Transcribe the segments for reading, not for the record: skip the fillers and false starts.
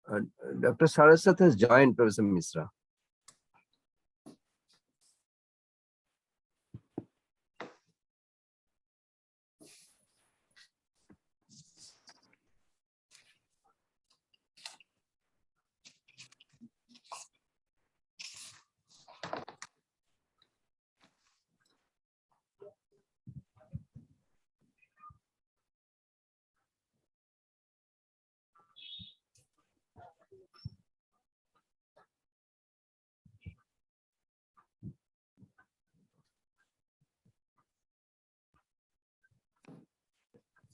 Dr. Saraswat has joined Professor Misra.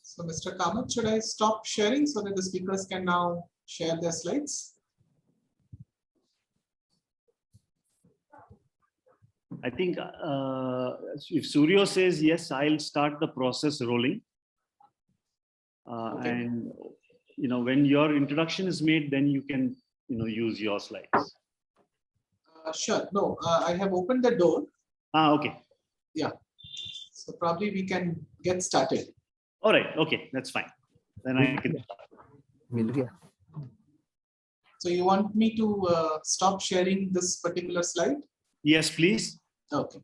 So, Mr. Kamath, should I stop sharing so that the speakers can now share their slides? I think if Suryo says yes, I'll start the process rolling. Okay. And when your introduction is made, then you can use your slides. Sure. No, I have opened the door. Okay. Yeah. So probably we can get started. All right. Okay, that's fine. Then I can start. So you want me to stop sharing this particular slide? Yes, please. Okay.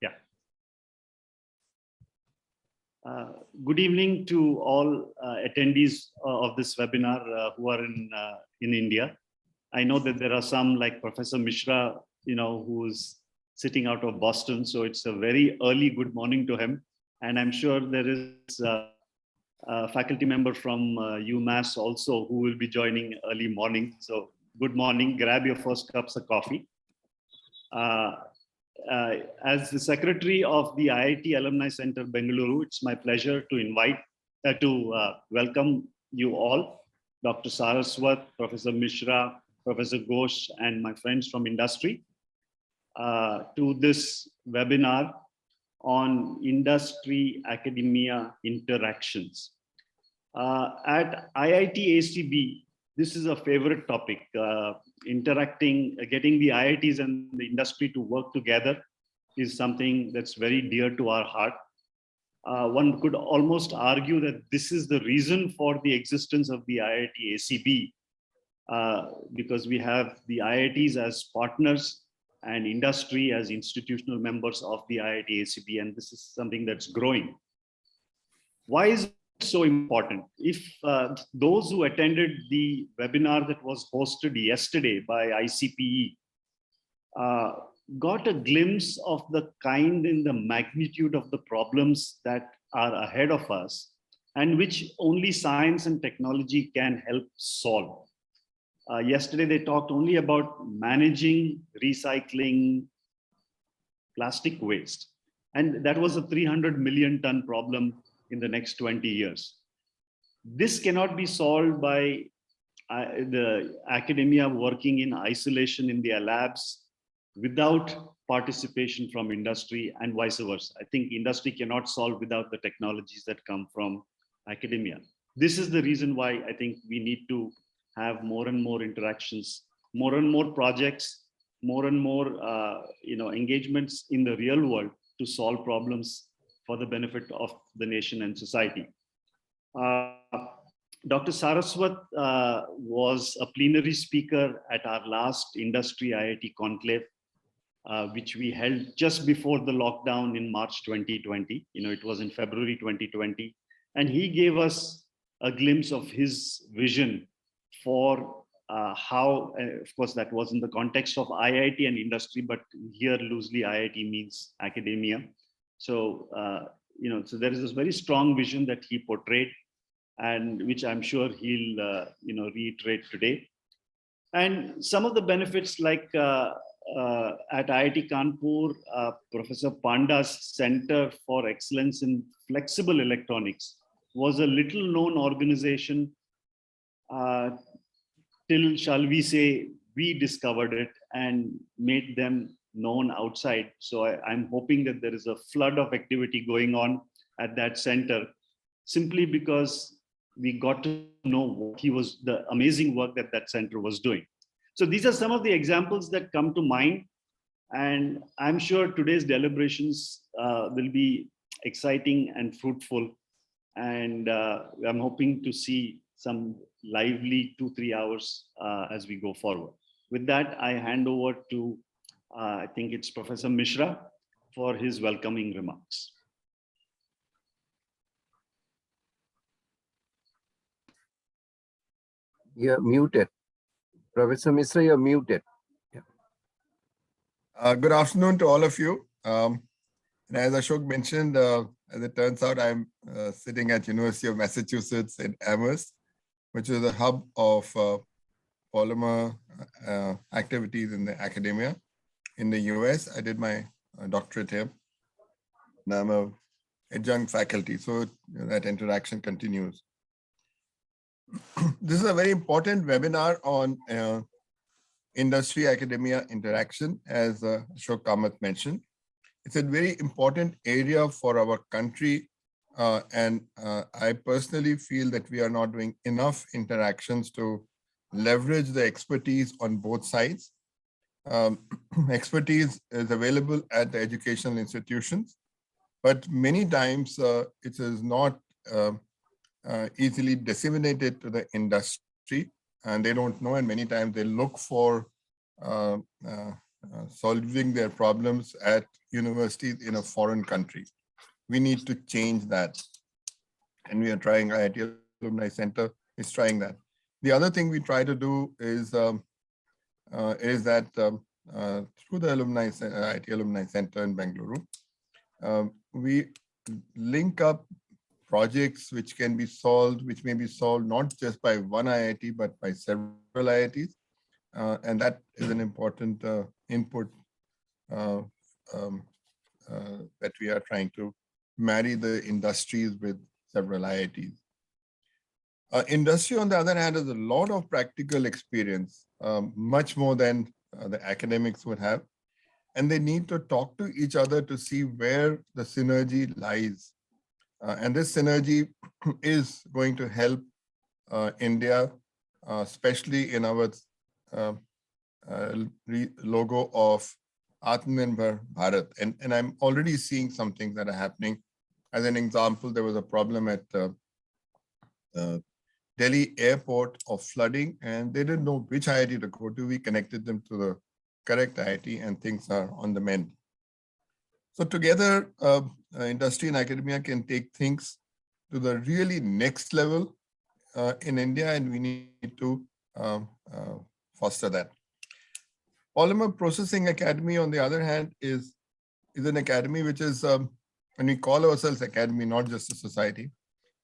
Yeah. Good evening to all attendees of this webinar who are in India. I know that there are some like Professor Mishra, who's sitting out of Boston. So it's a very early good morning to him. And I'm sure there is a faculty member from UMass also who will be joining early morning. So good morning, grab your first cups of coffee. As the secretary of the IIT Alumni Center, Bengaluru, it's my pleasure to welcome you all, Dr. Saraswat, Professor Mishra, Professor Ghosh, and my friends from industry, to this webinar on industry-academia interactions. At IITACB, this is a favorite topic, getting the IITs and the industry to work together is something that's very dear to our heart. One could almost argue that this is the reason for the existence of the IITACB, because we have the IITs as partners and industry as institutional members of the IITACB, and this is something that's growing. Why is it so important? If those who attended the webinar that was hosted yesterday by ICPE got a glimpse of the kind and the magnitude of the problems that are ahead of us and which only science and technology can help solve. Yesterday, they talked only about managing, recycling plastic waste. And that was a 300 million ton problem in the next 20 years. This cannot be solved by the academia working in isolation in their labs without participation from industry and vice versa. I think industry cannot solve without the technologies that come from academia. This is the reason why I think we need to have more and more interactions, more and more projects, more and more engagements in the real world to solve problems for the benefit of the nation and society. Dr. Saraswat was a plenary speaker at our last Industry IIT Conclave, which we held just before the lockdown in March 2020. It was in February 2020. And he gave us a glimpse of his vision for how, of course, that was in the context of IIT and industry, but here loosely IIT means academia. So, so there is this very strong vision that he portrayed, and which I'm sure he'll, reiterate today. And some of the benefits, like at IIT Kanpur, Professor Panda's Center for Excellence in Flexible Electronics was a little known organization till, shall we say, we discovered it and made them known outside. So I'm hoping that there is a flood of activity going on at that center, simply because we got to know what the amazing work that that center was doing. So these are some of the examples that come to mind. And I'm sure today's deliberations will be exciting and fruitful. And I'm hoping to see some lively 2-3 hours as we go forward. With that, I hand over to, I think it's Professor Mishra for his welcoming remarks. You're muted. Professor Mishra, you're muted. Good afternoon to all of you. And as Ashok mentioned, as it turns out, I'm sitting at University of Massachusetts in Amherst, which is a hub of polymer activities in the academia in the US. I did my doctorate here. And I'm an adjunct faculty, so that interaction continues. This is a very important webinar on industry-academia interaction, as Ashok Kamath mentioned. It's a very important area for our country, and I personally feel that we are not doing enough interactions to leverage the expertise on both sides. Expertise is available at the educational institutions, but many times it is not easily disseminated to the industry, and they don't know, and many times they look for solving their problems at universities in a foreign country. We need to change that, and we are trying. IIT Alumni Center is trying that. The other thing we try to do is that through the IIT Alumni Center in Bengaluru, we link up projects which can be solved, which may be solved not just by one IIT, but by several IITs. And that is an important input that we are trying to marry the industries with several IITs. Industry, on the other hand, has a lot of practical experience, much more than the academics would have. And they need to talk to each other to see where the synergy lies. And this synergy is going to help India, especially in our logo of Atmanirbhar Bharat. And I'm already seeing some things that are happening. As an example, there was a problem at Delhi airport of flooding, and they didn't know which IIT to go to. We connected them to the correct IIT, and things are on the mend. So together, industry and academia can take things to the really next level in India, and we need to foster that. Polymer Processing Academy, on the other hand, is an academy which is, and we call ourselves academy, not just a society,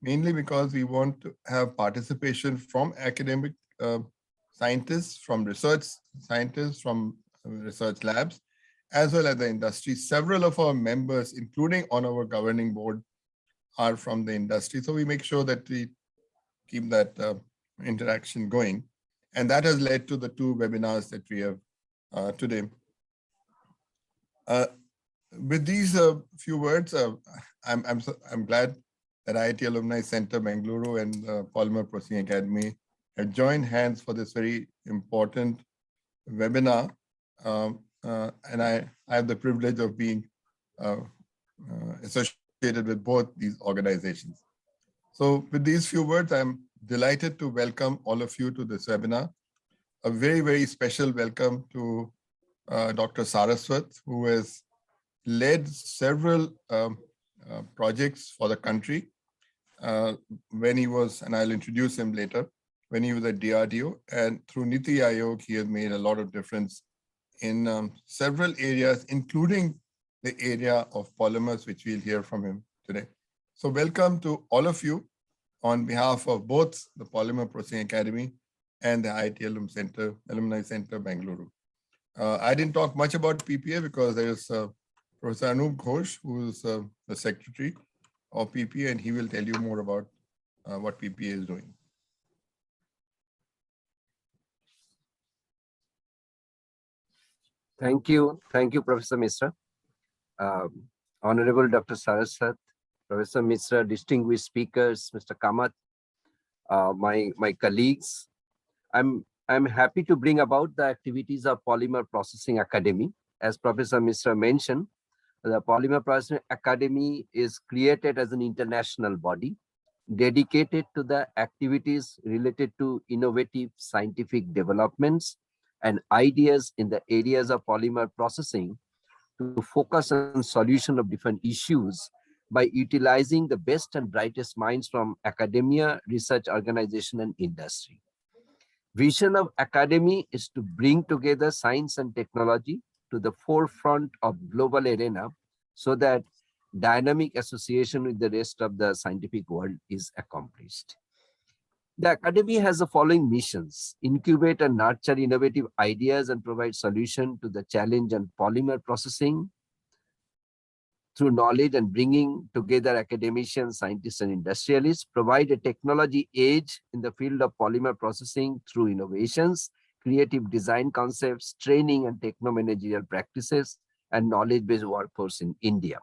mainly because we want to have participation from academic scientists, from research scientists, from research labs, as well as the industry. Several of our members, including on our governing board, are from the industry. So we make sure that we keep that interaction going. And that has led to the two webinars that we have today. With these few words, I'm glad that IIT Alumni Center Bengaluru and Polymer Processing Academy have joined hands for this very important webinar. And I have the privilege of being associated with both these organizations. So with these few words, I'm delighted to welcome all of you to this webinar. A very, very special welcome to Dr. Saraswat, who has led several projects for the country when he was, and I'll introduce him later, when he was at DRDO. And through Niti Aayog, he has made a lot of difference in several areas, including the area of polymers, which we'll hear from him today. So welcome to all of you on behalf of both the Polymer Processing Academy and the IIT Alumni Center Bengaluru. I didn't talk much about PPA because there's Professor Anup Ghosh, who is the secretary of PPA, and he will tell you more about what PPA is doing. Thank you, Professor Mishra. Honorable Dr. Saraswat, Professor Mishra, distinguished speakers, Mr. Kamath, my colleagues. I'm happy to bring about the activities of Polymer Processing Academy. As Professor Mishra mentioned, the Polymer Processing Academy is created as an international body dedicated to the activities related to innovative scientific developments and ideas in the areas of polymer processing to focus on solution of different issues by utilizing the best and brightest minds from academia, research organization, and industry. Vision of academy is to bring together science and technology to the forefront of global arena so that dynamic association with the rest of the scientific world is accomplished. The Academy has the following missions: incubate and nurture innovative ideas and provide solution to the challenge on polymer processing through knowledge and bringing together academicians, scientists, and industrialists, provide a technology edge in the field of polymer processing through innovations, creative design concepts, training and techno-managerial practices, and knowledge-based workforce in India.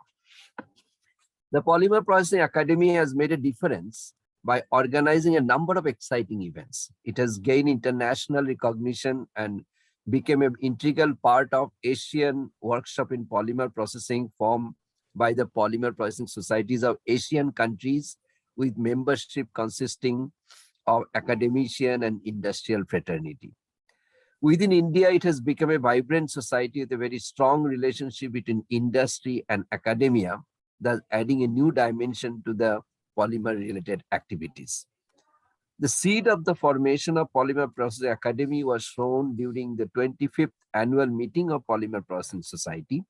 The Polymer Processing Academy has made a difference by organizing a number of exciting events. It has gained international recognition and became an integral part of Asian workshop in polymer processing formed by the Polymer Processing Societies of Asian countries with membership consisting of academician and industrial fraternity. Within India, it has become a vibrant society with a very strong relationship between industry and academia, thus adding a new dimension to the polymer-related activities. The seed of the formation of Polymer Processing Academy was shown during the 25th annual meeting of Polymer Processing Society,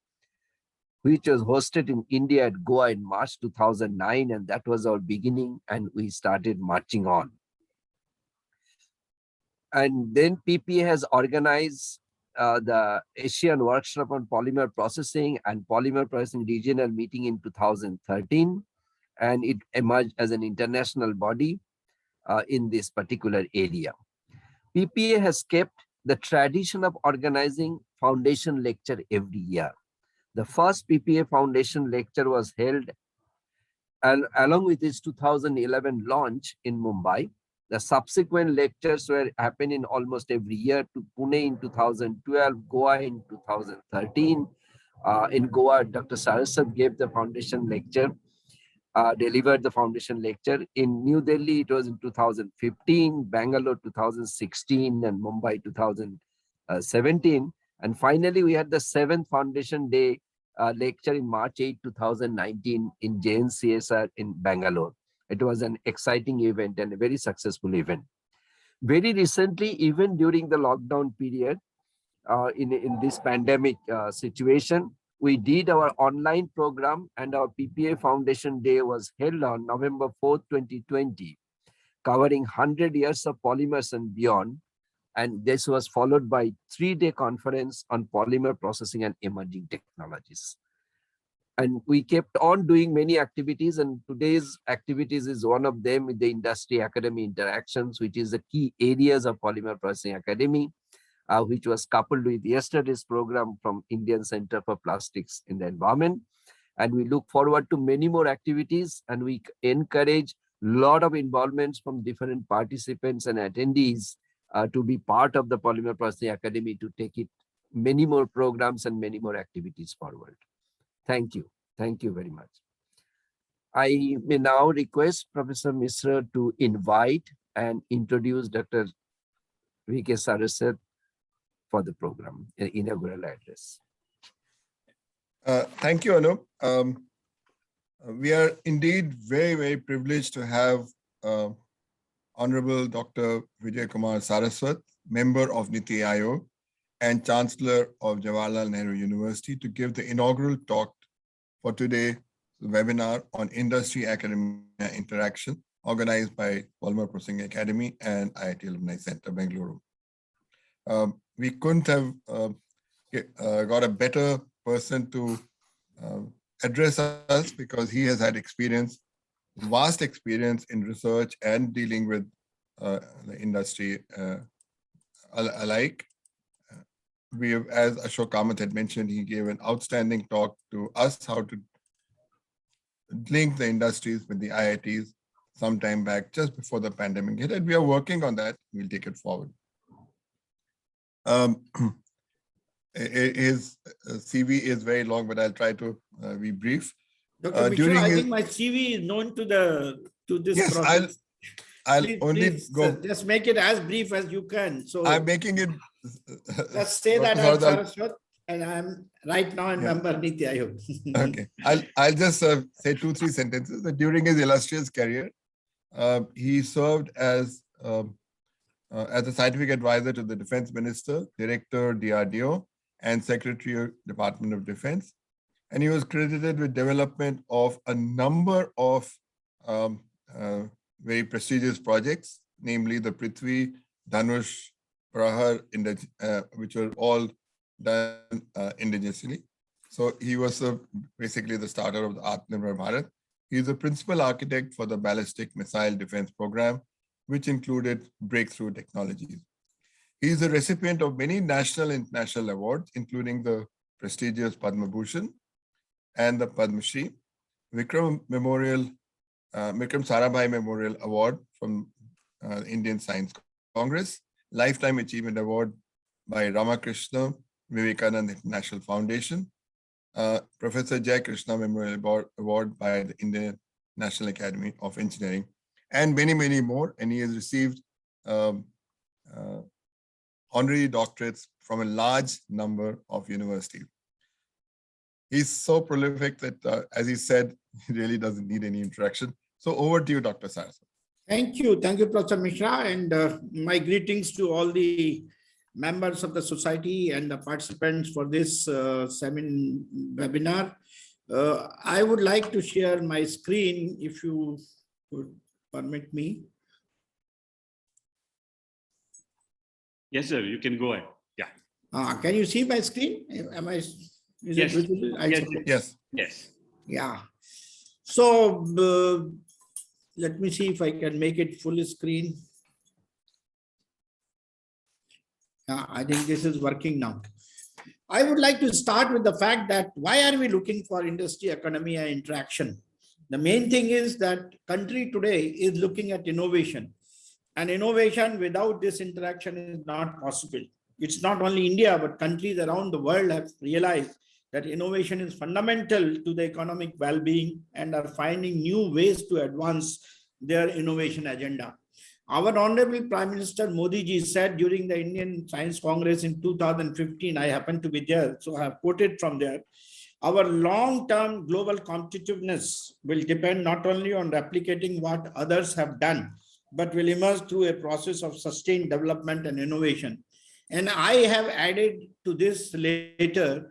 which was hosted in India at Goa in March 2009, and that was our beginning, and we started marching on. And then PPA has organized the Asian Workshop on Polymer Processing and Polymer Processing Regional Meeting in 2013, and it emerged as an international body in this particular area. PPA has kept the tradition of organizing foundation lecture every year. The first PPA Foundation Lecture was held along with its 2011 launch in Mumbai. The subsequent lectures were happening almost every year to Pune in 2012, Goa in 2013. In Goa, Dr. Saraswat gave the foundation lecture, delivered the foundation lecture. In New Delhi, it was in 2015, Bangalore 2016, and Mumbai 2017. And finally, we had the 7th Foundation Day lecture in March 8, 2019 in JNCSR in Bangalore. It was an exciting event and a very successful event. Very recently, even during the lockdown period, in this pandemic situation, we did our online program, and our PPA Foundation Day was held on November 4th, 2020, covering 100 years of polymers and beyond. And this was followed by 3-day conference on polymer processing and emerging technologies. And we kept on doing many activities, and today's activities is one of them with the industry academy interactions, which is the key areas of Polymer Processing Academy, which was coupled with yesterday's program from Indian Center for Plastics in the Environment. And we look forward to many more activities, and we encourage a lot of involvements from different participants and attendees to be part of the Polymer Processing Academy to take it many more programs and many more activities forward. Thank you. Thank you very much. I may now request Professor Misra to invite and introduce Dr. V.K. Saraswat for the program, inaugural address. Thank you, Anup. We are indeed very, very privileged to have Honorable Dr. Vijay Kumar Saraswat, member of Niti Aayog and Chancellor of Jawaharlal Nehru University, to give the inaugural talk for today's webinar on industry-academia interaction, organized by Polymer Processing Academy and IIT Alumni Center, Bengaluru. We couldn't have got a better person to address us, because he has had experience, vast experience in research and dealing with the industry alike. We have, as Ashok Kamath had mentioned, he gave an outstanding talk to us how to link the industries with the IITs some time back, just before the pandemic hit, and we are working on that. We'll take it forward. His CV is very long, but I'll try to be brief. Dr. Mishra, I think my CV is known to the to this Yes, process? I'll Please, only please, go. just make it as brief as you can. So I'm making it. just say that Dr. I'm Saraswat, Saraswat and I'm right now a Yeah. member Niti Aayog. okay, I'll just say 2-3 sentences. That during his illustrious career, he served as a scientific advisor to the Defense Minister, Director DRDO, and Secretary of Department of Defense. And he was credited with development of a number of very prestigious projects, namely the Prithvi, Dhanush, Prahar, which were all done indigenously. So he was basically the starter of the Atmanirbhar Bharat. He is the principal architect for the ballistic missile defense program, which included breakthrough technologies. He is a recipient of many national and international awards, including the prestigious Padma Bhushan and the Padma Shri, Vikram Sarabhai Memorial Award from Indian Science Congress, Lifetime Achievement Award by Ramakrishna Vivekananda International Foundation, Professor Jay Krishna Memorial Award by the Indian National Academy of Engineering, and many, many more. And he has received honorary doctorates from a large number of universities. He's so prolific that, as he said, he really doesn't need any introduction. So over to you, Dr. Saraswat. Thank you, Professor Mishra, and my greetings to all the members of the society and the participants for this webinar. I would like to share my screen, if you would permit me. Yes, sir, you can go ahead. Yeah. Can you see my screen? Am I? Is Yes. it visible? Yes. Yes. Yeah. So let me see if I can make it full screen. I think this is working now. I would like to start with the fact that why are we looking for industry, academia interaction? The main thing is that country today is looking at innovation, and innovation without this interaction is not possible. It's not only India, but countries around the world have realized that innovation is fundamental to the economic well-being and are finding new ways to advance their innovation agenda. Our Honorable Prime Minister Modi ji said during the Indian Science Congress in 2015, I happened to be there, so I have quoted from there, our long-term global competitiveness will depend not only on replicating what others have done, but will emerge through a process of sustained development and innovation. And I have added to this later,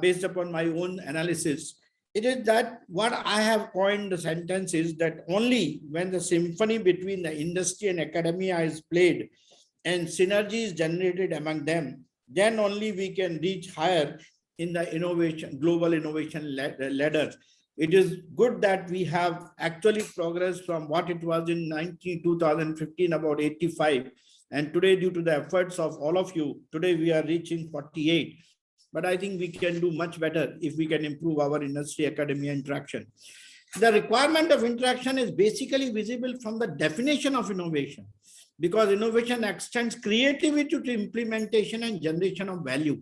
based upon my own analysis, it is that what I have coined the sentence is that only when the symphony between the industry and academia is played and synergy is generated among them, then only we can reach higher in the innovation, global innovation ladder. It is good that we have actually progressed from what it was in 2015, about 85. And today, due to the efforts of all of you, today we are reaching 48. But I think we can do much better if we can improve our industry academia interaction. The requirement of interaction is basically visible from the definition of innovation, because innovation extends creativity to implementation and generation of value.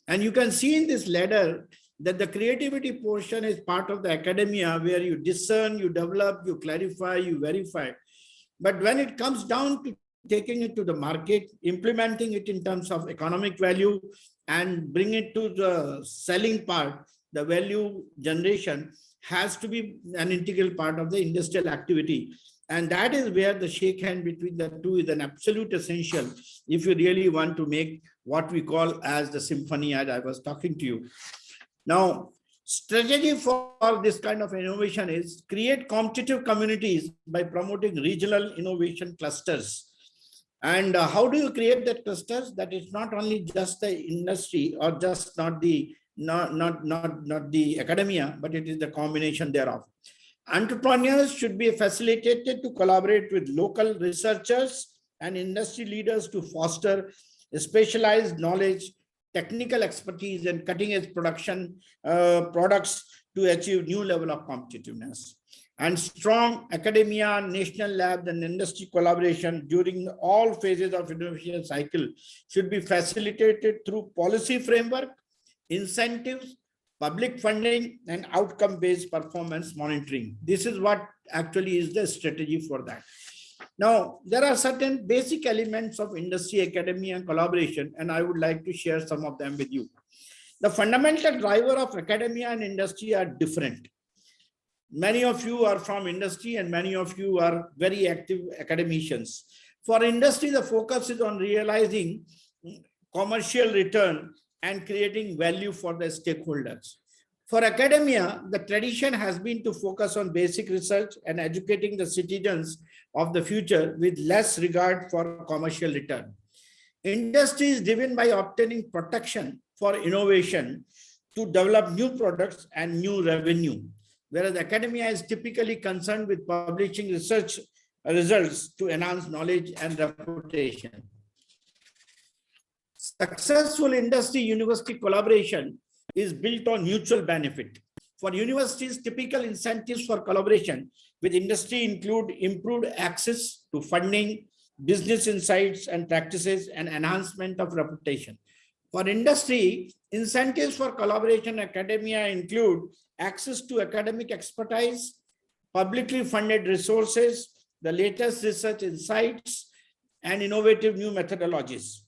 And you can see in this ladder that the creativity portion is part of the academia, where you discern, you develop, you clarify, you verify. But when it comes down to taking it to the market, implementing it in terms of economic value, and bring it to the selling part, the value generation has to be an integral part of the industrial activity. And that is where the shake hand between the two is an absolute essential if you really want to make what we call as the symphony, as I was talking to you. Now, strategy for this kind of innovation is create competitive communities by promoting regional innovation clusters. And how do you create that clusters? That is not only just the industry or just not the academia, but it is the combination thereof. Entrepreneurs should be facilitated to collaborate with local researchers and industry leaders to foster specialized knowledge, technical expertise, and cutting-edge production products to achieve new level of competitiveness. And strong academia, national labs, and industry collaboration during all phases of innovation cycle should be facilitated through policy framework, incentives, public funding, and outcome-based performance monitoring. This is what actually is the strategy for that. Now, there are certain basic elements of industry, academia, and collaboration, and I would like to share some of them with you. The fundamental driver of academia and industry are different. Many of you are from industry and many of you are very active academicians. For industry, the focus is on realizing commercial return and creating value for the stakeholders. For academia, the tradition has been to focus on basic research and educating the citizens of the future with less regard for commercial return. Industry is driven by obtaining protection for innovation to develop new products and new revenue, whereas academia is typically concerned with publishing research results to enhance knowledge and reputation. Successful industry-university collaboration is built on mutual benefit. For universities, typical incentives for collaboration with industry include improved access to funding, business insights and practices, and enhancement of reputation. For industry, incentives for collaboration in academia include access to academic expertise, publicly funded resources, the latest research insights, and innovative new methodologies,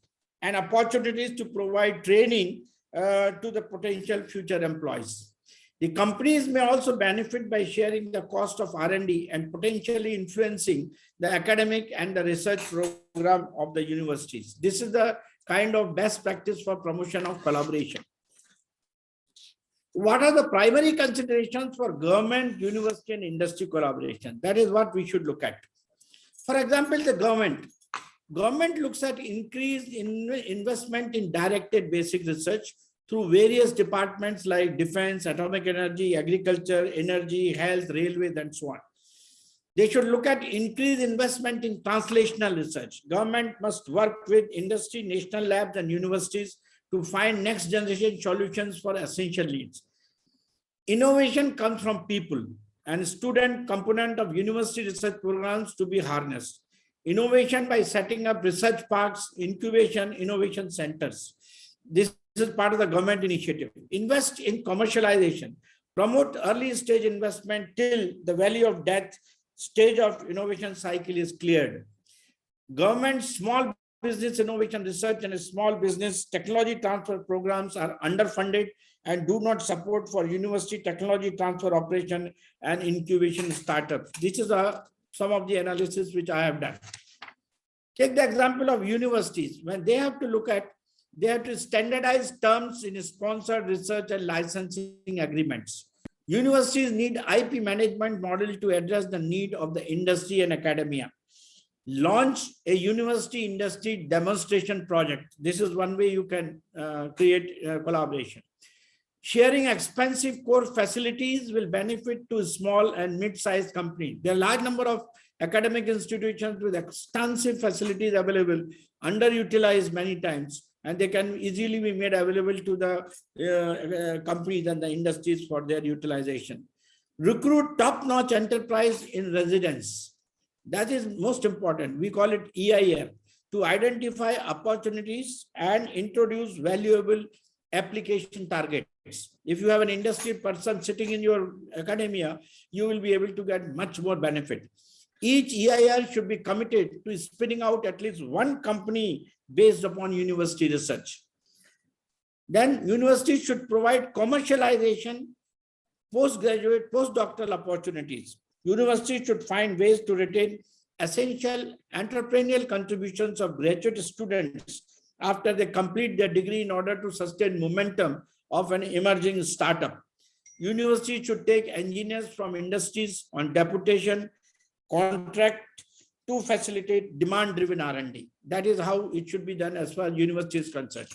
and opportunities to provide training to the potential future employees. The companies may also benefit by sharing the cost of R&D and potentially influencing the academic and the research program of the universities. This is the kind of best practice for promotion of collaboration. What are the primary considerations for government, university, and industry collaboration? That is what we should look at. For example, the government looks at increased investment in directed basic research through various departments like defense, atomic energy, agriculture, energy, health, railways, and so on. They should look at increased investment in translational research. Government must work with industry, national labs, and universities to find next generation solutions for essential needs. Innovation comes from people and student component of university research programs to be harnessed. Innovation by setting up research parks, incubation, innovation centers. This is part of the government initiative. Invest in commercialization. Promote early stage investment till the valley of death stage of innovation cycle is cleared. Government small business innovation research and small business technology transfer programs are underfunded and do not support for university technology transfer operation and incubation startups. This is some of the analysis which I have done. Take the example of universities. When they have to standardize terms in sponsored research and licensing agreements. Universities need IP management model to address the need of the industry and academia. Launch a university industry demonstration project. This is one way you can create collaboration. Sharing expensive core facilities will benefit to small and mid-sized companies. There are a large number of academic institutions with extensive facilities available, underutilized many times, and they can easily be made available to the companies and the industries for their utilization. Recruit top-notch enterprise in residence. That is most important. We call it EIR, to identify opportunities and introduce valuable application targets. If you have an industry person sitting in your academia, you will be able to get much more benefit. Each EIR should be committed to spinning out at least one company based upon university research. Then universities should provide commercialization, postgraduate, postdoctoral opportunities. Universities should find ways to retain essential entrepreneurial contributions of graduate students after they complete their degree in order to sustain momentum of an emerging startup. Universities should take engineers from industries on deputation, contract to facilitate demand-driven R&D. That is how it should be done as far as university is concerned.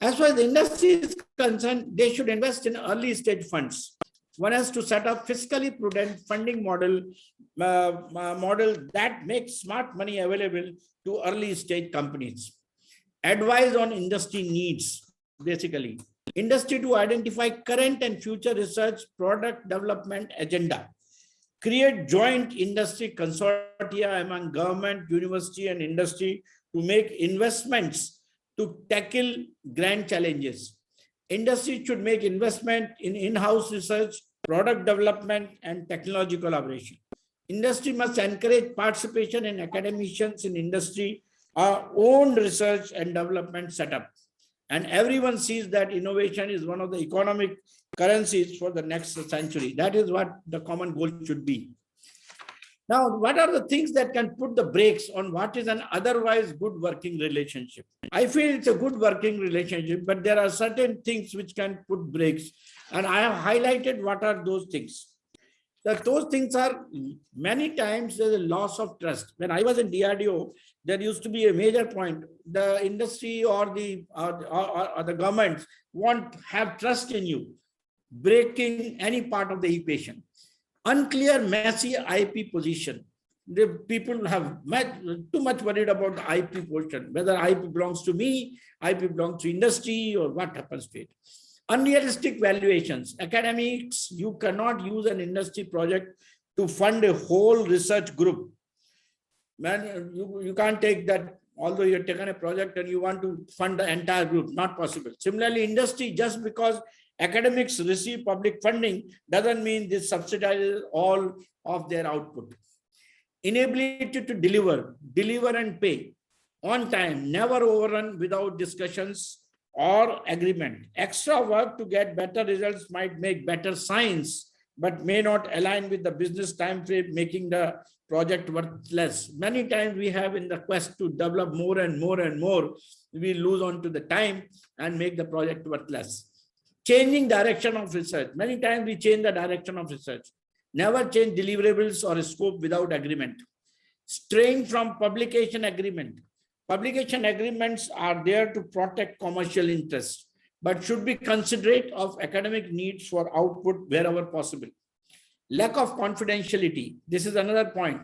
As far as the industry is concerned, they should invest in early stage funds. One has to set up fiscally prudent funding model that makes smart money available to early stage companies. Advise on industry needs, basically. Industry to identify current and future research, product development agenda. Create joint industry consortia among government, university, and industry to make investments to tackle grand challenges. Industry should make investment in in-house research, product development, and technology collaboration. Industry must encourage participation in academicians in industry, our own research and development setup. And everyone sees that innovation is one of the economic currencies for the next century. That is what the common goal should be. Now, what are the things that can put the brakes on what is an otherwise good working relationship? I feel it's a good working relationship, but there are certain things which can put brakes. And I have highlighted what are those things. Those things are many times there's a loss of trust. When I was in DRDO, there used to be a major point. The industry or the government won't have trust in you, breaking any part of the equation. Unclear, messy IP position. The people have too much worried about the IP portion, whether IP belongs to me, IP belongs to industry, or what happens to it. Unrealistic valuations. Academics, you cannot use an industry project to fund a whole research group. Man, you can't take that, although you've taken a project and you want to fund the entire group, not possible. Similarly, industry, just because academics receive public funding doesn't mean this subsidizes all of their output. Inability to deliver and pay on time, never overrun without discussions or agreement. Extra work to get better results might make better science, but may not align with the business time frame, making the project worthless. Many times we have in the quest to develop more and more and more, we lose on to the time and make the project worthless. Changing direction of research. Many times we change the direction of research. Never change deliverables or scope without agreement. Straying from publication agreement. Publication agreements are there to protect commercial interests, but should be considerate of academic needs for output wherever possible. Lack of confidentiality. This is another point.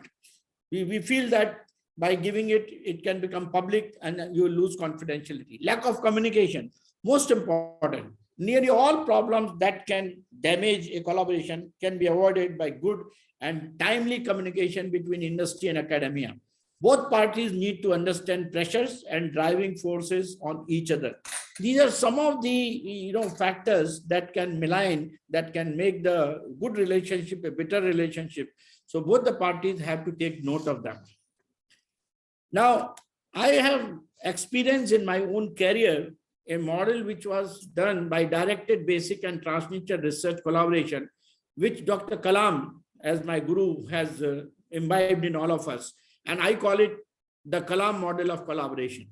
We feel that by giving it, it can become public and you lose confidentiality. Lack of communication. Most important. Nearly all problems that can damage a collaboration can be avoided by good and timely communication between industry and academia. Both parties need to understand pressures and driving forces on each other. These are some of the factors that can malign, that can make the good relationship a better relationship. So both the parties have to take note of them. Now, I have experience in my own career a model which was done by directed basic and transmission research collaboration, which Dr. Kalam, as my guru, has imbibed in all of us. And I call it the Kalam model of collaboration.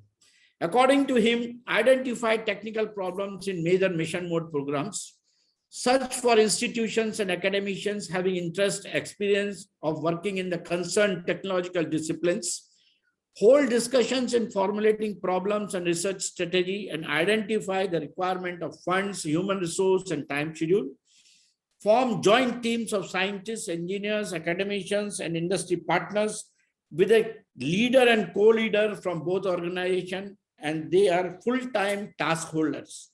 According to him, identify technical problems in major mission mode programs, search for institutions and academicians having interest, experience of working in the concerned technological disciplines, hold discussions in formulating problems and research strategy, and identify the requirement of funds, human resource, and time schedule. Form joint teams of scientists, engineers, academicians, and industry partners with a leader and co-leader from both organizations, and they are full-time task holders.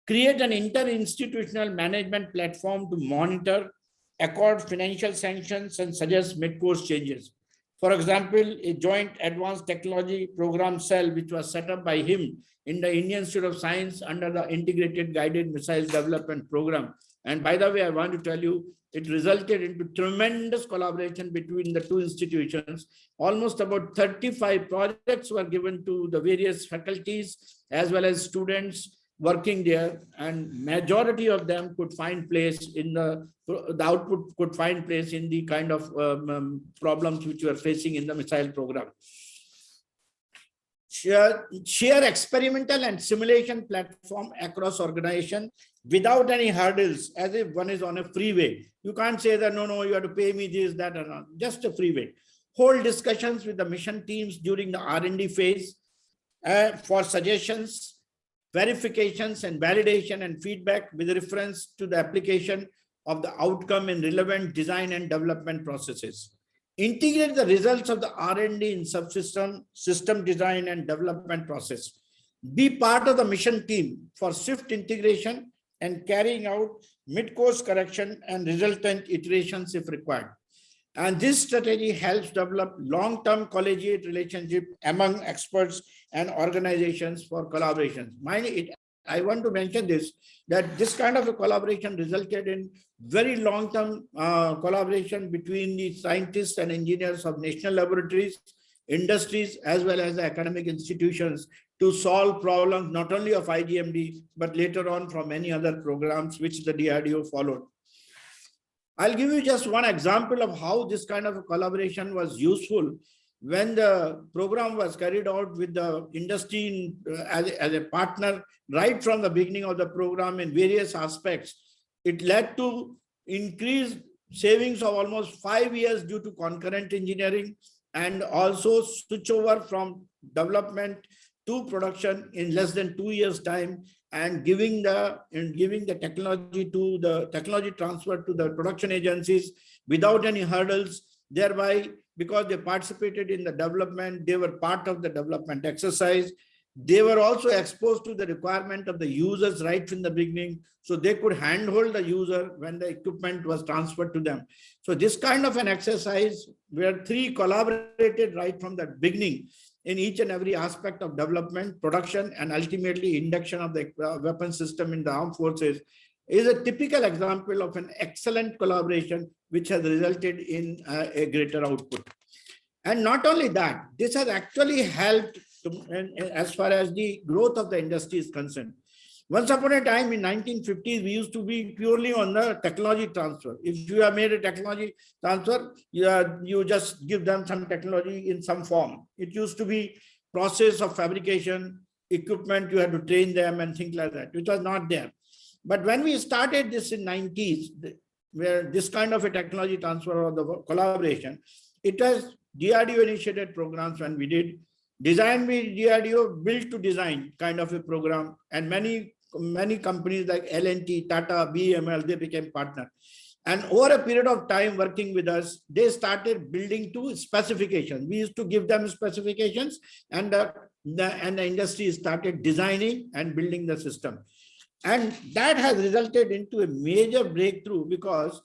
Create an inter-institutional management platform to monitor, accord financial sanctions, and suggest mid-course changes. For example, a joint advanced technology program cell, which was set up by him in the Indian Institute of Science under the Integrated Guided Missile Development Program. And by the way, I want to tell you, it resulted into tremendous collaboration between the two institutions. Almost about 35 projects were given to the various faculties as well as students working there, and majority of them could find place in the output could find place in the kind of problems which we are facing in the missile program. Share experimental and simulation platform across organization without any hurdles, as if one is on a freeway. You can't say that, no, you have to pay me this, that, or not. Just a freeway. Hold discussions with the mission teams during the R&D phase for suggestions, verifications, and validation and feedback with reference to the application of the outcome in relevant design and development processes. Integrate the results of the R&D in subsystem, system design and development process. Be part of the mission team for swift integration and carrying out mid-course correction and resultant iterations if required. And this strategy helps develop long-term collegiate relationship among experts and organizations for collaboration. Mind it, I want to mention this, that this kind of a collaboration resulted in very long-term collaboration between the scientists and engineers of national laboratories, industries, as well as the academic institutions to solve problems not only of IGMD, but later on from many other programs which the DRDO followed. I'll give you just one example of how this kind of a collaboration was useful. When the program was carried out with the industry as a partner, right from the beginning of the program in various aspects, it led to increased savings of almost 5 years due to concurrent engineering, and also switch over from development to production in less than 2 years' time, and giving the technology transfer to the production agencies without any hurdles. Thereby, because they participated in the development, they were part of the development exercise. They were also exposed to the requirement of the users right from the beginning, so they could handhold the user when the equipment was transferred to them. So this kind of an exercise where three collaborated right from the beginning in each and every aspect of development, production, and ultimately induction of the weapon system in the armed forces is a typical example of an excellent collaboration which has resulted in a greater output. And not only that, this has actually helped as far as the growth of the industry is concerned. Once upon a time in 1950s, we used to be purely on the technology transfer. If you have made a technology transfer, you just give them some technology in some form. It used to be process of fabrication, equipment, you had to train them and things like that, which was not there. But when we started this in 90s, where this kind of a technology transfer or the collaboration, it was DRDO initiated programs when we did. Design with DRDO, built to design kind of a program, and many companies like L&T, Tata, BML, they became partner. And over a period of time working with us, they started building to specifications. We used to give them specifications, and the industry started designing and building the system. And that has resulted into a major breakthrough, because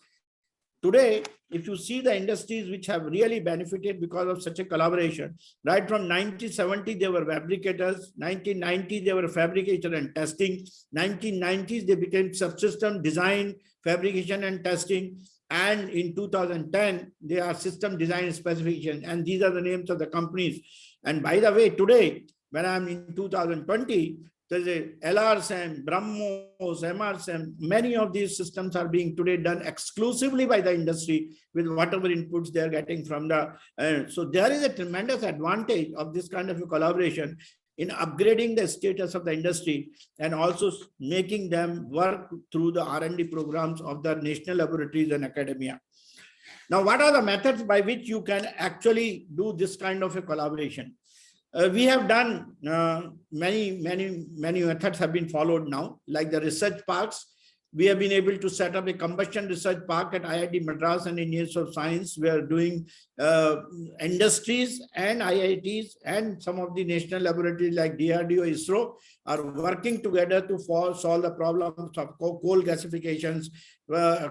today, if you see the industries which have really benefited because of such a collaboration, right from 1970, they were fabricators, 1990, they were fabrication and testing, 1990s, they became subsystem design, fabrication and testing, and in 2010, they are system design and specification, and these are the names of the companies. And by the way, today, when I'm in 2020, there's a LRSM, BrahMos, MRSM, many of these systems are being today done exclusively by the industry with whatever inputs they're getting from the, so there is a tremendous advantage of this kind of a collaboration in upgrading the status of the industry and also making them work through the R&D programs of the national laboratories and academia. Now, what are the methods by which you can actually do this kind of a collaboration? We have done many methods have been followed now, like the research parks. We have been able to set up a combustion research park at IIT Madras and Institute of Science. We are doing industries and IITs and some of the national laboratories like DRDO, ISRO are working together to solve the problems of coal gasifications,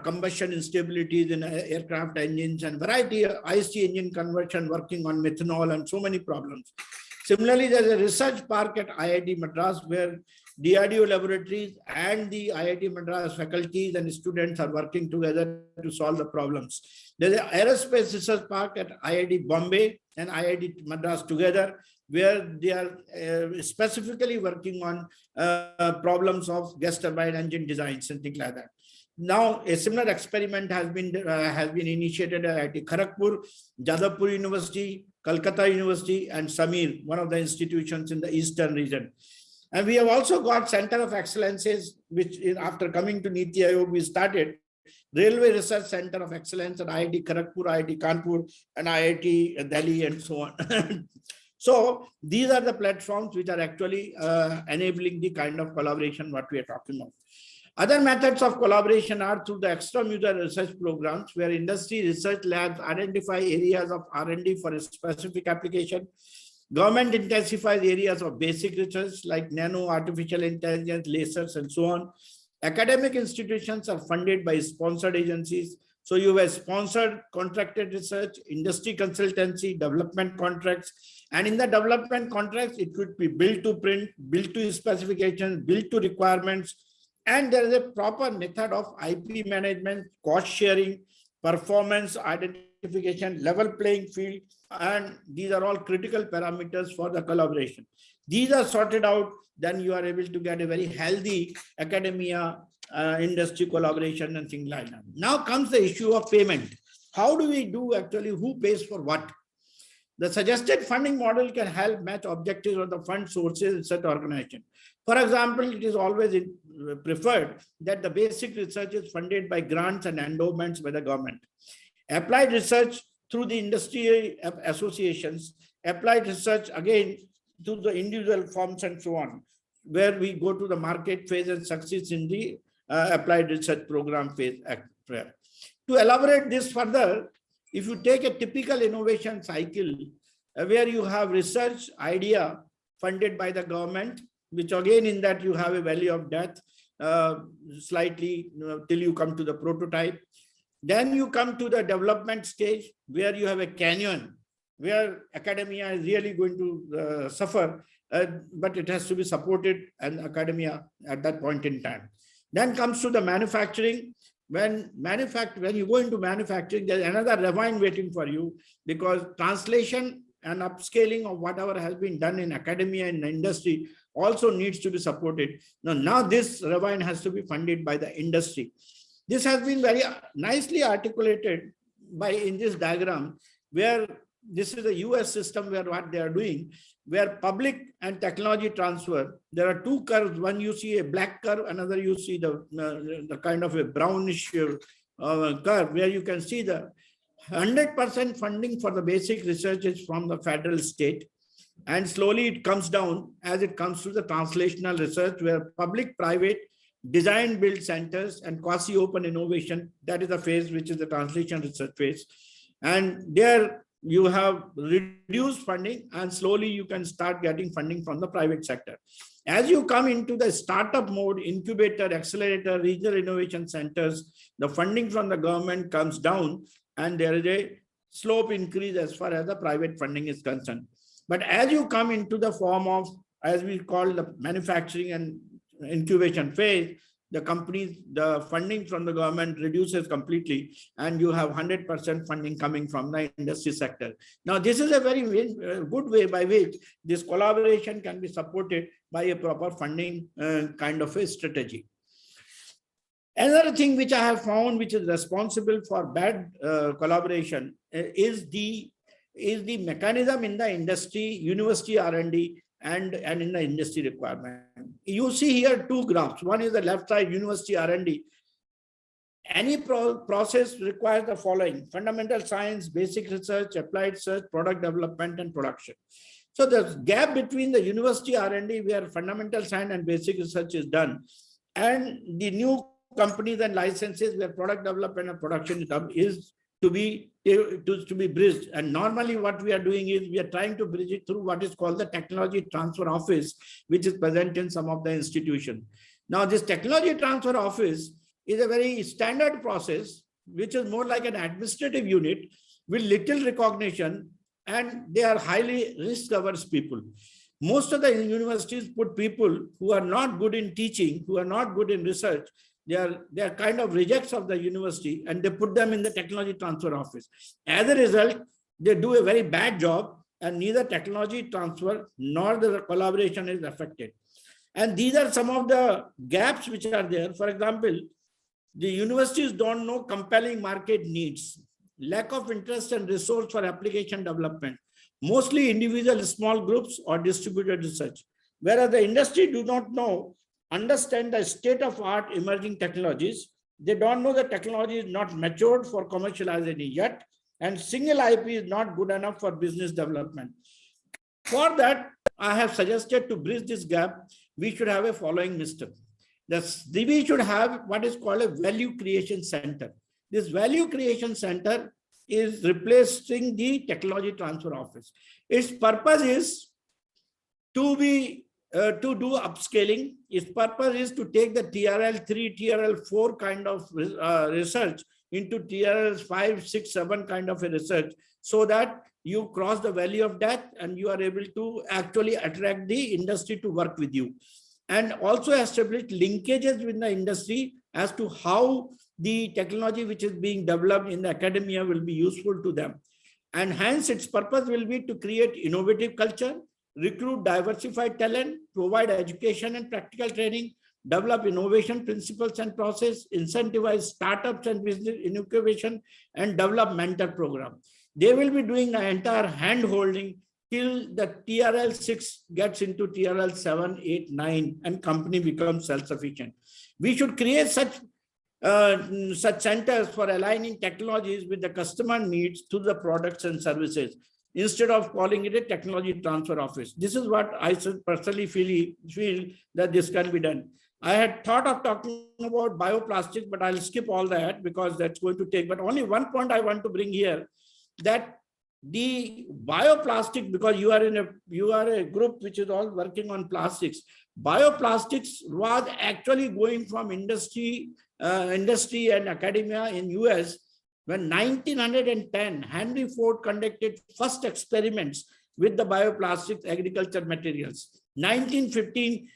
combustion instabilities in aircraft engines, and variety of IC engine conversion, working on methanol and so many problems. Similarly, there's a research park at IIT Madras where DRDO laboratories and the IIT Madras faculties and students are working together to solve the problems. There's an aerospace research park at IIT Bombay and IIT Madras together, where they are specifically working on problems of gas turbine engine designs and things like that. Now, a similar experiment has been initiated at IIT Kharagpur, Jadavpur University, Calcutta University, and Samir, one of the institutions in the eastern region. And we have also got Center of Excellences, which after coming to Niti Aayog, we started Railway Research Center of Excellence at IIT Kharagpur, IIT Kanpur, and IIT Delhi, and so on. So these are the platforms which are actually enabling the kind of collaboration what we are talking about. Other methods of collaboration are through the extramural research programs, where industry research labs identify areas of R&D for a specific application. Government intensifies areas of basic research like nano, artificial intelligence, lasers, and so on. Academic institutions are funded by sponsored agencies. So you have sponsored contracted research, industry consultancy, development contracts, And in the development contracts, it could be built to print, built to specifications, built to requirements. And there is a proper method of IP management, cost sharing, performance identification, level playing field. And these are all critical parameters for the collaboration. These are sorted out, then you are able to get a very healthy academia, industry collaboration and things like that. Now comes the issue of payment. How do we do actually, who pays for what? The suggested funding model can help match objectives of the fund sources in such organization. For example, it is always preferred that the basic research is funded by grants and endowments by the government. Applied research through the industry associations, applied research again to the individual firms and so on, where we go to the market phase and succeeds in the applied research program phase. To elaborate this further, if you take a typical innovation cycle where you have research idea funded by the government, which again in that you have a valley of death slightly till you come to the prototype. Then you come to the development stage where you have a canyon where academia is really going to suffer, but it has to be supported and academia at that point in time. Then comes to the manufacturing. When you go into manufacturing, there's another ravine waiting for you, because translation and upscaling of whatever has been done in academia and industry also needs to be supported. Now this ravine has to be funded by the industry. This has been very nicely articulated in this diagram, where this is a US system where what they are doing, where public and technology transfer, there are two curves. One you see a black curve, another you see the kind of a brownish curve, where you can see the 100% funding for the basic research is from the federal state. And slowly it comes down as it comes to the translational research, where public, private, design build centers and quasi-open innovation, that is the phase which is the translation research phase. And there you have reduced funding, and slowly you can start getting funding from the private sector. As you come into the startup mode, incubator, accelerator, regional innovation centers, the funding from the government comes down, and there is a slope increase as far as the private funding is concerned. But as you come into the form of, as we call the manufacturing and incubation phase, the companies, the funding from the government reduces completely, and you have 100% funding coming from the industry sector. Now, this is a very good way by which this collaboration can be supported by a proper funding kind of a strategy. Another thing which I have found, which is responsible for bad collaboration, is the mechanism in the industry, university R&D, and in the industry requirement. You see here two graphs. One is the left side, university R&D. Any process requires the following: fundamental science, basic research, applied research, product development, and production. So the gap between the university R&D, where fundamental science and basic research is done, and the new companies and licenses where product development and production is to be bridged. And normally what we are doing is we are trying to bridge it through what is called the technology transfer office, which is present in some of the institutions. Now this technology transfer office is a very standard process, which is more like an administrative unit with little recognition, and they are highly risk-averse people. Most of the universities put people who are not good in teaching, who are not good in research. They are kind of rejects of the university, and they put them in the technology transfer office. As a result, they do a very bad job, and neither technology transfer nor the collaboration is affected. And these are some of the gaps which are there. For example, the universities don't know compelling market needs, lack of interest and resource for application development, mostly individual small groups or distributed research. Whereas the industry do not understand the state-of-art emerging technologies. They don't know the technology is not matured for commercialization yet, and single IP is not good enough for business development. For that, I have suggested to bridge this gap, we should have a following system. We should have what is called a value creation center. This value creation center is replacing the technology transfer office. Its purpose is to do upscaling. Its purpose is to take the TRL 3, TRL 4 kind of research into TRL 5, 6, 7 kind of a research, so that you cross the valley of death and you are able to actually attract the industry to work with you. And also establish linkages with the industry as to how the technology which is being developed in the academia will be useful to them. And hence its purpose will be to create innovative culture, recruit diversified talent, provide education and practical training, develop innovation principles and process, incentivize startups and business incubation, and develop mentor program. They will be doing the entire hand holding till the TRL 6 gets into TRL 7, 8, 9, and company becomes self-sufficient. We should create such centers for aligning technologies with the customer needs to the products and services, instead of calling it a technology transfer office. This is what I personally feel that this can be done. I had thought of talking about bioplastics, but I'll skip all that because that's going to take, but only one point I want to bring here, that the bioplastic, because you are a group which is all working on plastics. Bioplastics was actually going from industry and academia in US when 1910 Henry Ford conducted first experiments with the bioplastics agriculture materials. 1915,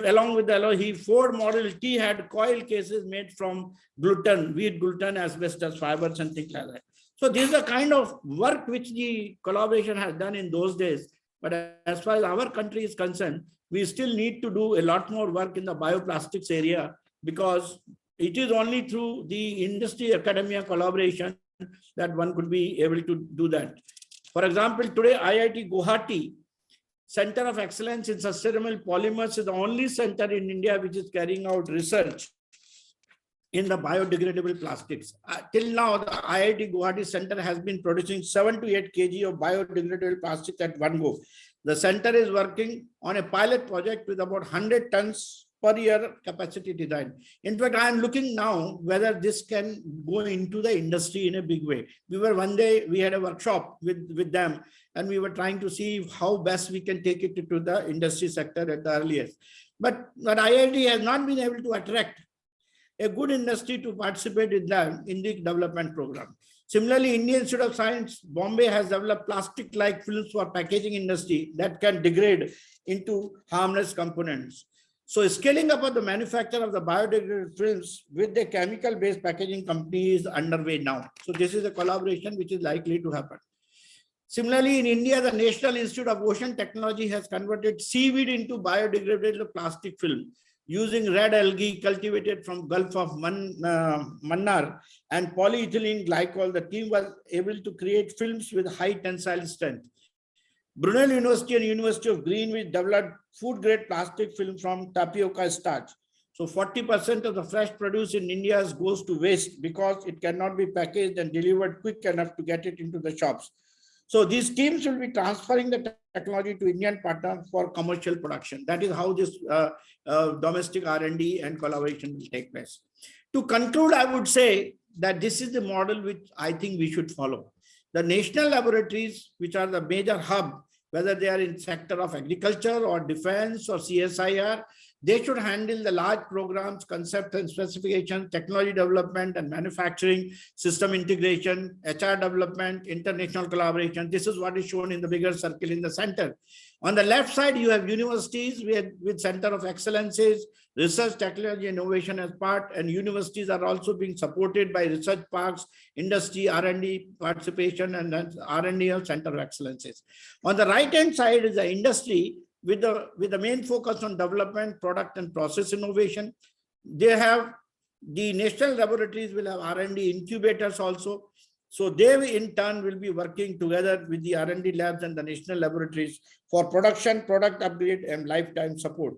along with the Ford Model T had coil cases made from gluten, wheat gluten, asbestos fibers and things like that. So this is the kind of work which the collaboration has done in those days. But as far as our country is concerned, we still need to do a lot more work in the bioplastics area, because it is only through the industry academia collaboration that one could be able to do that. For example, today IIT Guwahati Center of Excellence in Sustainable Polymers is the only center in India which is carrying out research in the biodegradable plastics. Till now, the IIT Guwahati Center has been producing 7 to 8 kg of biodegradable plastics at one go. The center is working on a pilot project with about 100 tons per year capacity design. In fact, I am looking now whether this can go into the industry in a big way. One day we had a workshop with them, and we were trying to see how best we can take it to the industry sector at the earliest. But IIT has not been able to attract a good industry to participate in the development program. Similarly, Indian Institute of Science, Bombay, has developed plastic-like films for packaging industry that can degrade into harmless components. So scaling up of the manufacture of the biodegradable films with the chemical-based packaging company is underway now. So this is a collaboration which is likely to happen. Similarly, in India, the National Institute of Ocean Technology has converted seaweed into biodegradable plastic film using red algae cultivated from Gulf of Mannar and polyethylene glycol. The team was able to create films with high tensile strength. Brunel University and University of Greenwich developed food-grade plastic film from tapioca starch. So 40% of the fresh produce in India goes to waste because it cannot be packaged and delivered quick enough to get it into the shops. So these teams will be transferring the technology to Indian partners for commercial production. That is how this domestic R&D and collaboration will take place. To conclude, I would say that this is the model which I think we should follow. The national laboratories, which are the major hub, whether they are in sector of agriculture or defense or CSIR, they should handle the large programs, concept and specification, technology development and manufacturing, system integration, HR development, international collaboration. This is what is shown in the bigger circle in the center. On the left side, you have universities with Center of Excellences, research, technology, innovation as part, and universities are also being supported by research parks, industry, R&D participation, and then R&D of Center of Excellences. On the right-hand side is the industry, with the main focus on development, product and process innovation. They have the national laboratories will have R&D incubators also. So they in turn will be working together with the R&D labs and the national laboratories for production, product upgrade and lifetime support.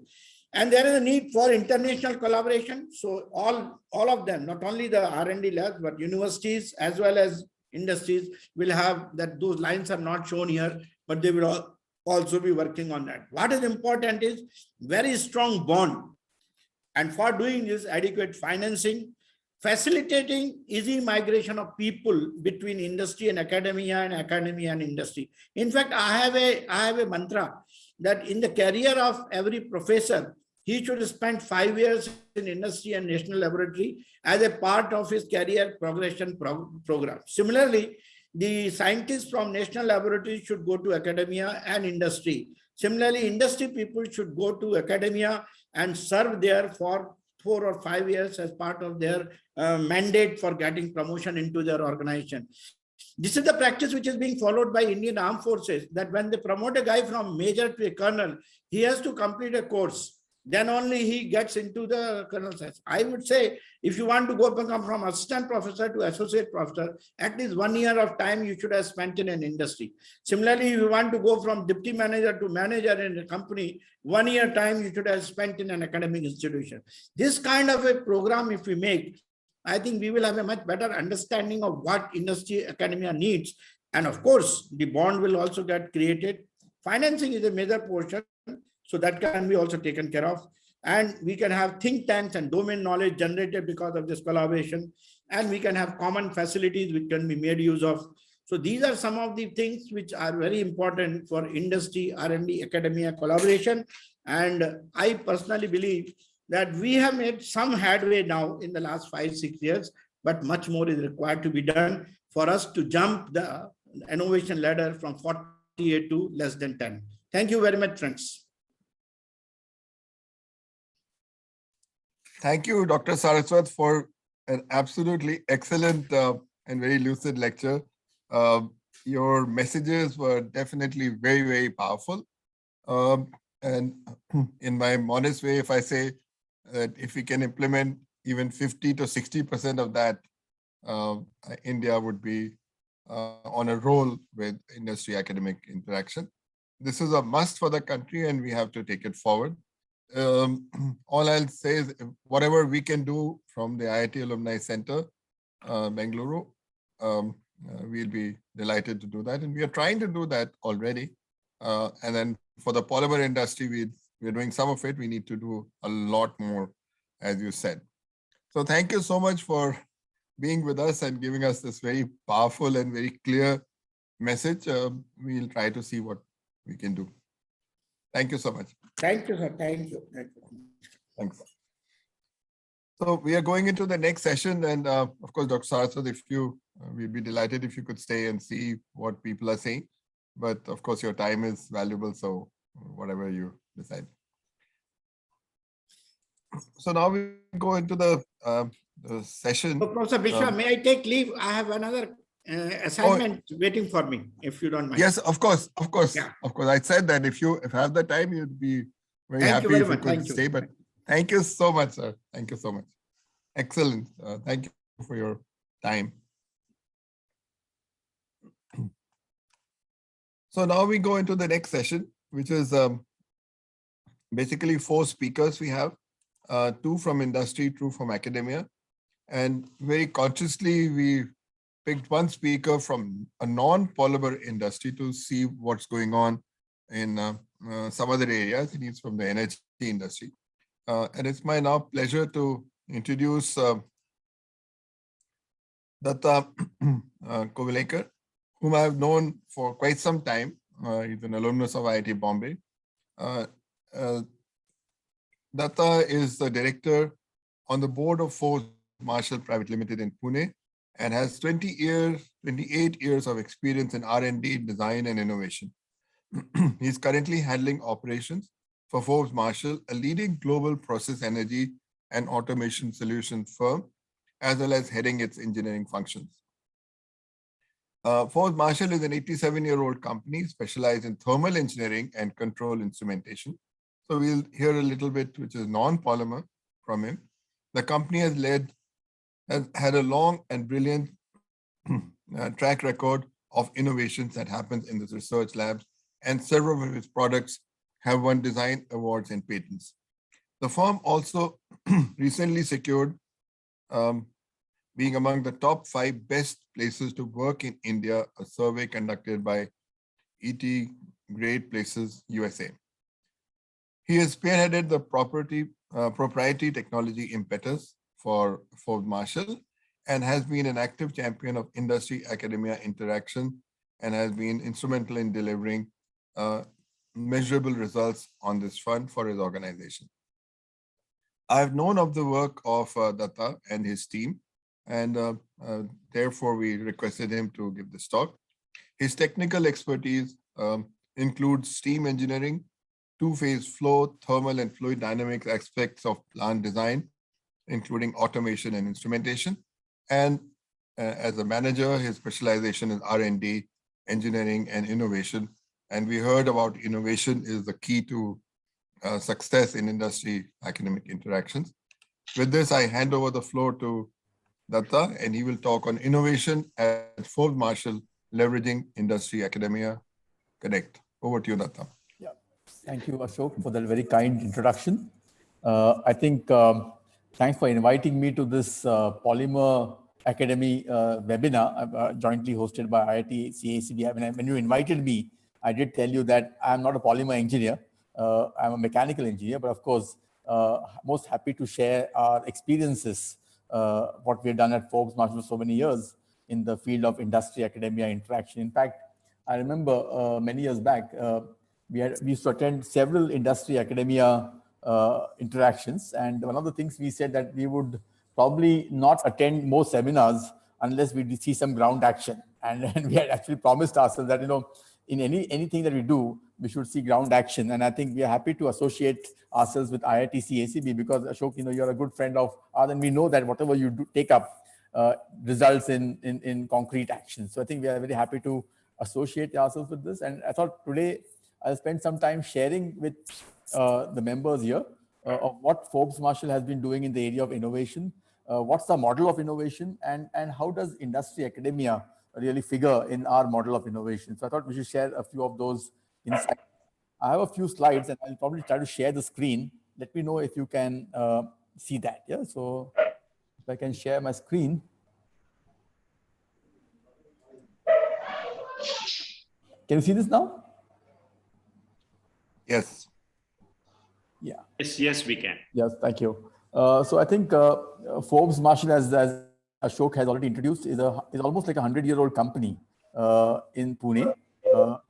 And there is a need for international collaboration. So all of them, not only the R&D labs, but universities as well as industries will have that. Those lines are not shown here, but they will also be working on that. What is important is very strong bond. And for doing this, adequate financing, facilitating easy migration of people between industry and academia and industry. In fact, I have a mantra that in the career of every professor, he should spend 5 years in industry and national laboratory as a part of his career progression program. Similarly, the scientists from national laboratories should go to academia and industry. Similarly, industry people should go to academia and serve there for 4 or 5 years as part of their mandate for getting promotion into their organization. This is the practice which is being followed by Indian Armed Forces, that when they promote a guy from major to a colonel, he has to complete a course. Then only he gets into the colonel's. I would say, if you want to go from assistant professor to associate professor, at least 1 year of time you should have spent in an industry. Similarly, if you want to go from deputy manager to manager in a company, 1 year time you should have spent in an academic institution. This kind of a program, if we make, I think we will have a much better understanding of what industry academia needs. And of course, the bond will also get created. Financing is a major portion, so that can be also taken care of. And we can have think tanks and domain knowledge generated because of this collaboration. And we can have common facilities which can be made use of. So these are some of the things which are very important for industry, R&D, academia collaboration. And I personally believe that we have made some headway now in the last 5-6 years, but much more is required to be done for us to jump the innovation ladder from 48 to less than 10. Thank you very much, friends. Thank you, Dr. Saraswat, for an absolutely excellent and very lucid lecture. Your messages were definitely very, very powerful. And in my modest way, if I say that if we can implement even 50 to 60% of that, India would be on a roll with industry academic interaction. This is a must for the country and we have to take it forward. All I'll say is whatever we can do from the IIT Alumni Center, Bengaluru, we'll be delighted to do that. And we are trying to do that already. And then for the polymer industry, we're doing some of it. We need to do a lot more, as you said. So thank you so much for being with us and giving us this very powerful and very clear message. We'll try to see what we can do. Thank you so much. Thank you, sir. Thank you. Thanks. So we are going into the next session. And of course, Dr. Saraswat, if you, we'd be delighted if you could stay and see what people are saying. But of course, your time is valuable. So whatever you decide. So now we go into the session. So, Professor Mishra, may I take leave? I have another assignment waiting for me, if you don't mind. Yes, of course, of course, Yeah. of course. I said that if you have the time, you'd be very Thank happy you very if you much. could Thank you. stay. But thank you so much, sir. Thank you so much. Excellent. Thank you for your time. So now we go into the next session, which is basically 4 speakers we have, 2 from industry, 2 from academia. And very consciously, we picked 1 speaker from a non-polymer industry to see what's going on in some other areas. He's from the energy industry. And it's my now pleasure to introduce Datta Kovalekar, whom I have known for quite some time. He's an alumnus of IIT Bombay. Datta is the director on the board of Forbes Marshall Private Limited in Pune and has 28 years of experience in R&D, design and innovation. He's currently handling operations for Forbes Marshall, a leading global process energy and automation solutions firm, as well as heading its engineering functions. Forbes Marshall is an 87-year-old company specialized in thermal engineering and control instrumentation. So we'll hear a little bit, which is non-polymer from him. The company has had a long and brilliant track record of innovations that happens in its research labs, and several of its products have won design awards and patents. The firm also recently secured being among the top 5 best places to work in India, a survey conducted by ET Great Places USA. He has spearheaded the proprietary technology impetus for Forbes Marshall and has been an active champion of industry academia interaction and has been instrumental in delivering measurable results on this front for his organization. I've known of the work of Datta and his team and therefore we requested him to give this talk. His technical expertise includes steam engineering, two-phase flow, thermal and fluid dynamics aspects of plant design, including automation and instrumentation. And as a manager, his specialization is R&D, engineering and innovation. And we heard about innovation is the key to success in industry academic interactions. With this, I hand over the floor to Datta, and he will talk on innovation at Forbes Marshall, leveraging industry academia connect. Over to you, Datta. Yeah, thank you, Ashok, for that very kind introduction. I think thanks for inviting me to this Polymer Academy webinar jointly hosted by IITACB. When you invited me, I did tell you that I'm not a polymer engineer. I'm a mechanical engineer, but of course, most happy to share our experiences, what we've done at Forbes Marshall for so many years in the field of industry academia interaction. In fact, I remember many years back, we used to attend several industry academia interactions. And one of the things we said that we would probably not attend more seminars unless we see some ground action. And we had actually promised ourselves that, in anything that we do, we should see ground action. And I think we are happy to associate ourselves with IITACB because, Ashok, you're a good friend of ours, and we know that whatever you do take up results in concrete action. So I think we are very happy to associate ourselves with this. And I thought today I'll spend some time sharing with the members here of what Forbes Marshall has been doing in the area of innovation, what's the model of innovation, and how does industry academia really figure in our model of innovation. So I thought we should share a few of those insights. I have a few slides and I'll probably try to share the screen. Let me know if you can see that. Yeah, so if I can share my screen. Can you see this now? Yes. Yeah. Yes, we can. Yes, thank you. So I think Forbes Marshall, as Ashok has already introduced, is almost like a 100-year-old company in Pune.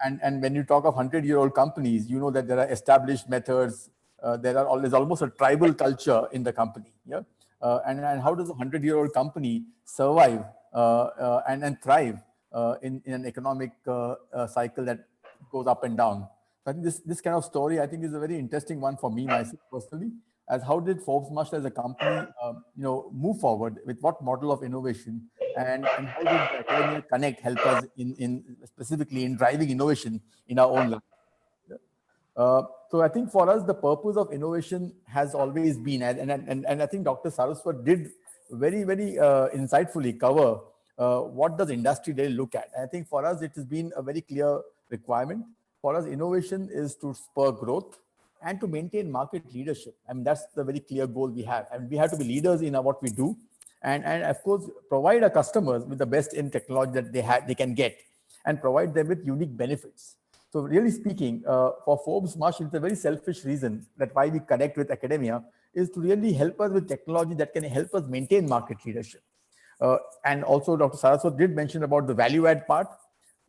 And when you talk of 100-year-old companies, you know that there are established methods. There's almost a tribal culture in the company. Yeah. And how does a 100-year-old company survive and thrive in an economic cycle that goes up and down? I think this kind of story, I think, is a very interesting one for me myself personally. As how did Forbes Marshall as a company, move forward with what model of innovation, and how did the Academia Connect help us in specifically in driving innovation in our own life? So I think for us, the purpose of innovation has always been, and I think Dr. Saraswat did very, very insightfully cover what does industry really look at. And I think for us, it has been a very clear requirement. For us, innovation is to spur growth and to maintain market leadership. I mean, that's the very clear goal we have. And we have to be leaders in what we do. And of course, provide our customers with the best in technology that they can get, and provide them with unique benefits. So really speaking, for Forbes Marshall, it's a very selfish reason that why we connect with academia is to really help us with technology that can help us maintain market leadership. And also Dr. Saraswat did mention about the value add part.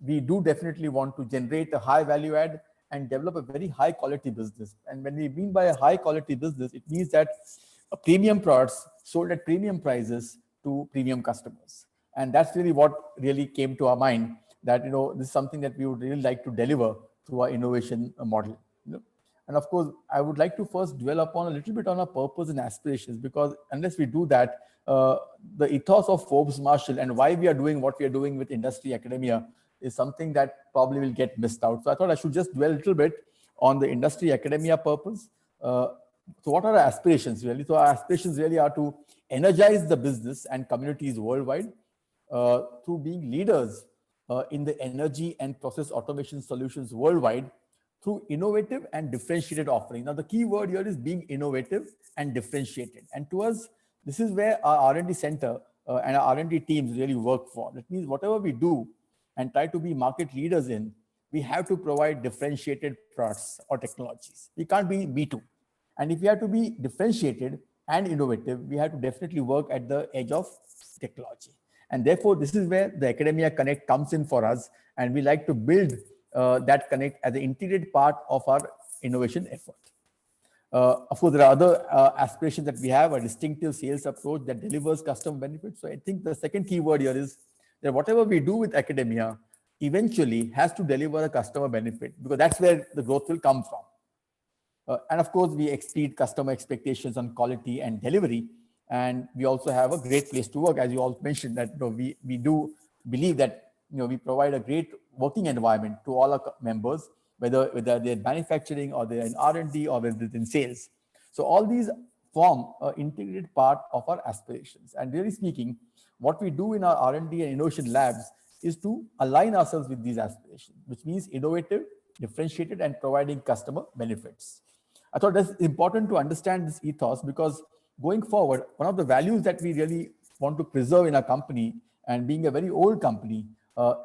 We do definitely want to generate a high value add and develop a very high quality business. And when we mean by a high quality business, it means that premium products sold at premium prices to premium customers. And that's really what really came to our mind, that this is something that we would really like to deliver through our innovation model. And of course, I would like to first dwell upon a little bit on our purpose and aspirations, because unless we do that, the ethos of Forbes Marshall and why we are doing what we are doing with industry academia is something that probably will get missed out. So I thought I should just dwell a little bit on the industry academia purpose. So what are our aspirations really? So our aspirations really are to energize the business and communities worldwide through being leaders in the energy and process automation solutions worldwide through innovative and differentiated offering. Now, the key word here is being innovative and differentiated. And to us, this is where our R&D center and our R&D teams really work for. That means whatever we do and try to be market leaders in, we have to provide differentiated products or technologies. We can't be B2. And if we have to be differentiated and innovative, we have to definitely work at the edge of technology. And therefore, this is where the Academia Connect comes in for us. And we like to build that connect as an integrated part of our innovation effort. Of course, there are other aspirations that we have, a distinctive sales approach that delivers customer benefits. So I think the second key word here is that whatever we do with academia eventually has to deliver a customer benefit, because that's where the growth will come from. And of course, we exceed customer expectations on quality and delivery. And we also have a great place to work, as you all mentioned, that we do believe that we provide a great working environment to all our members, whether they're manufacturing or they're in R&D or whether they're in sales. So all these form an integrated part of our aspirations. And really speaking, what we do in our R&D and innovation labs is to align ourselves with these aspirations, which means innovative, differentiated, and providing customer benefits. I thought that's important to understand this ethos, because going forward, one of the values that we really want to preserve in our company, and being a very old company,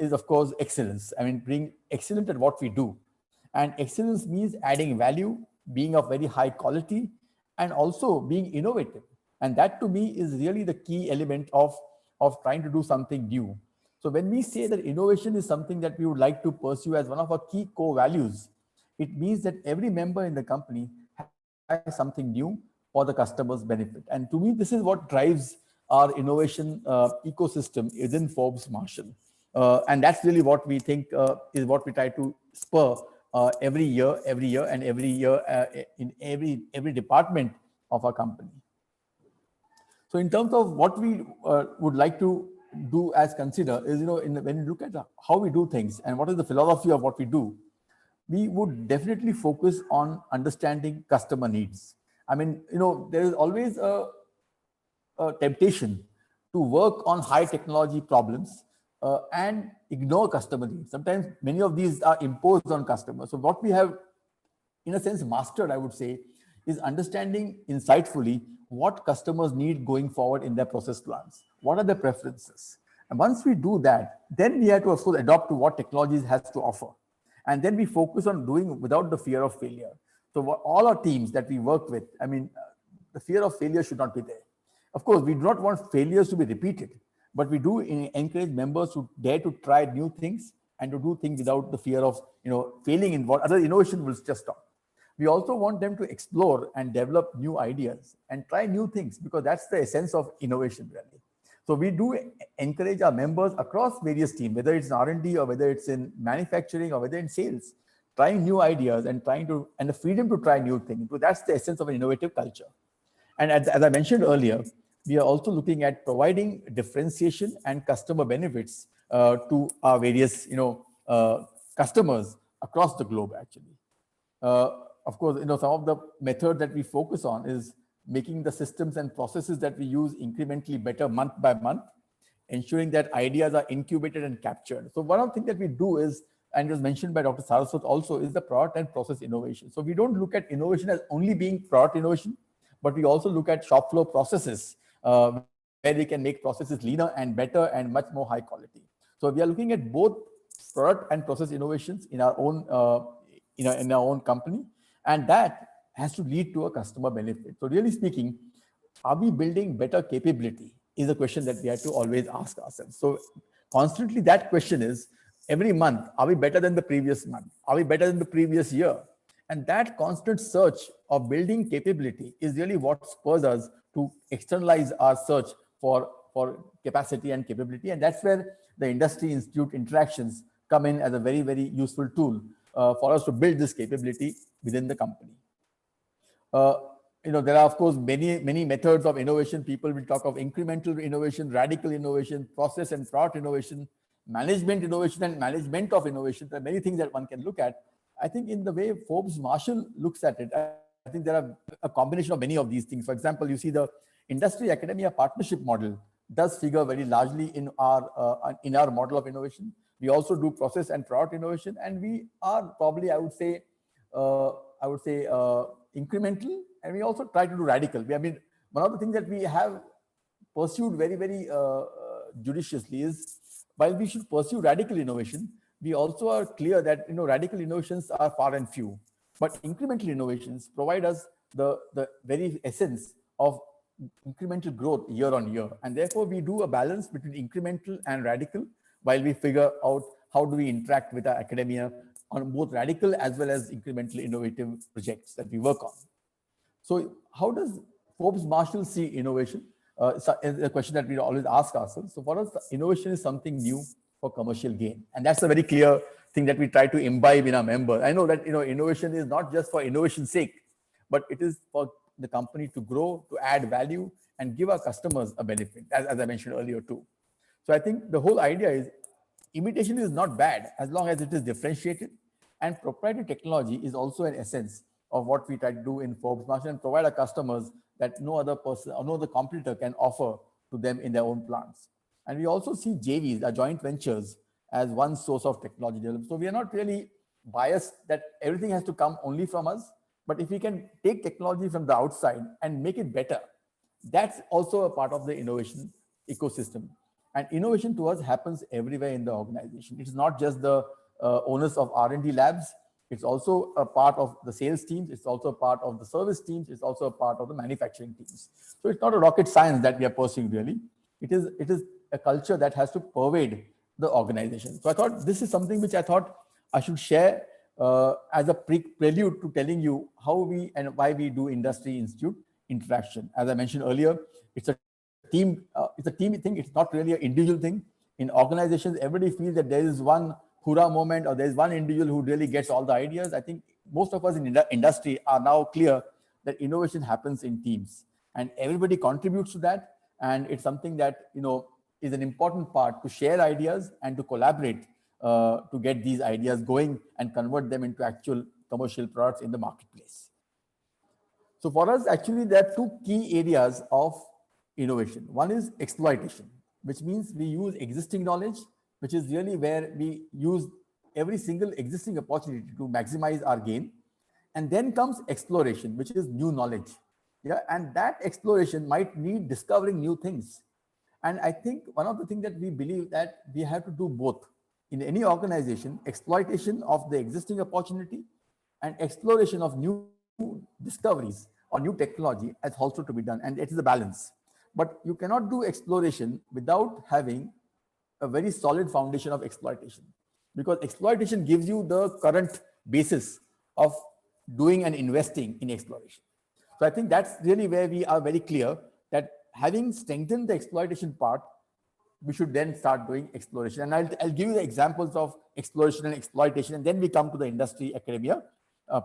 is of course excellence. I mean, being excellent at what we do. And excellence means adding value, being of very high quality, and also being innovative. And that to me is really the key element of trying to do something new. So when we say that innovation is something that we would like to pursue as one of our key core values, it means that every member in the company has something new for the customer's benefit. And to me, this is what drives our innovation ecosystem within Forbes Marshall. And that's really what we think is what we try to spur every year, and every year in every department of our company. So in terms of what we would like to do as consider is, when you look at how we do things and what is the philosophy of what we do, we would definitely focus on understanding customer needs. I mean, there is always a temptation to work on high technology problems and ignore customer needs. Sometimes many of these are imposed on customers. So what we have, in a sense, mastered, I would say, is understanding insightfully what customers need going forward in their process plants. What are their preferences? And once we do that, then we have to, of course, adopt to what technologies has to offer. And then we focus on doing without the fear of failure. So all our teams that we work with, I mean, the fear of failure should not be there. Of course, we do not want failures to be repeated, but we do encourage members to dare to try new things and to do things without the fear of failing in what other innovation will just stop. We also want them to explore and develop new ideas and try new things, because that's the essence of innovation, really. So we do encourage our members across various teams, whether it's in R&D or whether it's in manufacturing or whether in sales, trying new ideas and the freedom to try new things. So that's the essence of an innovative culture. And as I mentioned earlier, we are also looking at providing differentiation and customer benefits to our various, customers across the globe, actually. Of course, some of the methods that we focus on is making the systems and processes that we use incrementally better month by month, ensuring that ideas are incubated and captured. So one of the things that we do is, and it was mentioned by Dr. Saraswat also, is the product and process innovation. So we don't look at innovation as only being product innovation, but we also look at shop floor processes where we can make processes leaner and better and much more high quality. So we are looking at both product and process innovations in our own, in our own company, and that has to lead to a customer benefit. So really speaking, are we building better capability is a question that we have to always ask ourselves. So constantly that question is, every month, are we better than the previous month? Are we better than the previous year? And that constant search of building capability is really what spurs us to externalize our search for capacity and capability. And that's where the industry institute interactions come in as a very, very useful tool for us to build this capability within the company. There are, of course, many methods of innovation. People will talk of incremental innovation, radical innovation, process and product innovation, management innovation, and management of innovation. There are many things that one can look at. I think in the way Forbes Marshall looks at it, I think there are a combination of many of these things. For example, you see the industry academia partnership model does figure very largely in our model of innovation. We also do process and product innovation, and we are probably, I would say, incremental, and we also try to do radical. I mean, one of the things that we have pursued very, very judiciously is, while we should pursue radical innovation, we also are clear that radical innovations are far and few, but incremental innovations provide us the very essence of incremental growth year on year, and therefore we do a balance between incremental and radical while we figure out how do we interact with our academia on both radical as well as incremental innovative projects that we work on. So how does Forbes Marshall see innovation? It's a question that we always ask ourselves. So for us, innovation is something new for commercial gain. And that's a very clear thing that we try to imbibe in our members. I know that innovation is not just for innovation's sake, but it is for the company to grow, to add value, and give our customers a benefit, as I mentioned earlier too. So I think the whole idea is imitation is not bad as long as it is differentiated, and proprietary technology is also an essence of what we try to do in Forbes Marshall and provide our customers that no other person or no other competitor can offer to them in their own plants. And we also see JVs, our joint ventures, as one source of technology development. So we are not really biased that everything has to come only from us, but if we can take technology from the outside and make it better, that's also a part of the innovation ecosystem. And innovation to us happens everywhere in the organization. It's not just the owners of R&D labs. It's also a part of the sales teams. It's also a part of the service teams. It's also a part of the manufacturing teams. So it's not a rocket science that we are pursuing really. It is a culture that has to pervade the organization. So I thought this is something which I thought I should share as a prelude to telling you how we and why we do Industry Institute interaction. As I mentioned earlier, it's a team thing. It's not really an individual thing. In organizations, everybody feels that there is one hurrah moment or there is one individual who really gets all the ideas. I think most of us in industry are now clear that innovation happens in teams and everybody contributes to that. And it's something that, is an important part to share ideas and to collaborate to get these ideas going and convert them into actual commercial products in the marketplace. So for us, actually, there are two key areas of innovation. One is exploitation, which means we use existing knowledge, which is really where we use every single existing opportunity to maximize our gain. And then comes exploration, which is new knowledge. Yeah, and that exploration might need discovering new things. And I think one of the things that we believe that we have to do both. In any organization, exploitation of the existing opportunity and exploration of new discoveries or new technology has also to be done. And it is a balance. But you cannot do exploration without having a very solid foundation of exploitation, because exploitation gives you the current basis of doing and investing in exploration. So I think that's really where we are very clear that having strengthened the exploitation part, we should then start doing exploration. And I'll give you the examples of exploration and exploitation, and then we come to the industry academia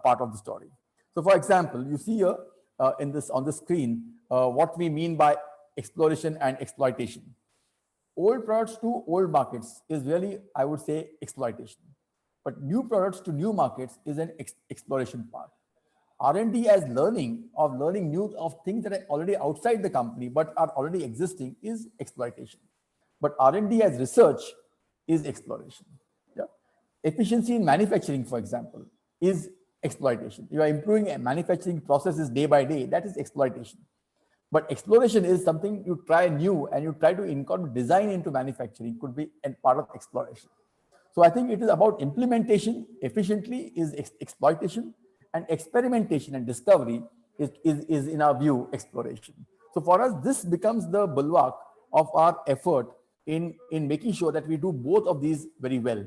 part of the story. So for example, you see here on the screen what we mean by exploration and exploitation. Old products to old markets is really, I would say, exploitation. But new products to new markets is an exploration part. R&D as learning new of things that are already outside the company but are already existing is exploitation. But R&D as research is exploration. Yeah. Efficiency in manufacturing, for example, is exploitation. You are improving manufacturing processes day by day. That is exploitation. But exploration is something you try new and you try to incorporate design into manufacturing, could be a part of exploration. So I think it is about implementation efficiently is exploitation, and experimentation and discovery is in our view exploration. So for us, this becomes the bulwark of our effort in making sure that we do both of these very well.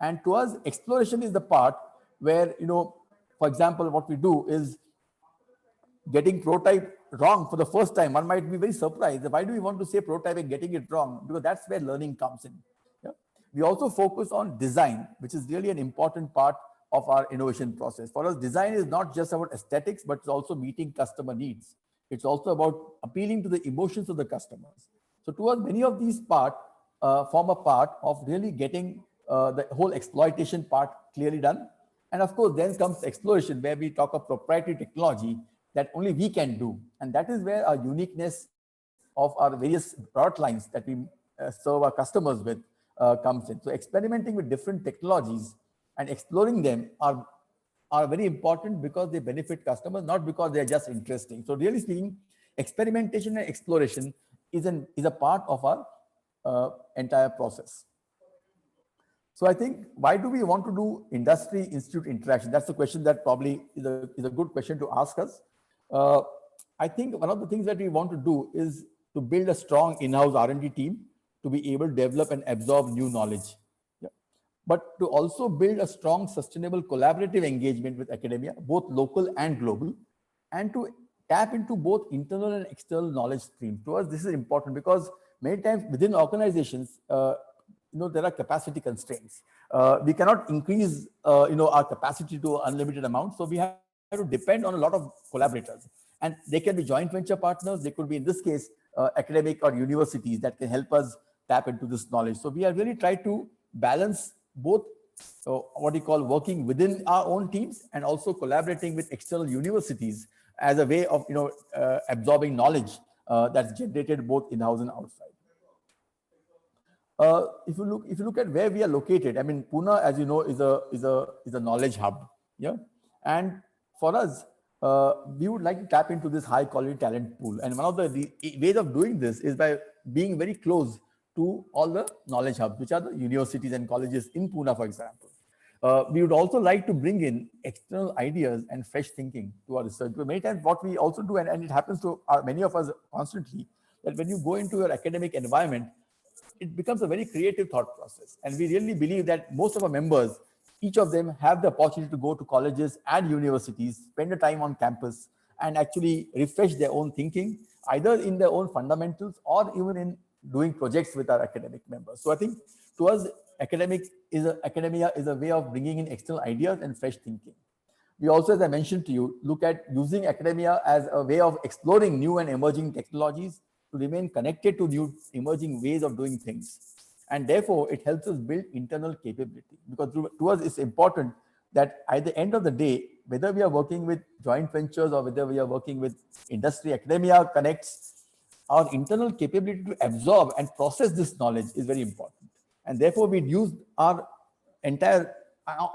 And to us, exploration is the part where, for example, what we do is getting prototype wrong for the first time. One might be very surprised. Why do we want to say prototype and getting it wrong? Because that's where learning comes in. Yeah? We also focus on design, which is really an important part of our innovation process. For us, design is not just about aesthetics, but it's also meeting customer needs. It's also about appealing to the emotions of the customers. So to us, many of these form a part of really getting the whole exploitation part clearly done. And of course, then comes exploration, where we talk of proprietary technology that only we can do. And that is where our uniqueness of our various product lines that we serve our customers with comes in. So experimenting with different technologies and exploring them are very important because they benefit customers, not because they're just interesting. So really speaking, experimentation and exploration is a part of our entire process. So I think, why do we want to do industry institute interaction? That's the question that probably is a good question to ask us. I think one of the things that we want to do is to build a strong in-house R&D team to be able to develop and absorb new knowledge. Yeah. But to also build a strong, sustainable, collaborative engagement with academia, both local and global, and to tap into both internal and external knowledge streams. To us, this is important because many times within organizations, there are capacity constraints. We cannot increase, our capacity to unlimited amount. So we have to depend on a lot of collaborators, and they can be joint venture partners. They could be, in this case, academic or universities that can help us tap into this knowledge. So we have really tried to balance both what you call working within our own teams and also collaborating with external universities as a way of absorbing knowledge that's generated both in-house and outside. If you look at where we are located, I mean, Pune, as you know, is a knowledge hub. Yeah, and for us, we would like to tap into this high quality talent pool, and one of the ways of doing this is by being very close to all the knowledge hubs, which are the universities and colleges in Pune, for example. We would also like to bring in external ideas and fresh thinking to our research. But many times what we also do, and it happens to many of us constantly, that when you go into your academic environment, it becomes a very creative thought process. And we really believe that most of our members, each of them have the opportunity to go to colleges and universities, spend the time on campus, and actually refresh their own thinking, either in their own fundamentals or even in doing projects with our academic members. So I think to us, academia is a way of bringing in external ideas and fresh thinking. We also, as I mentioned to you, look at using academia as a way of exploring new and emerging technologies to remain connected to new emerging ways of doing things. And therefore, it helps us build internal capability, because to us, it's important that at the end of the day, whether we are working with joint ventures or whether we are working with industry, academia connects, our internal capability to absorb and process this knowledge is very important. And therefore, we use our entire,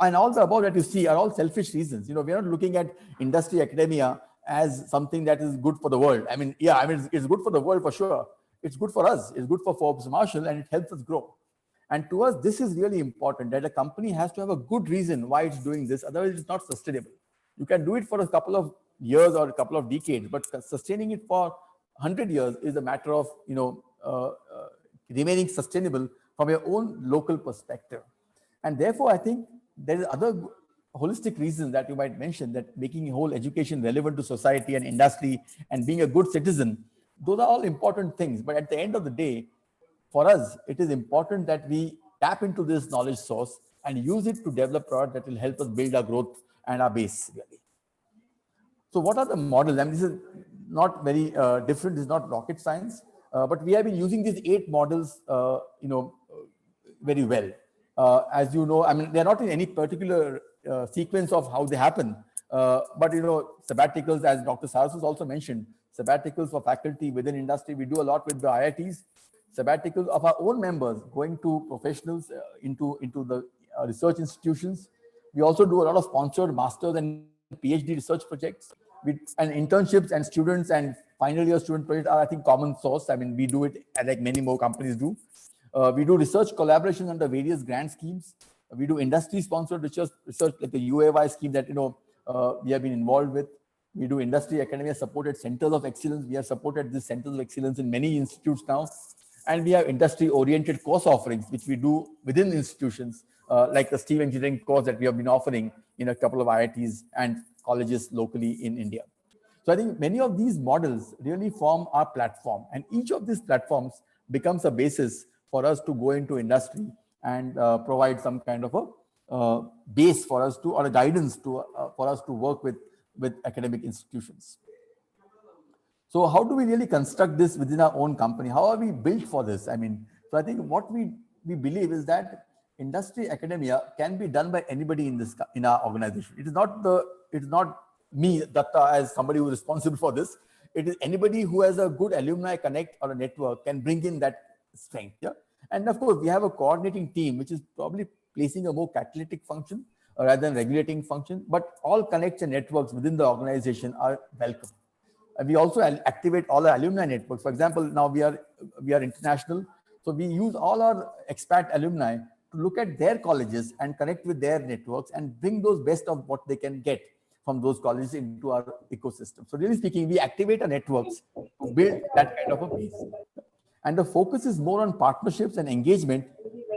and all the above that you see are all selfish reasons. We are not looking at industry, academia as something that is good for the world. I mean, it's good for the world for sure. It's good for us. It's good for Forbes Marshall, and it helps us grow. And to us, this is really important, that a company has to have a good reason why it's doing this. Otherwise, it's not sustainable. You can do it for a couple of years or a couple of decades, but sustaining it for 100 years is a matter of, remaining sustainable from your own local perspective. And therefore, I think there is other holistic reasons that you might mention, that making whole education relevant to society and industry and being a good citizen, those are all important things. But at the end of the day, for us, it is important that we tap into this knowledge source and use it to develop products that will help us build our growth and our base, really. So what are the models? I mean, this is not very different. This is not rocket science, but we have been using these 8 models, very well. As you know, I mean, they're not in any particular sequence of how they happen, but sabbaticals, as Dr. Saraswat also mentioned, sabbaticals for faculty within industry. We do a lot with the IITs, sabbaticals of our own members going to professionals into the research institutions. We also do a lot of sponsored masters and PhD research projects, and internships and students and final year student projects are, I think, common source. I mean, we do it like many more companies do. We do research collaboration under various grant schemes. We do industry-sponsored research like the UAY scheme that we have been involved with. We do industry academia supported centers of excellence. We have supported these centers of excellence in many institutes now, and we have industry-oriented course offerings which we do within institutions, like the steam engineering course that we have been offering in a couple of IITs and colleges locally in India. So I think many of these models really form our platform, and each of these platforms becomes a basis for us to go into industry and provide some kind of a base for us to, or a guidance to, for us to work with academic institutions. So how do we really construct this within our own company? How are we built for this? I mean, so I think what we believe is that industry academia can be done by anybody in our organization. It is not me, Datta, as somebody who is responsible for this. It is anybody who has a good alumni connect or a network can bring in that strength. Yeah. And of course, we have a coordinating team, which is probably placing a more catalytic function rather than regulating function, but all connects and networks within the organization are welcome. And we also activate all our alumni networks. For example, now we are international. So we use all our expat alumni to look at their colleges and connect with their networks and bring those best of what they can get from those colleges into our ecosystem. So really speaking, we activate our networks to build that kind of a base. And the focus is more on partnerships and engagement.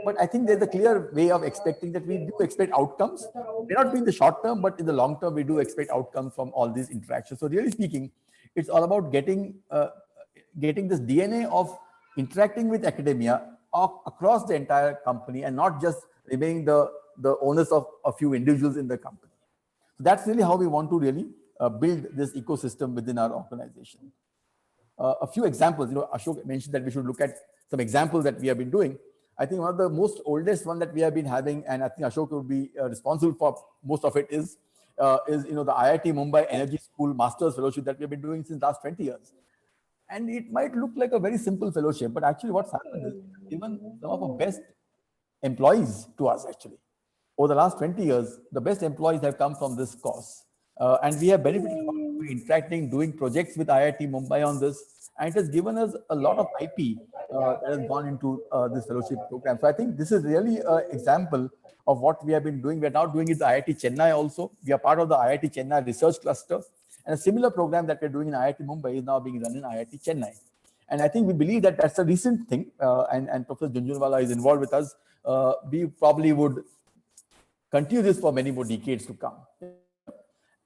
But I think there's a clear way of expecting that we do expect outcomes. May not be in the short term, but in the long term, we do expect outcomes from all these interactions. So really speaking, It's all about getting this DNA of interacting with academia across the entire company and not just remaining the owners of a few individuals in the company. So that's really how we want to really build this ecosystem within our organization. A few examples, Ashok mentioned that we should look at some examples that we have been doing. I think one of the most oldest one that we have been having, and I think Ashok would be responsible for most of it, is the IIT Mumbai Energy School Masters Fellowship that we have been doing since last 20 years. And it might look like a very simple fellowship, but actually what's happened is even some of our best employees to us actually. Over the last 20 years, the best employees have come from this course. And we have benefited from interacting, doing projects with IIT Mumbai on this. And it has given us a lot of IP that has gone into this fellowship program. So I think this is really an example of what we have been doing. We are now doing it at IIT Chennai also. We are part of the IIT Chennai Research Cluster. And a similar program that we're doing in IIT Mumbai is now being run in IIT Chennai. And I think we believe that that's a recent thing. And Professor Junjunwala is involved with us. We probably would continue this for many more decades to come.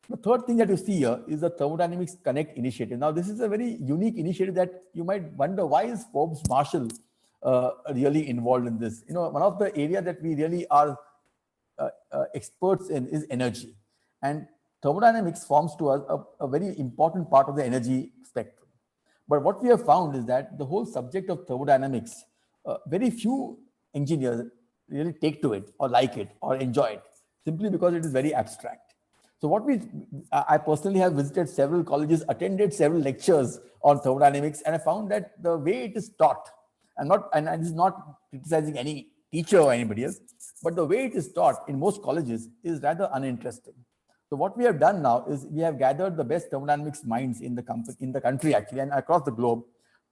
The third thing that you see here is the Thermodynamics Connect initiative. Now, this is a very unique initiative that you might wonder, why is Forbes Marshall really involved in this? One of the areas that we really are experts in is energy. And thermodynamics forms to us a very important part of the energy spectrum. But what we have found is that the whole subject of thermodynamics, very few engineers really take to it or like it or enjoy it, simply because it is very abstract. So I personally have visited several colleges, attended several lectures on thermodynamics, and I found that the way it is taught, and it is not criticizing any teacher or anybody else, but the way it is taught in most colleges is rather uninteresting. So what we have done now is we have gathered the best thermodynamics minds in the country actually, and across the globe,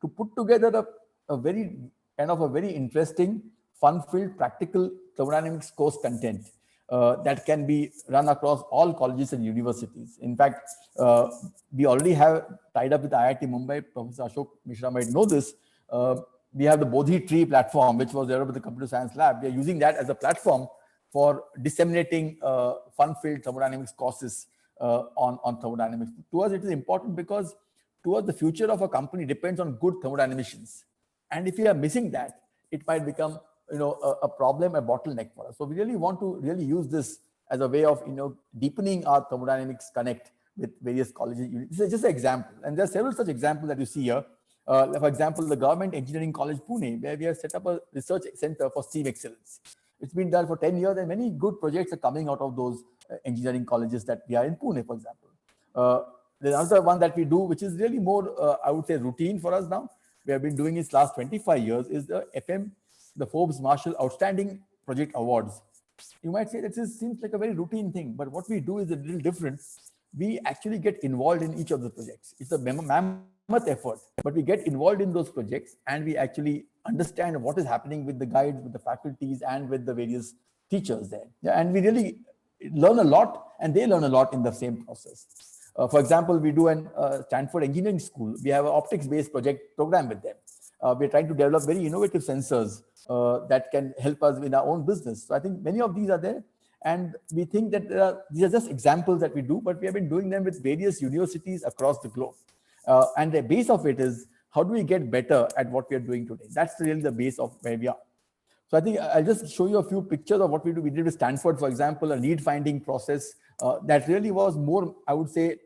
to put together a very interesting, fun-filled, practical thermodynamics course content that can be run across all colleges and universities. In fact, we already have tied up with IIT Mumbai. Professor Ashok Mishra might know this. We have the Bodhi Tree platform, which was developed with the Computer Science Lab. We are using that as a platform for disseminating fun-filled thermodynamics courses on thermodynamics. To us, it is important because to us, the future of a company depends on good thermodynamicians. And if we are missing that, it might become a problem, a bottleneck for us. So we really want to use this as a way of deepening our thermodynamics connect with various colleges. This is just an example, and there are several such examples that you see here. For example, the Government Engineering College Pune, where we have set up a research center for steam excellence. It's been done for 10 years, and many good projects are coming out of those engineering colleges that we are in Pune, for example. There's another one that we do, which is really more, I would say, routine for us now. We have been doing this last 25 years, is the Forbes Marshall Outstanding Project Awards. You might say that this seems like a very routine thing, but what we do is a little different. We actually get involved in each of the projects. It's a mammoth effort, but we get involved in those projects and we actually understand what is happening with the guides, with the faculties, and with the various teachers there. Yeah, and we really learn a lot, and they learn a lot in the same process. For example, we do an Stanford Engineering School. We have an optics-based program with them. We're trying to develop very innovative sensors that can help us in our own business. So I think many of these are there, and we think that these are just examples that we do, but we have been doing them with various universities across the globe. And the base of it is, how do we get better at what we are doing today? That's really the base of where we are. So I think I'll just show you a few pictures of what we do. We did with Stanford, for example, a lead finding process that really was more, I would say,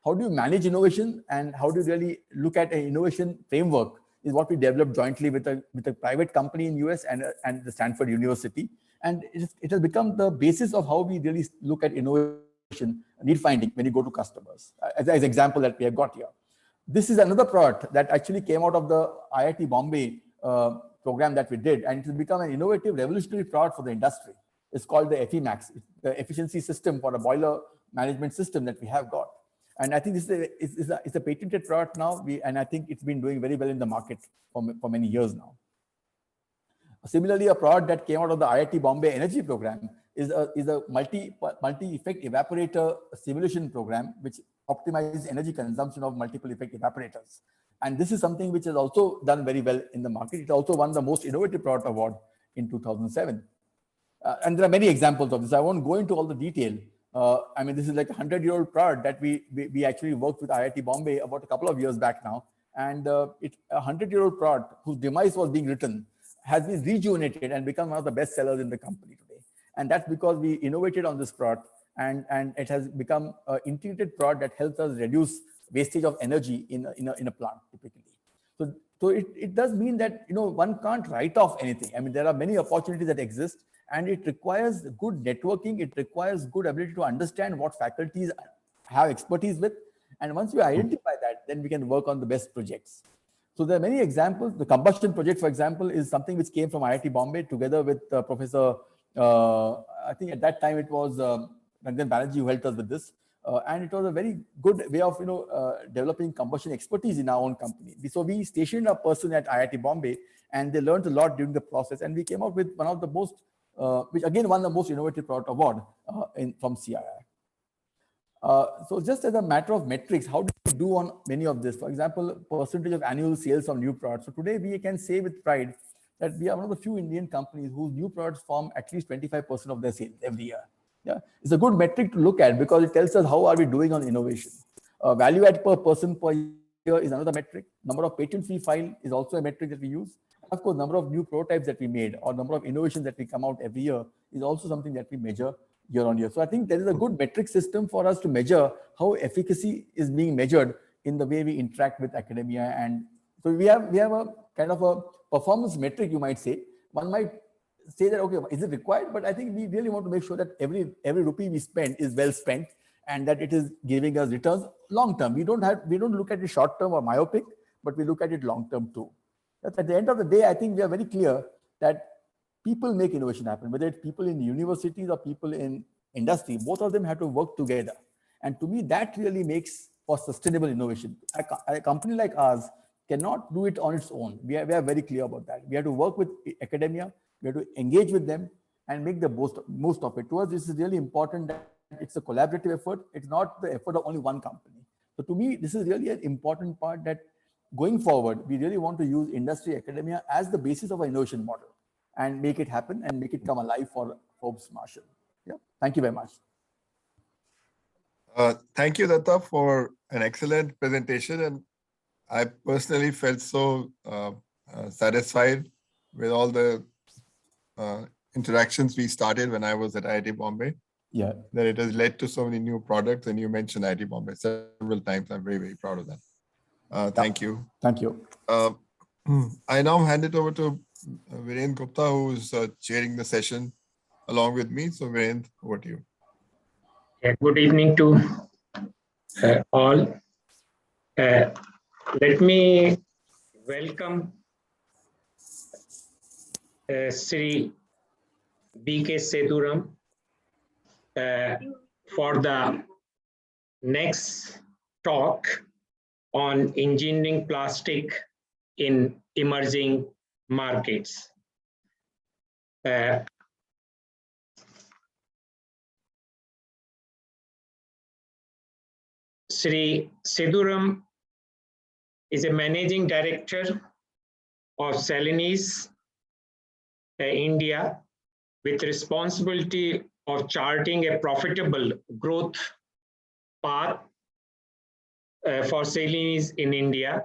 how do you manage innovation and how do you really look at an innovation framework is what we developed jointly with a private company in US and the Stanford University. And it has become the basis of how we really look at innovation, need finding when you go to customers, as an example that we have got here. This is another product that actually came out of the IIT Bombay program that we did, and it has become an innovative, revolutionary product for the industry. It's called the FEMAX, the efficiency system for a boiler management system that we have got. And I think this is a patented product now, and I think it's been doing very well in the market for many years now. Similarly, a product that came out of the IIT Bombay Energy Program is a multi-effect evaporator simulation program, which optimizes energy consumption of multiple effect evaporators. And this is something which has also done very well in the market. It also won the Most Innovative Product Award in 2007. And there are many examples of this. I won't go into all the detail, I mean, this is like a 100-year-old product that we actually worked with IIT Bombay about a couple of years back now. And it's a 100-year-old product whose demise was being written has been rejuvenated and become one of the best sellers in the company today. And that's because we innovated on this product, and it has become an integrated product that helps us reduce wastage of energy in a plant typically. So it does mean that, you know, one can't write off anything. I mean, there are many opportunities that exist, and it requires good networking. It requires good ability to understand what faculties have expertise with. And once we identify that, then we can work on the best projects. So there are many examples. The Combustion Project, for example, is something which came from IIT Bombay together with Professor, I think at that time it was Rangan Banerjee who helped us with this. And it was a very good way of, you know, developing combustion expertise in our own company. So we stationed a person at IIT Bombay, and they learned a lot during the process. And we came up with one of the most, which again won the most innovative product award from CII. So just as a matter of metrics, how do we do on many of this? For example, percentage of annual sales of new products. So today we can say with pride that we are one of the few Indian companies whose new products form at least 25% of their sales every year. Yeah, it's a good metric to look at because it tells us how are we doing on innovation. Value add per person per year is another metric. Number of patents we file is also a metric that we use. Of course, number of new prototypes that we made or number of innovations that we come out every year is also something that we measure year on year. So I think there is a good metric system for us to measure how efficacy is being measured in the way we interact with academia. And so we have a kind of a performance metric, you might say. One might say that, okay, is it required? But I think we really want to make sure that every rupee we spend is well spent and that it is giving us returns long term. We don't look at it short term or myopic, but we look at it long term too. That's at the end of the day, I think we are very clear that people make innovation happen, whether it's people in universities or people in industry, both of them have to work together. And to me, that really makes for sustainable innovation. A company like ours cannot do it on its own. We are very clear about that. We have to work with academia, we have to engage with them and make the most of it. To us, this is really important that it's a collaborative effort. It's not the effort of only one company. So to me, this is really an important part that going forward, we really want to use industry academia as the basis of our innovation model and make it happen and make it come alive for Forbes Marshall. Yeah, thank you very much. Thank you, Datta, for an excellent presentation. And I personally felt so satisfied with all the interactions we started when I was at IIT Bombay. Yeah, that it has led to so many new products, and you mentioned IIT Bombay several times. I'm very, very proud of that. Thank you. Thank you. I now hand it over to Virendra Gupta, who's chairing the session along with me. So Virendra, over to you. Yeah, good evening to all. Let me welcome Sri B.K. Sethuram for the next talk on engineering plastic in emerging markets. Sri Sethuram is a managing director of Celanese India, with responsibility of charting a profitable growth path for Celanese in India.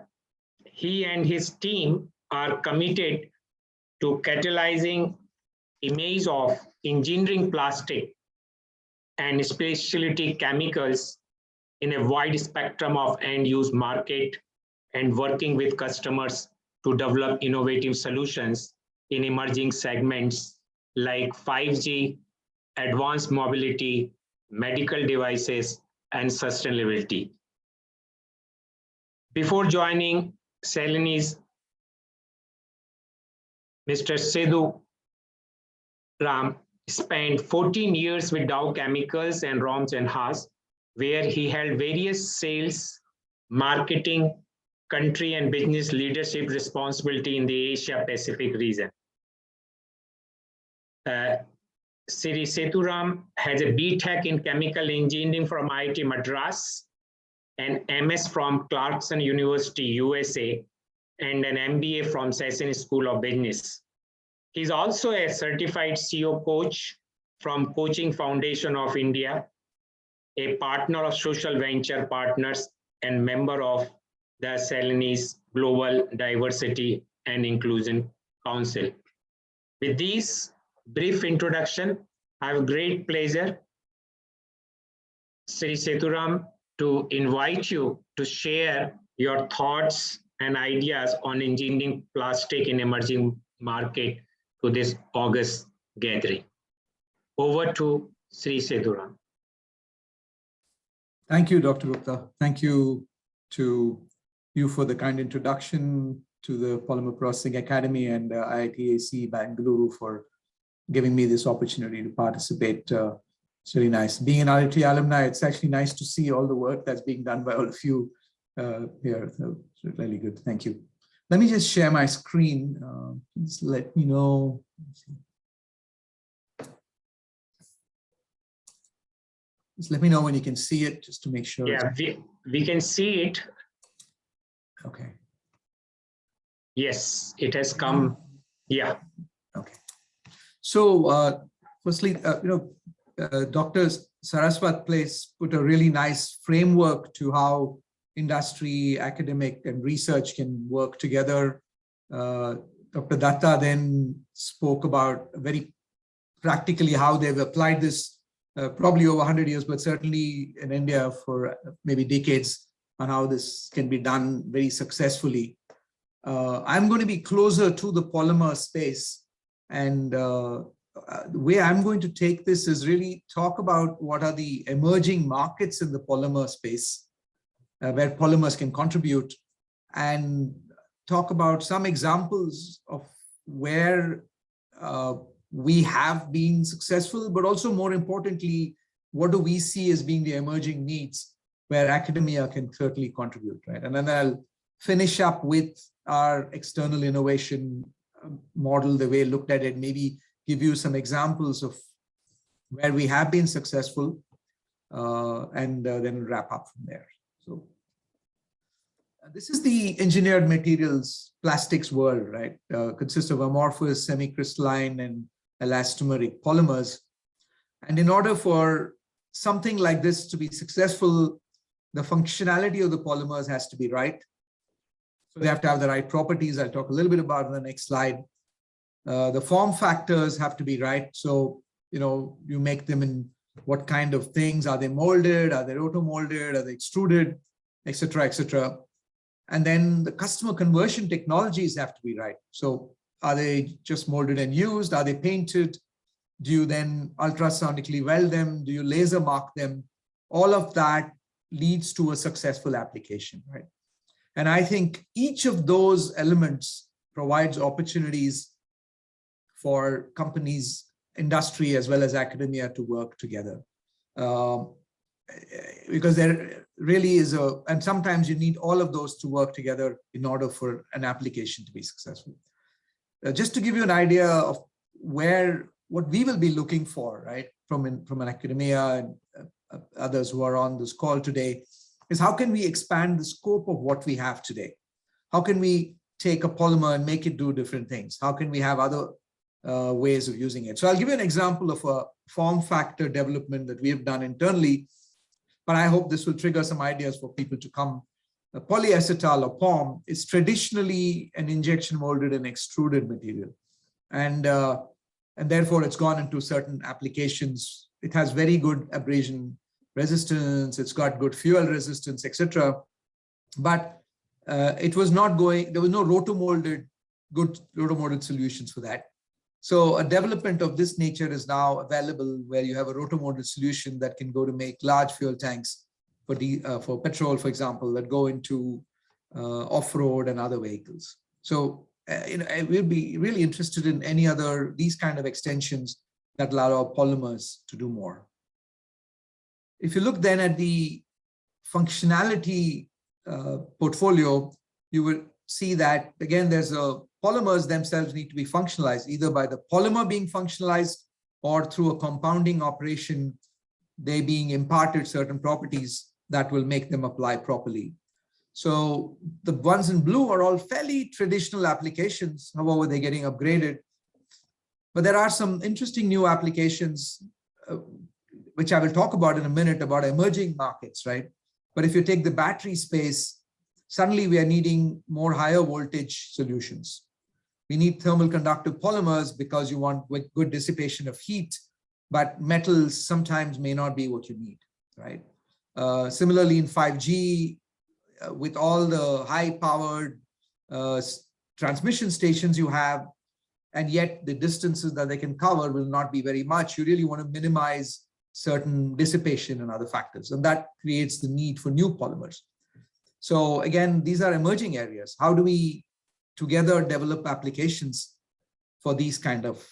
He and his team are committed to catalyzing image of engineering plastic and specialty chemicals in a wide spectrum of end-use market and working with customers to develop innovative solutions in emerging segments like 5G, advanced mobility, medical devices, and sustainability. Before joining Celanese, Mr. Sethuram spent 14 years with Dow Chemicals and Roms and Haas, where he held various sales, marketing, country and business leadership responsibility in the Asia Pacific region. Sri Sethuram has a BTech in chemical engineering from IIT Madras, an MS from Clarkson University, USA, and an MBA from Session School of Business. He's also a certified CEO coach from Coaching Foundation of India a partner of Social Venture Partners and member of the Celanese Global Diversity and Inclusion Council. With this brief introduction, I have great pleasure, Sri Sethuram, to invite you to share your thoughts and ideas on engineering plastic in emerging market to this August gathering. Over to Sri Sethuram. Thank you, Dr. Gupta. Thank you to you for the kind introduction, to the Polymer Processing Academy and IITACB Bangalore for giving me this opportunity to participate. It's really nice. Being an IIT alumni, it's actually nice to see all the work that's being done by all of you here. So it's really good. Thank you. Let me just share my screen. Please let me know. Just let me know when you can see it, just to make sure. Yeah, we can see it. Okay. Yes, it has come. Yeah. Okay. So firstly, Dr. Saraswat put a really nice framework to how industry, academic, and research can work together. Dr. Datta then spoke about very practically how they've applied this probably over 100 years, but certainly in India for maybe decades, on how this can be done very successfully. I'm going to be closer to the polymer space, and the way I'm going to take this is really talk about what are the emerging markets in the polymer space, where polymers can contribute, and talk about some examples of where we have been successful, but also more importantly, what do we see as being the emerging needs where academia can certainly contribute, right? And then I'll finish up with our external innovation model, the way I looked at it, maybe give you some examples of where we have been successful, and then wrap up from there. So this is the engineered materials plastics world, right? Consists of amorphous, semi-crystalline, and elastomeric polymers. And in order for something like this to be successful, the functionality of the polymers has to be right. So they have to have the right properties. I'll talk a little bit about in the next slide. The form factors have to be right. So, you make them in what kind of things? Are they molded? Are they rotomolded? Are they extruded? Etc., etc. And then the customer conversion technologies have to be right. So are they just molded and used? Are they painted? Do you then ultrasonically weld them? Do you laser mark them? All of that leads to a successful application, right? And I think each of those elements provides opportunities for companies, industry, as well as academia to work together. Because there really is and sometimes you need all of those to work together in order for an application to be successful. Just to give you an idea of what we will be looking for, right, from an academia and others who are on this call today, is how can we expand the scope of what we have today? How can we take a polymer and make it do different things? How can we have other ways of using it? So I'll give you an example of a form factor development that we have done internally, but I hope this will trigger some ideas for people to come. Polyacetal or POM is traditionally an injection molded and extruded material. And therefore it's gone into certain applications. It has very good abrasion resistance, it's got good fuel resistance, etc. But it was not going, there was no good rotomolded solutions for that. So a development of this nature is now available where you have a rotomolded solution that can go to make large fuel tanks for petrol, for example, that go into off-road and other vehicles. So I will be really interested in any other, these kind of extensions that allow our polymers to do more. If you look then at the functionality portfolio, you will see that, again, polymers themselves need to be functionalized, either by the polymer being functionalized or through a compounding operation, they being imparted certain properties that will make them apply properly. So the ones in blue are all fairly traditional applications, however, they're getting upgraded. But there are some interesting new applications which I will talk about in a minute, about emerging markets, right? But if you take the battery space, suddenly we are needing more higher voltage solutions. We need thermal conductive polymers because you want good dissipation of heat, but metals sometimes may not be what you need, right? Similarly, in 5G, with all the high-powered transmission stations you have, and yet the distances that they can cover will not be very much. You really want to minimize certain dissipation and other factors, and that creates the need for new polymers. So again, these are emerging areas. How do we together develop applications for these kind of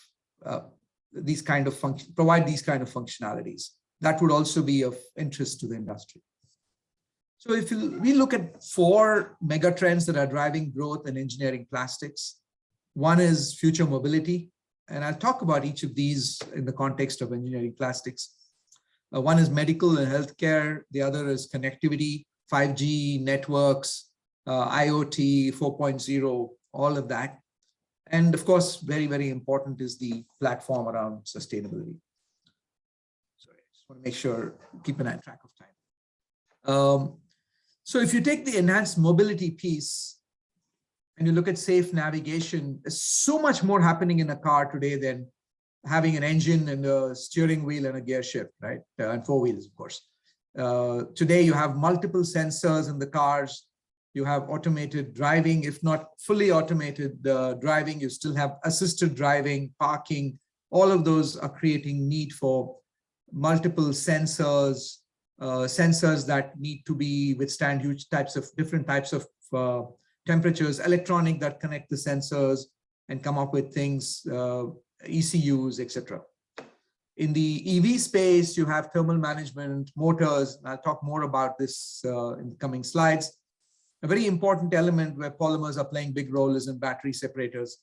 provide these kind of functionalities? That would also be of interest to the industry. So if we look at 4 mega trends that are driving growth in engineering plastics, one is future mobility, and I'll talk about each of these in the context of engineering plastics. One is medical and healthcare. The other is connectivity, 5G, networks, IoT 4.0, all of that. And of course, very, very important is the platform around sustainability. Sorry, I just want to make sure, keep an eye track of time. So if you take the enhanced mobility piece and you look at safe navigation, there's so much more happening in a car today than having an engine and a steering wheel and a gear shift, right? And 4 wheels, of course. Today you have multiple sensors in the cars. You have automated driving. If not fully automated driving, you still have assisted driving, parking. All of those are creating need for multiple sensors, sensors that need to withstand different types of temperatures, electronic that connect the sensors and come up with things, ECUs, etc. In the EV space, you have thermal management, motors, and I'll talk more about this in the coming slides. A very important element where polymers are playing big role is in battery separators.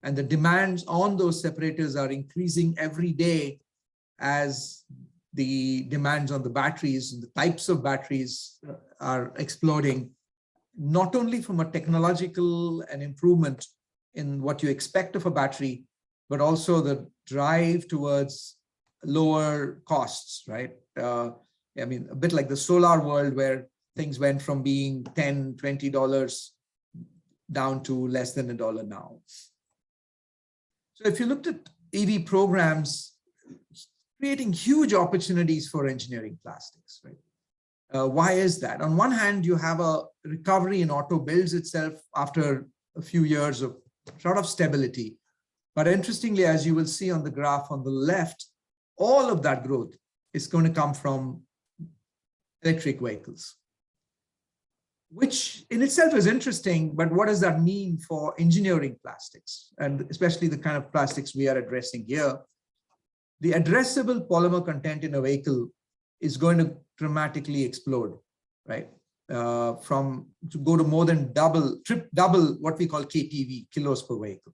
And the demands on those separators are increasing every day as the demands on the batteries and the types of batteries are exploding, not only from a technological and improvement in what you expect of a battery, but also the drive towards lower costs, right? I mean, a bit like the solar world where things went from being $10, $20 down to less than $1 now. So if you looked at EV programs, creating huge opportunities for engineering plastics, right? Why is that? On one hand, you have a recovery in auto builds itself after a few years of sort of stability. But interestingly, as you will see on the graph on the left, all of that growth is going to come from electric vehicles, which in itself is interesting, but what does that mean for engineering plastics, and especially the kind of plastics we are addressing here? The addressable polymer content in a vehicle is going to dramatically explode, right? To go to more than double what we call KPV, kilos per vehicle.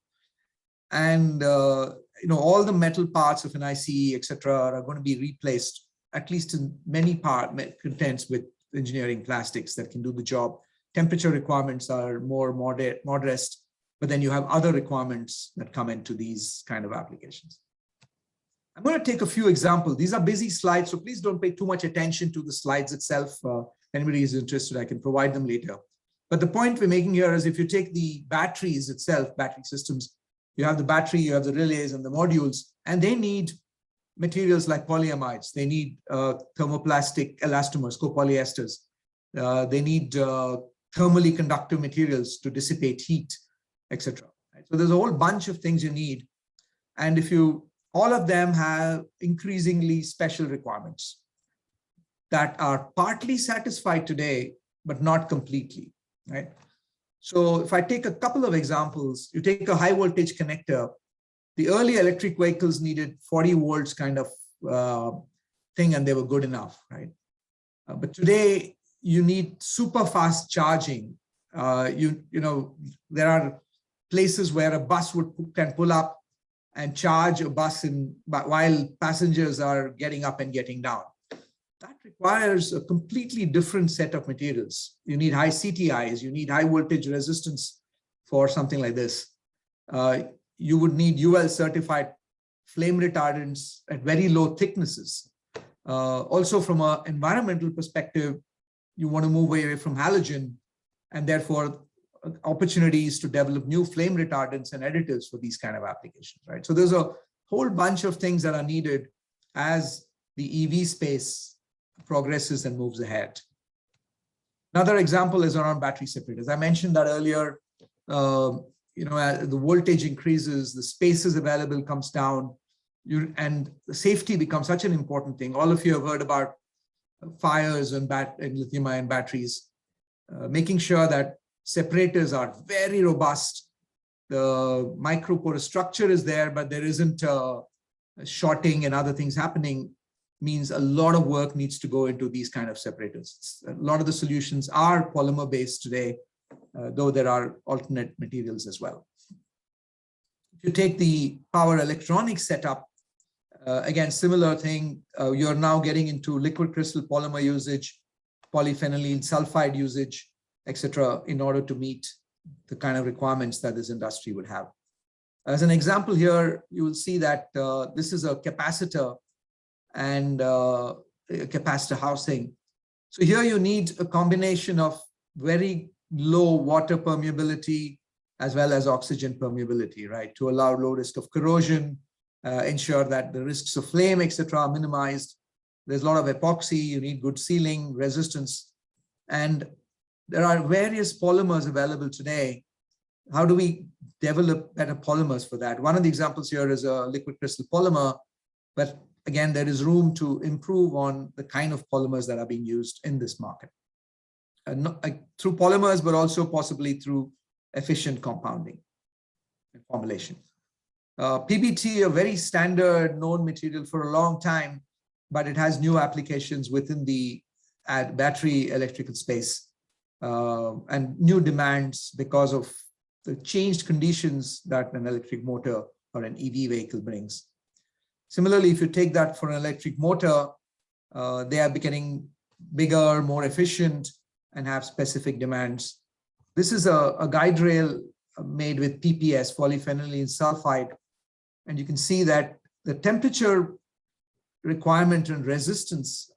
And all the metal parts of an ICE, etc., are going to be replaced, at least in many contents, with engineering plastics that can do the job. Temperature requirements are more modest, but then you have other requirements that come into these kind of applications. I'm going to take a few examples. These are busy slides, so please don't pay too much attention to the slides itself. If anybody is interested, I can provide them later. But the point we're making here is if you take the batteries itself, battery systems, you have the battery, you have the relays and the modules, and they need materials like polyamides. They need thermoplastic elastomers, copolyesters. They need thermally conductive materials to dissipate heat, etc. So there's a whole bunch of things you need. And all of them have increasingly special requirements that are partly satisfied today, but not completely, right? So if I take a couple of examples, you take a high voltage connector. The early electric vehicles needed 40 volts kind of thing, and they were good enough, right? But today you need super fast charging. There are places where a bus can pull up and charge a bus while passengers are getting up and getting down. That requires a completely different set of materials. You need high CTIs, you need high voltage resistance for something like this. You would need UL certified flame retardants at very low thicknesses. Also from an environmental perspective, you want to move away from halogen, and therefore opportunities to develop new flame retardants and additives for these kind of applications, right? So there's a whole bunch of things that are needed as the EV space progresses and moves ahead. Another example is around battery separators. I mentioned that earlier. As the voltage increases, the spaces available comes down, and the safety becomes such an important thing. All of you have heard about fires in lithium-ion batteries. Making sure that separators are very robust. The microporous structure is there, but there isn't shorting and other things happening, means a lot of work needs to go into these kind of separators. A lot of the solutions are polymer based today, though there are alternate materials as well. If you take the power electronics setup, again, similar thing, you're now getting into liquid crystal polymer usage, polyphenylene sulfide usage, etc., in order to meet the kind of requirements that this industry would have. As an example here, you will see that this is a capacitor and a capacitor housing. So here you need a combination of very low water permeability as well as oxygen permeability, right, to allow low risk of corrosion, ensure that the risks of flame, etc., are minimized. There's a lot of epoxy, you need good sealing, resistance, and there are various polymers available today. How do we develop better polymers for that? One of the examples here is a liquid crystal polymer, but again, there is room to improve on the kind of polymers that are being used in this market. Through polymers, but also possibly through efficient compounding and formulation. PBT, a very standard known material for a long time, but it has new applications within the battery electrical space and new demands because of the changed conditions that an electric motor or an EV vehicle brings. Similarly, if you take that for an electric motor, they are becoming bigger, more efficient, and have specific demands. This is a guide rail made with PPS, polyphenylene sulfide, and you can see that the temperature requirement and resistance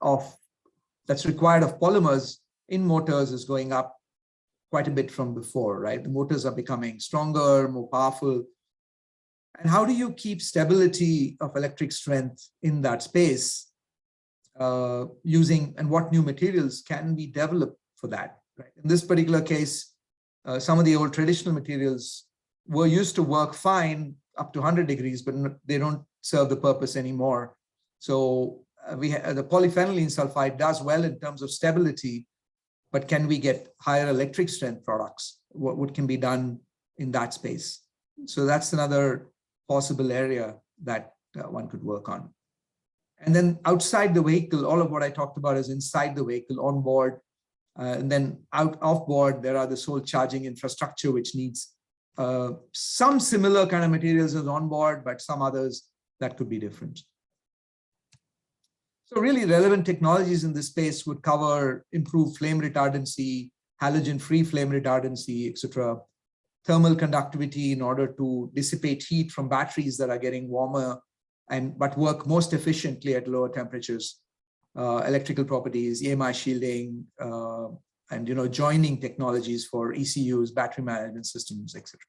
that's required of polymers in motors is going up quite a bit from before, right? The motors are becoming stronger, more powerful. And how do you keep stability of electric strength in that space using, and what new materials can be developed for that, right? In this particular case, some of the old traditional materials were used to work fine up to 100 degrees, but they don't serve the purpose anymore. So the polyphenylene sulfide does well in terms of stability, but can we get higher electric strength products? What can be done in that space? So that's another possible area that one could work on. And then outside the vehicle, all of what I talked about is inside the vehicle, on board. And then off board, there are this whole charging infrastructure, which needs some similar kind of materials as on board, but some others that could be different. So really relevant technologies in this space would cover improved flame retardancy, halogen-free flame retardancy, etc., thermal conductivity in order to dissipate heat from batteries that are getting warmer but work most efficiently at lower temperatures, electrical properties, EMI shielding, and joining technologies for ECUs, battery management systems, etc.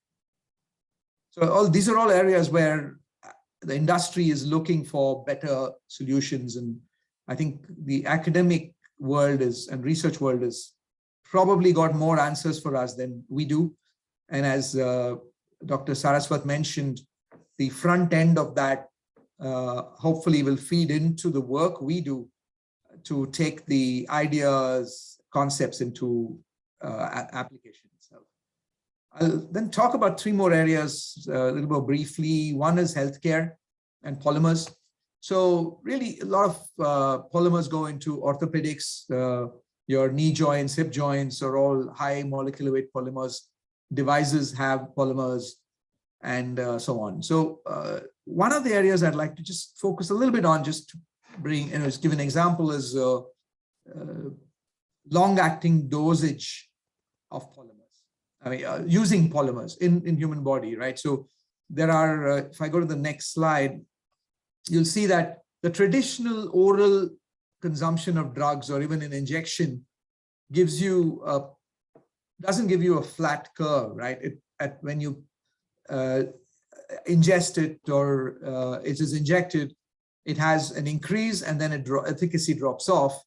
So these are all areas where the industry is looking for better solutions, and I think the academic world and research world is probably got more answers for us than we do. And as Dr. Saraswat mentioned, the front end of that hopefully will feed into the work we do to take the ideas, concepts into application itself. I'll then talk about three more areas a little more briefly. One is healthcare and polymers. So really a lot of polymers go into orthopedics. Your knee joints, hip joints are all high molecular weight polymers. Devices have polymers and so on. So one of the areas I'd like to just focus a little bit on, just to bring, just give an example, is long-acting dosage of polymers. I mean, using polymers in human body, right? So there are, if I go to the next slide, you'll see that the traditional oral consumption of drugs or even an injection gives you doesn't give you a flat curve, right? When you ingest it or it is injected, it has an increase and then efficacy drops off.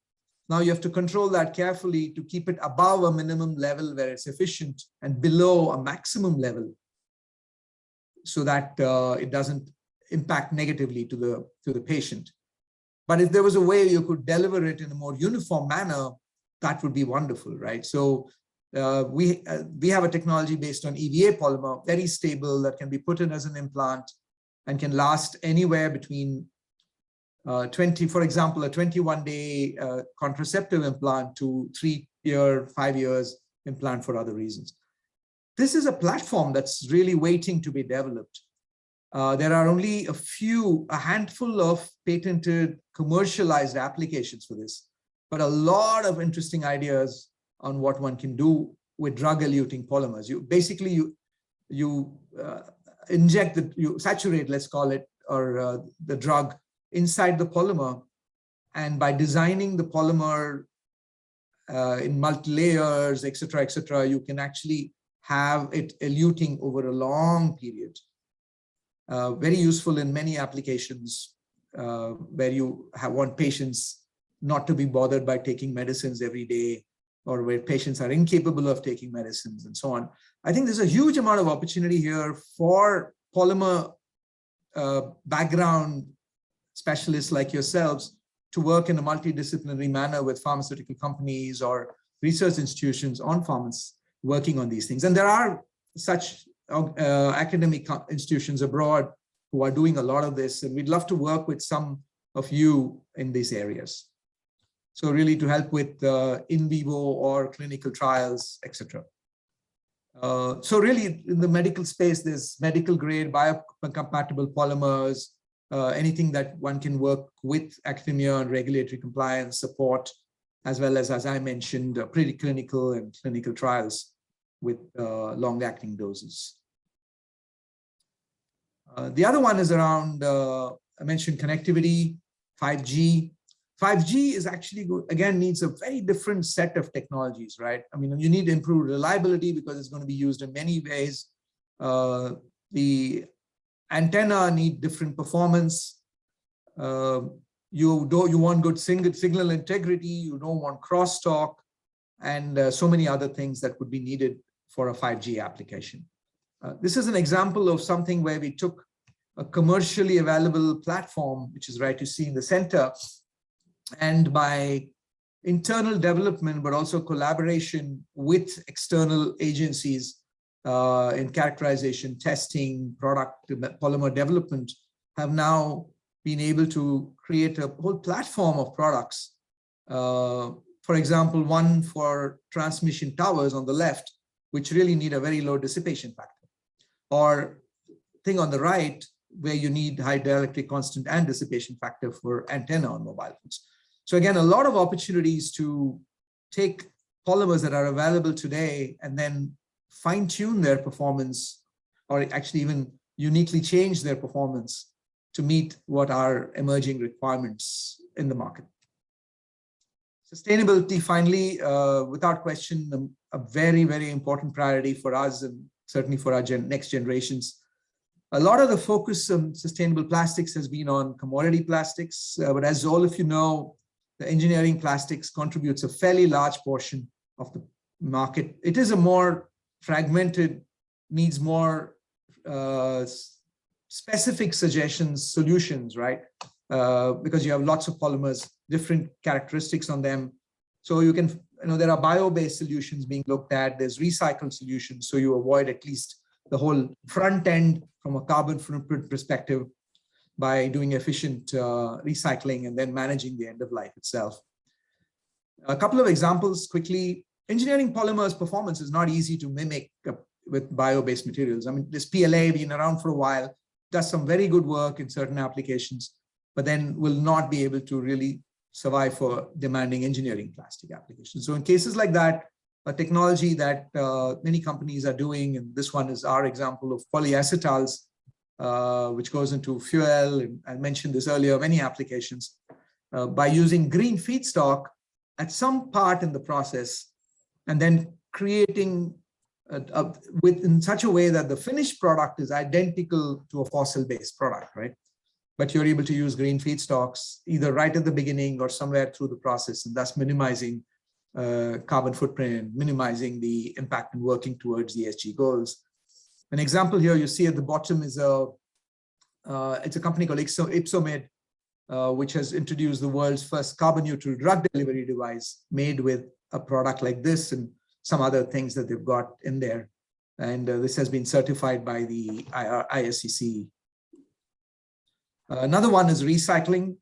Now you have to control that carefully to keep it above a minimum level where it's efficient and below a maximum level, so that it doesn't impact negatively to the patient. But if there was a way you could deliver it in a more uniform manner, that would be wonderful, right? So we have a technology based on EVA polymer, very stable, that can be put in as an implant and can last anywhere between 20, for example, a 21-day contraceptive implant to 3-year, 5 years implant for other reasons. This is a platform that's really waiting to be developed. There are only a handful of patented commercialized applications for this, but a lot of interesting ideas on what one can do with drug-eluting polymers. You basically inject you saturate, let's call it, or the drug inside the polymer, and by designing the polymer in multi-layers, etc., you can actually have it eluting over a long period. Very useful in many applications where you want patients not to be bothered by taking medicines every day, or where patients are incapable of taking medicines and so on. I think there's a huge amount of opportunity here for polymer background specialists like yourselves to work in a multidisciplinary manner with pharmaceutical companies or research institutions on pharmacy working on these things. And there are such academic institutions abroad who are doing a lot of this, and we'd love to work with some of you in these areas. So really to help with in vivo or clinical trials, etc. So really in the medical space, there's medical grade biocompatible polymers, anything that one can work with academia and regulatory compliance support, as well as I mentioned, preclinical and clinical trials with long-acting doses. The other one is around, I mentioned connectivity, 5G. 5G is actually, again, needs a very different set of technologies, right? I mean, you need to improve reliability because it's going to be used in many ways. The antenna need different performance. You want good signal integrity. You don't want crosstalk, and so many other things that would be needed for a 5G application. This is an example of something where we took a commercially available platform, which is right you see in the center, and by internal development, but also collaboration with external agencies in characterization, testing, product polymer development, have now been able to create a whole platform of products. For example, one for transmission towers on the left, which really need a very low dissipation factor, or thing on the right, where you need high dielectric constant and dissipation factor for antenna on mobile phones. So again, a lot of opportunities to take polymers that are available today and then fine-tune their performance, or actually even uniquely change their performance to meet what are emerging requirements in the market. Sustainability, finally, without question, a very, very important priority for us and certainly for our next generations. A lot of the focus on sustainable plastics has been on commodity plastics, but as all of you know, the engineering plastics contributes a fairly large portion of the market. It is a more fragmented, needs more specific solutions, right? Because you have lots of polymers, different characteristics on them. So you can, there are bio-based solutions being looked at. There's recycled solutions, so you avoid at least the whole front end from a carbon footprint perspective by doing efficient recycling and then managing the end of life itself. A couple of examples quickly. Engineering polymers performance is not easy to mimic with bio-based materials. I mean, this PLA been around for a while, does some very good work in certain applications, but then will not be able to really survive for demanding engineering plastic applications. So in cases like that, a technology that many companies are doing, and this one is our example of polyacetals, which goes into fuel, and I mentioned this earlier, many applications. by using green feedstock at some part in the process, and then creating in such a way that the finished product is identical to a fossil-based product, right? But you're able to use green feedstocks either right at the beginning or somewhere through the process, and thus minimizing carbon footprint, minimizing the impact and working towards the ESG goals. An example here you see at the bottom is it's a company called Ipsomed, which has introduced the world's first carbon neutral drug delivery device made with a product like this and some other things that they've got in there. And this has been certified by the ISCC. Another one is recycling.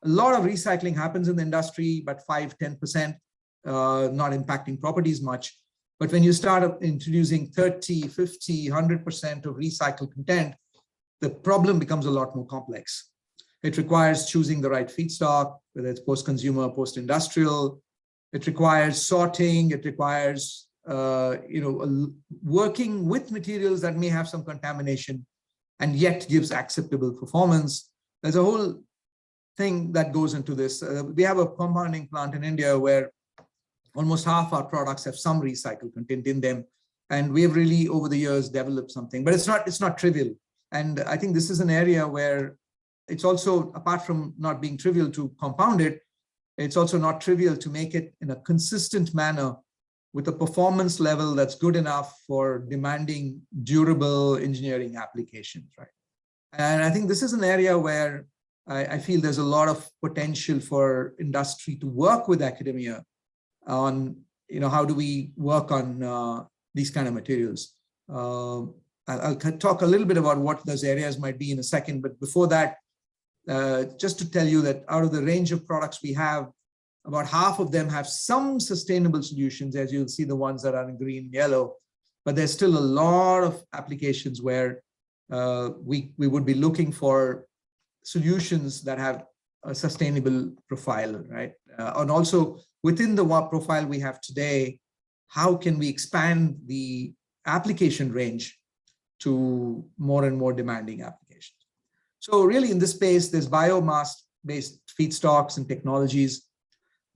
A lot of recycling happens in the industry, but 5–10%, not impacting properties much. But when you start introducing 30, 50, 100% of recycled content, the problem becomes a lot more complex. It requires choosing the right feedstock, whether it's post-consumer, post-industrial. It requires sorting. It requires working with materials that may have some contamination and yet gives acceptable performance. There's a whole thing that goes into this. We have a compounding plant in India where almost half our products have some recycled content in them. And we've really, over the years, developed something, but it's not trivial. And I think this is an area where it's also, apart from not being trivial to compound it, it's also not trivial to make it in a consistent manner with a performance level that's good enough for demanding durable engineering applications, right? And I think this is an area where I feel there's a lot of potential for industry to work with academia on, how do we work on these kind of materials. I'll talk a little bit about what those areas might be in a second, but before that, just to tell you that out of the range of products we have, about half of them have some sustainable solutions, as you'll see the ones that are in green and yellow, but there's still a lot of applications where we would be looking for solutions that have a sustainable profile, right? And also within the profile we have today, how can we expand the application range to more and more demanding applications? So really in this space, there's biomass-based feedstocks and technologies,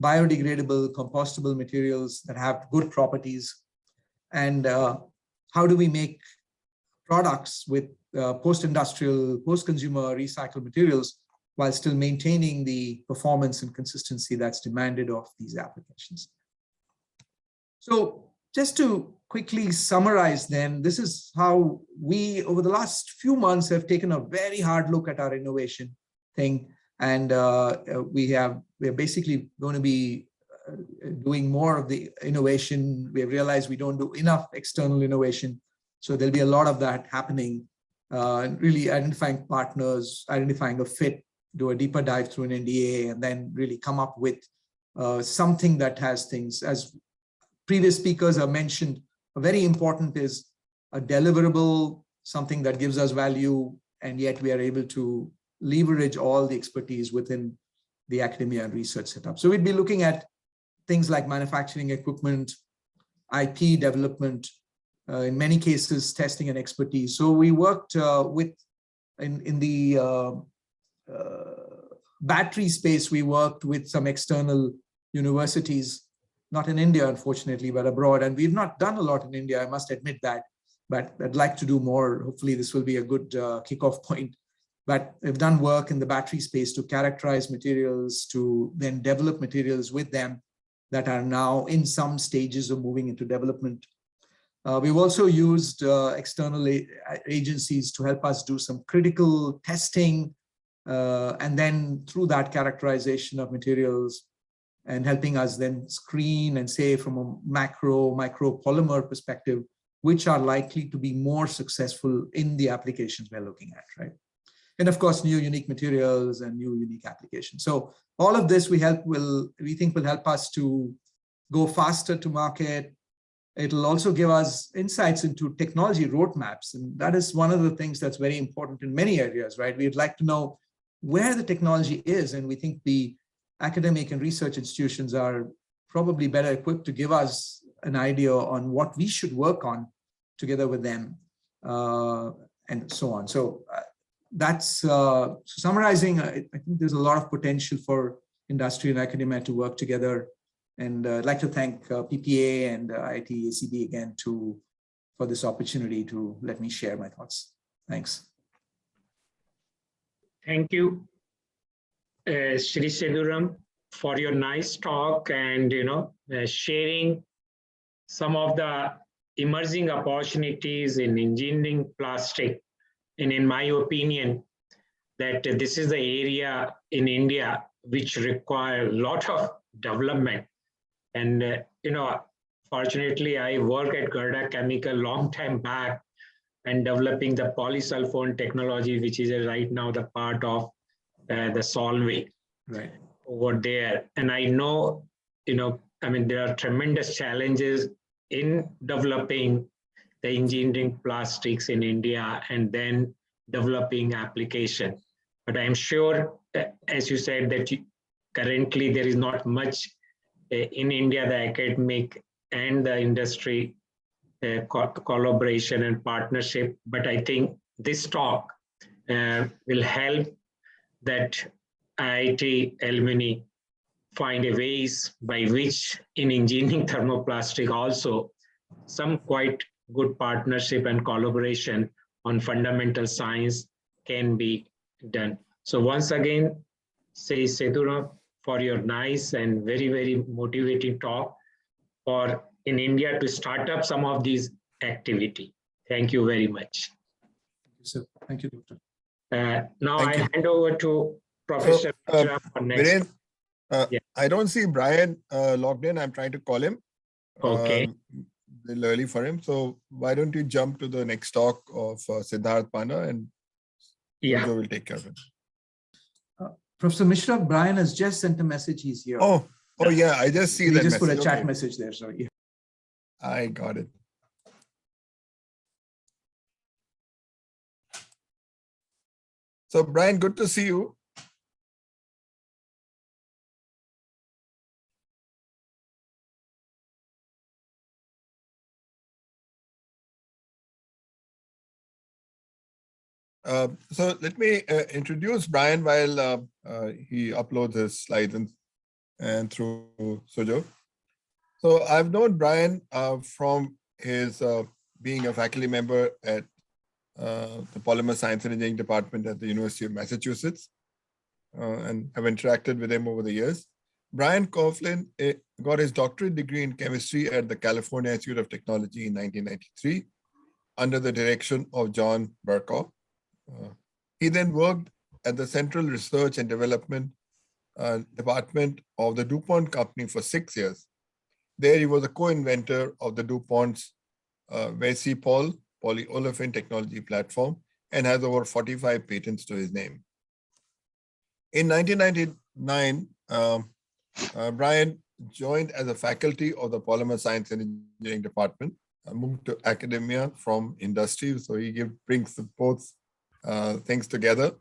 biodegradable, compostable materials that have good properties. And how do we make products with post-industrial, post-consumer recycled materials while still maintaining the performance and consistency that's demanded of these applications? So just to quickly summarize then, this is how we, over the last few months, have taken a very hard look at our innovation thing. And we're basically going to be doing more of the innovation. We have realized we don't do enough external innovation. So there'll be a lot of that happening, really identifying partners, identifying a fit, do a deeper dive through an NDA, and then really come up with something that has things, as previous speakers have mentioned, very important is a deliverable, something that gives us value, and yet we are able to leverage all the expertise within the academia and research setup. So we'd be looking at things like manufacturing equipment, IP development, in many cases, testing and expertise. So we worked in the battery space, we worked with some external universities, not in India, unfortunately, but abroad. And we've not done a lot in India, I must admit that, but I'd like to do more. Hopefully this will be a good kickoff point. But we've done work in the battery space to characterize materials, to then develop materials with them that are now in some stages of moving into development. We've also used external agencies to help us do some critical testing, and then through that characterization of materials and helping us then screen and say from a micro polymer perspective, which are likely to be more successful in the applications we're looking at, right? And of course, new unique materials and new unique applications. So all of this we think will help us to go faster to market. It'll also give us insights into technology roadmaps. And that is one of the things that's very important in many areas, right? We'd like to know where the technology is. And we think the academic and research institutions are probably better equipped to give us an idea on what we should work on together with them, and so on. So that's summarizing. I think there's a lot of potential for industry and academia to work together. And I'd like to thank PPA and IITACB again for this opportunity to let me share my thoughts. Thanks. Thank you, Shri Seduram, for your nice talk and sharing some of the emerging opportunities in engineering plastic. And in my opinion, that this is the area in India which require a lot of development. And fortunately, I worked at Garda Chemical long time back and developing the polysulfone technology, which is right now the part of the Solvay over there. And I know, there are tremendous challenges in developing the engineering plastics in India and then developing application. But I'm sure, as you said, that currently there is not much in India, the academic and the industry collaboration and partnership. But I think this talk will help that IIT alumni find a ways by which in engineering thermoplastic also some quite good partnership and collaboration on fundamental science can be done. So once again, say Seduram for your nice and very, very motivating talk for in India to start up some of these activity. Thank you very much. Thank you, Doctor. Now I hand over to Professor Mishra for next. Viren, I don't see Brian logged in. I'm trying to call him. Okay. A little early for him. So why don't you jump to the next talk of Siddharth Panda and Joe will take care of it. Professor Mishra, Brian has just sent a message. He's here. Oh yeah, I just see that. He just put a message. chat message there. So yeah. I got it. So Brian, good to see you. So let me introduce Brian while he uploads his slides and through Sujo. So I've known Brian from his being a faculty member at the Polymer Science and Engineering Department at the University of Massachusetts and have interacted with him over the years. Brian Coughlin got his doctorate degree in chemistry at the California Institute of Technology in 1993 under the direction of John Burkow. He then worked at the Central Research and Development Department of the DuPont Company for 6 years. There he was a co-inventor of the DuPont's Vesipol polyolefin technology platform and has over 45 patents to his name. In 1999, Brian joined as a faculty of the Polymer Science and Engineering Department, moved to academia from industry. So he brings both things together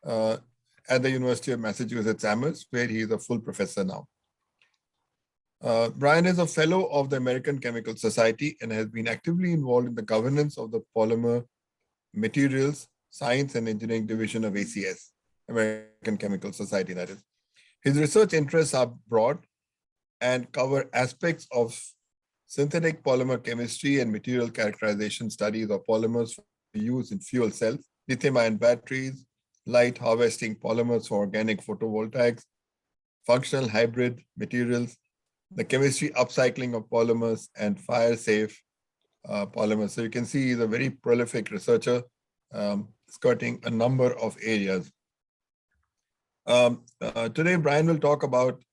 at the University of Massachusetts Amherst, where he is a full professor now. Brian is a fellow of the American Chemical Society and has been actively involved in the governance of the Polymer Materials Science and Engineering Division of ACS, American Chemical Society, that is. His research interests are broad and cover aspects of synthetic polymer chemistry and material characterization studies of polymers for use in fuel cells, lithium-ion batteries, light harvesting polymers for organic photovoltaics, functional hybrid materials, the chemistry upcycling of polymers, and fire-safe polymers. So you can see he's a very prolific researcher skirting a number of areas. Today, Brian will talk about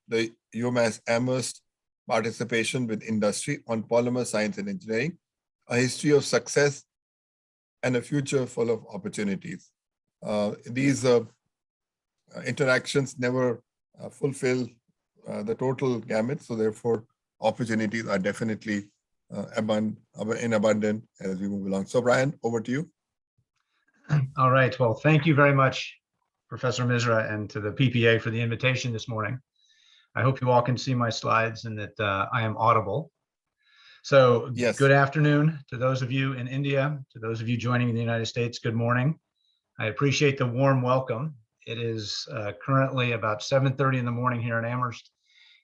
the UMass Amherst participation with industry on polymer science and engineering, a history of success and a future full of opportunities. These interactions never fulfill the total gamut, so therefore opportunities are definitely in abundance as we move along. So Brian, over to you. All right, well, thank you very much, Professor Mishra, and to the PPA for the invitation this morning. I hope you all can see my slides and that I am audible. So yes. Good afternoon to those of you in India, to those of you joining in the United States, good morning. I appreciate the warm welcome It is currently about 7:30 in the morning here in Amherst,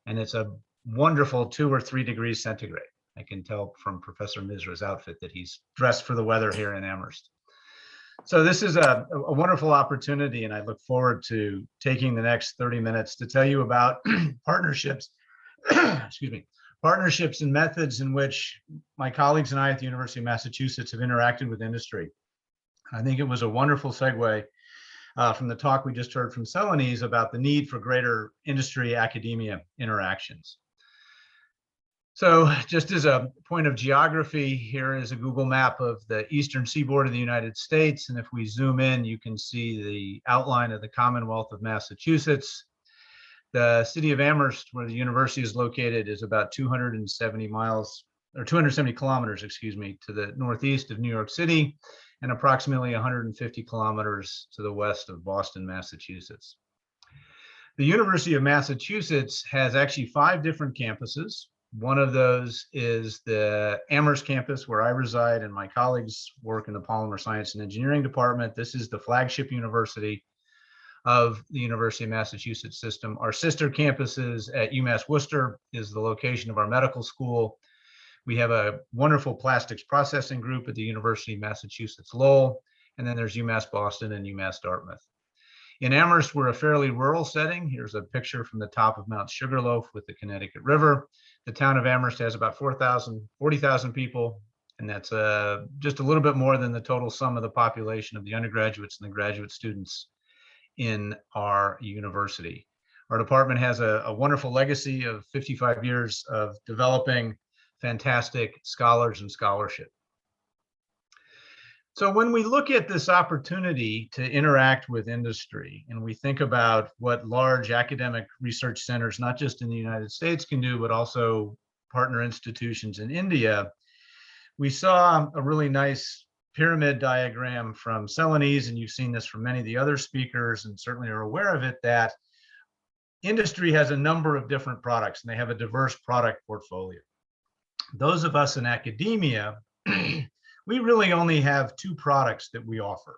and it's a wonderful 2 or 3 degrees centigrade. I can tell from Professor Misra's outfit that he's dressed for the weather here in Amherst. So this is a wonderful opportunity, and I look forward to taking the next 30 minutes to tell you about partnerships, excuse me, partnerships and methods in which my colleagues and I at the University of Massachusetts have interacted with industry. I think it was a wonderful segue from the talk we just heard from Celanese about the need for greater industry-academia interactions. So just as a point of geography, here is a Google map of the eastern seaboard of the United States. And if we zoom in, you can see the outline of the Commonwealth of Massachusetts. The city of Amherst, where the university is located, is about 270 miles, or 270 kilometers, excuse me, to the northeast of New York City, and approximately 150 kilometers to the west of Boston, Massachusetts. The University of Massachusetts has actually 5 different campuses. One of those is the Amherst campus, where I reside and my colleagues work in the Polymer Science and Engineering Department. This is the flagship university of the University of Massachusetts system. Our sister campuses at UMass Worcester is the location of our medical school. We have a wonderful plastics processing group at the University of Massachusetts Lowell, and then there's UMass Boston and UMass Dartmouth. In Amherst, we're a fairly rural setting. Here's a picture from the top of Mount Sugarloaf with the Connecticut River. The town of Amherst has about 40,000 people, and that's just a little bit more than the total sum of the population of the undergraduates and the graduate students in our university. Our department has a wonderful legacy of 55 years of developing fantastic scholars and scholarship. So when we look at this opportunity to interact with industry, and we think about what large academic research centers, not just in the United States, can do, but also partner institutions in India, we saw a really nice pyramid diagram from Celanese, and you've seen this from many of the other speakers and certainly are aware of it, that industry has a number of different products and they have a diverse product portfolio. Those of us in academia, we really only have 2 products that we offer.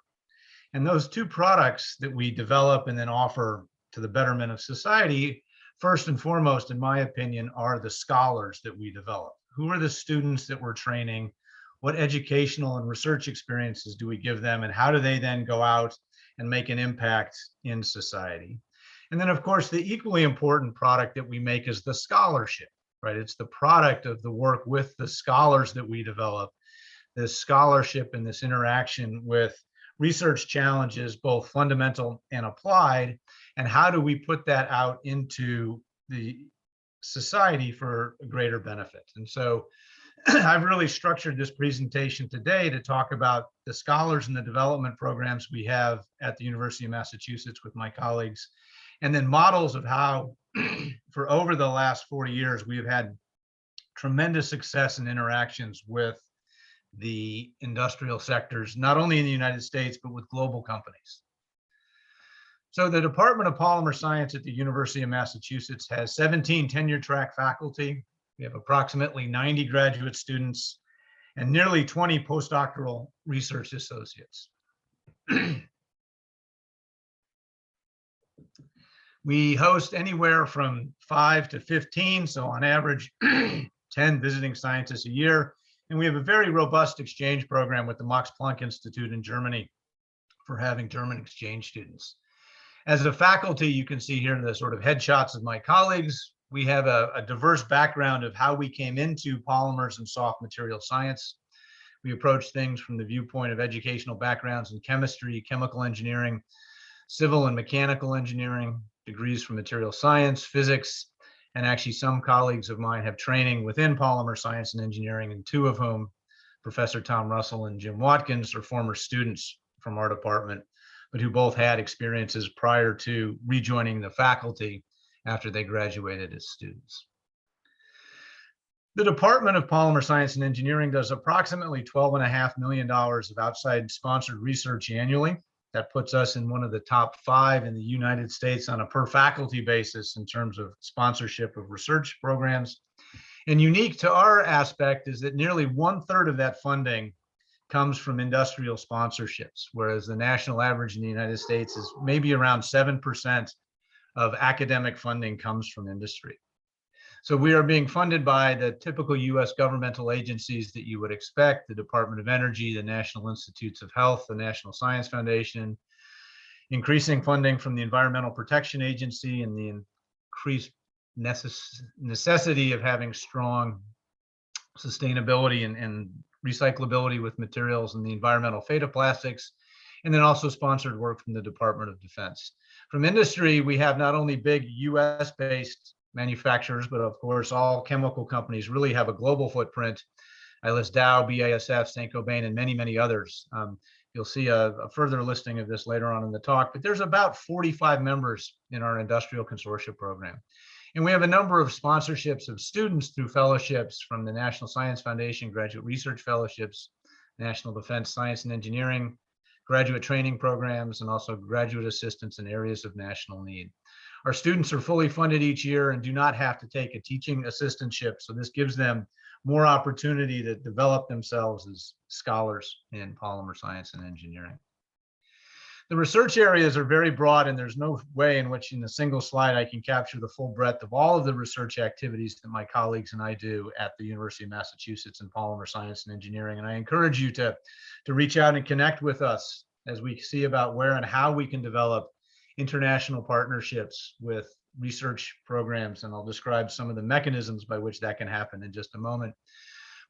And those 2 products that we develop and then offer to the betterment of society, first and foremost, in my opinion, are the scholars that we develop. Who are the students that we're training? What educational and research experiences do we give them? And how do they then go out and make an impact in society? And then, of course, the equally important product that we make is the scholarship, right? It's the product of the work with the scholars that we develop, this scholarship and this interaction with research challenges, both fundamental and applied, and how do we put that out into the society for a greater benefit. And so I've really structured this presentation today to talk about the scholars and the development programs we have at the University of Massachusetts with my colleagues, and then models of how for over the last 40 years, we have had tremendous success in interactions with the industrial sectors, not only in the United States, but with global companies. So the Department of Polymer Science at the University of Massachusetts has 17 tenure track faculty. We have approximately 90 graduate students and nearly 20 postdoctoral research associates. We host anywhere from 5 to 15, so on average, 10 visiting scientists a year. And we have a very robust exchange program with the Max Planck Institute in Germany for having German exchange students. As a faculty, you can see here the sort of headshots of my colleagues. We have a diverse background of how we came into polymers and soft material science. We approach things from the viewpoint of educational backgrounds in chemistry, chemical engineering, civil and mechanical engineering, degrees from material science, physics, and actually some colleagues of mine have training within polymer science and engineering, and 2 of whom, Professor Tom Russell and Jim Watkins, are former students from our department, but who both had experiences prior to rejoining the faculty after they graduated as students. The Department of Polymer Science and Engineering does approximately $12.5 million of outside sponsored research annually. That puts us in one of the top 5 in the United States on a per faculty basis in terms of sponsorship of research programs. And unique to our aspect is that nearly 1/3 of that funding comes from industrial sponsorships, whereas the national average in the United States is maybe around 7% of academic funding comes from industry. So we are being funded by the typical US governmental agencies that you would expect: the Department of Energy, the National Institutes of Health, the National Science Foundation, increasing funding from the Environmental Protection Agency, and the increased necessity of having strong sustainability and recyclability with materials and the environmental fate of plastics, and then also sponsored work from the Department of Defense. From industry, we have not only big US-based manufacturers, but of course, all chemical companies really have a global footprint. I list Dow, BASF, Saint-Gobain, and many, many others. You'll see a further listing of this later on in the talk, but there's about 45 members in our industrial consortia program. And we have a number of sponsorships of students through fellowships from the National Science Foundation, graduate research fellowships, National Defense Science and Engineering, graduate training programs, and also graduate assistance in areas of national need. Our students are fully funded each year and do not have to take a teaching assistantship. So this gives them more opportunity to develop themselves as scholars in polymer science and engineering. The research areas are very broad, and there's no way in which in a single slide I can capture the full breadth of all of the research activities that my colleagues and I do at the University of Massachusetts in polymer science and engineering. And I encourage you to reach out and connect with us as we see about where and how we can develop international partnerships with research programs. And I'll describe some of the mechanisms by which that can happen in just a moment.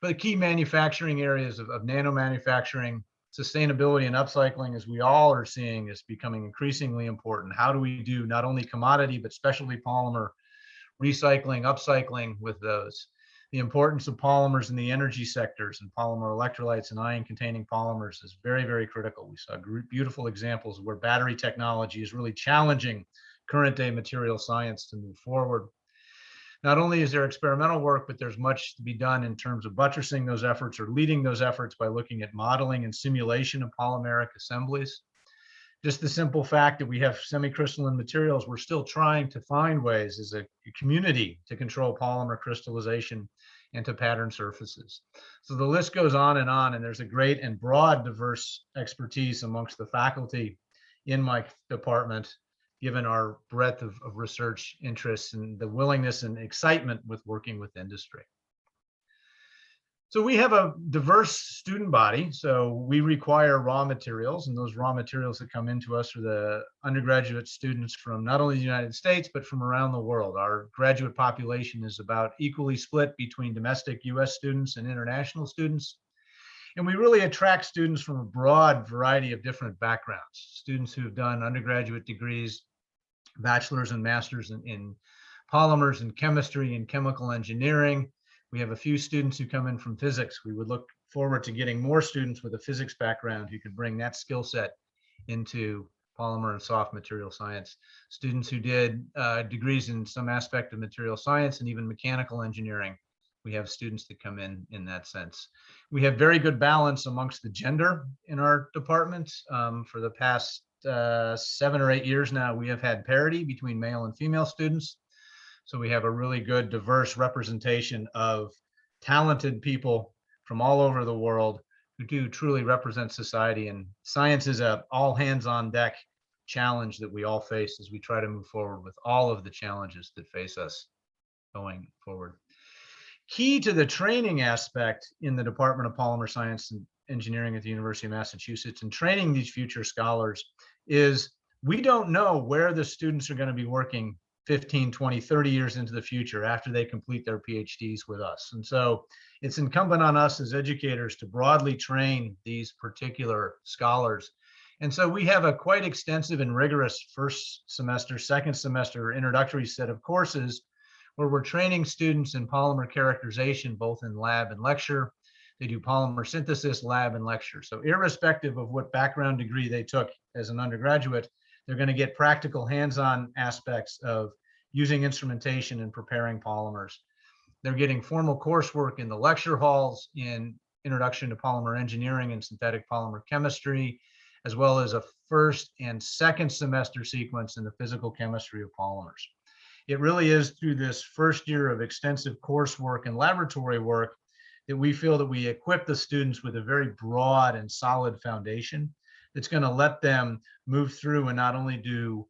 But the key manufacturing areas of nano manufacturing, sustainability and upcycling, as we all are seeing, is becoming increasingly important. How do we do not only commodity, but specialty polymer recycling, upcycling with those? The importance of polymers in the energy sectors and polymer electrolytes and ion-containing polymers is very, very critical. We saw beautiful examples where battery technology is really challenging current-day material science to move forward. Not only is there experimental work, but there's much to be done in terms of buttressing those efforts or leading those efforts by looking at modeling and simulation of polymeric assemblies. Just the simple fact that we have semi-crystalline materials, we're still trying to find ways as a community to control polymer crystallization and to pattern surfaces. So the list goes on, and there's a great and broad, diverse expertise amongst the faculty in my department, given our breadth of research interests and the willingness and excitement with working with industry. So we have a diverse student body. So we require raw materials, and those raw materials that come into us are the undergraduate students from not only the United States, but from around the world. Our graduate population is about equally split between domestic US students and international students. And we really attract students from a broad variety of different backgrounds, students who have done undergraduate degrees, bachelor's and master's in polymers and chemistry and chemical engineering. We have a few students who come in from physics. We would look forward to getting more students with a physics background who could bring that skill set into polymer and soft material science. Students who did degrees in some aspect of material science and even mechanical engineering. We have students that come in that sense. We have very good balance amongst the gender in our department. For the past 7 or 8 years now, we have had parity between male and female students. So we have a really good, diverse representation of talented people from all over the world who do truly represent society. And science is a all hands on deck challenge that we all face as we try to move forward with all of the challenges that face us going forward. Key to the training aspect in the Department of Polymer Science and Engineering at the University of Massachusetts and training these future scholars is we don't know where the students are going to be working 15, 20, 30 years into the future after they complete their PhDs with us. And so it's incumbent on us as educators to broadly train these particular scholars. And so we have a quite extensive and rigorous first semester, second semester introductory set of courses where we're training students in polymer characterization, both in lab and lecture. They do polymer synthesis, lab, and lecture. So irrespective of what background degree they took as an undergraduate, they're going to get practical hands-on aspects of using instrumentation and preparing polymers. They're getting formal coursework in the lecture halls in Introduction to Polymer Engineering and Synthetic Polymer Chemistry, as well as a first and second semester sequence in the physical chemistry of polymers. It really is through this first year of extensive coursework and laboratory work that we feel that we equip the students with a very broad and solid foundation that's going to let them move through and not only do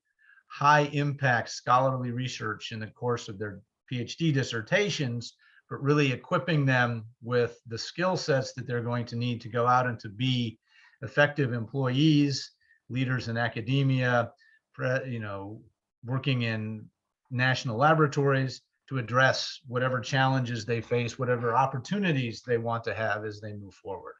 high impact scholarly research in the course of their PhD dissertations, but really equipping them with the skill sets that they're going to need to go out and to be effective employees, leaders in academia, working in national laboratories to address whatever challenges they face, whatever opportunities they want to have as they move forward.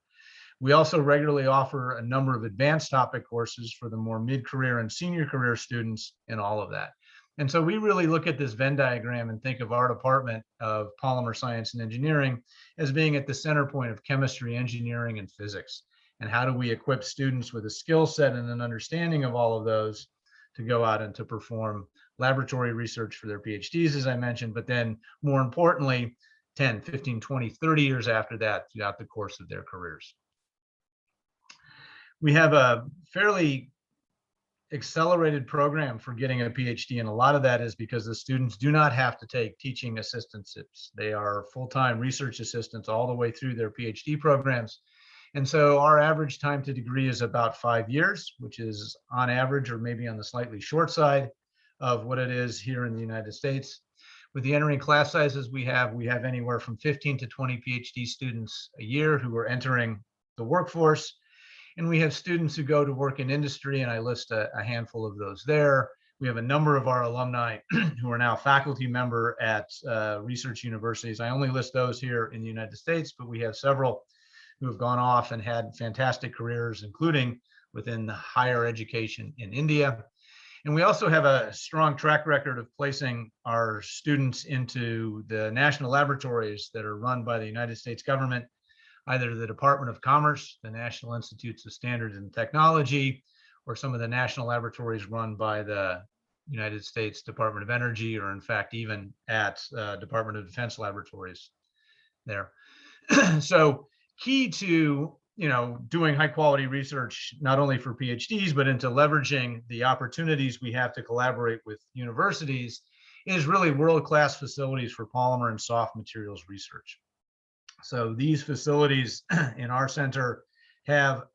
We also regularly offer a number of advanced topic courses for the more mid-career and senior career students in all of that. And so we really look at this Venn diagram and think of our department of polymer science and engineering as being at the center point of chemistry, engineering, and physics. And how do we equip students with a skill set and an understanding of all of those to go out and to perform laboratory research for their PhDs, as I mentioned, but then more importantly, 10, 15, 20, 30 years after that throughout the course of their careers. We have a fairly accelerated program for getting a PhD, and a lot of that is because the students do not have to take teaching assistantships. They are full-time research assistants all the way through their PhD programs. And so our average time to degree is about 5 years, which is on average or maybe on the slightly short side of what it is here in the United States. With the entering class sizes we have anywhere from 15 to 20 PhD students a year who are entering the workforce. And we have students who go to work in industry, and I list a handful of those there. We have a number of our alumni who are now faculty member at research universities. I only list those here in the United States, but we have several who have gone off and had fantastic careers, including within the higher education in India. And we also have a strong track record of placing our students into the national laboratories that are run by the United States government, either the Department of Commerce, the National Institutes of Standards and Technology, or some of the national laboratories run by the United States Department of Energy, or in fact, even at Department of Defense laboratories there. So key to doing high quality research, not only for PhDs, but into leveraging the opportunities we have to collaborate with universities, is really world-class facilities for polymer and soft materials research. So these facilities in our center have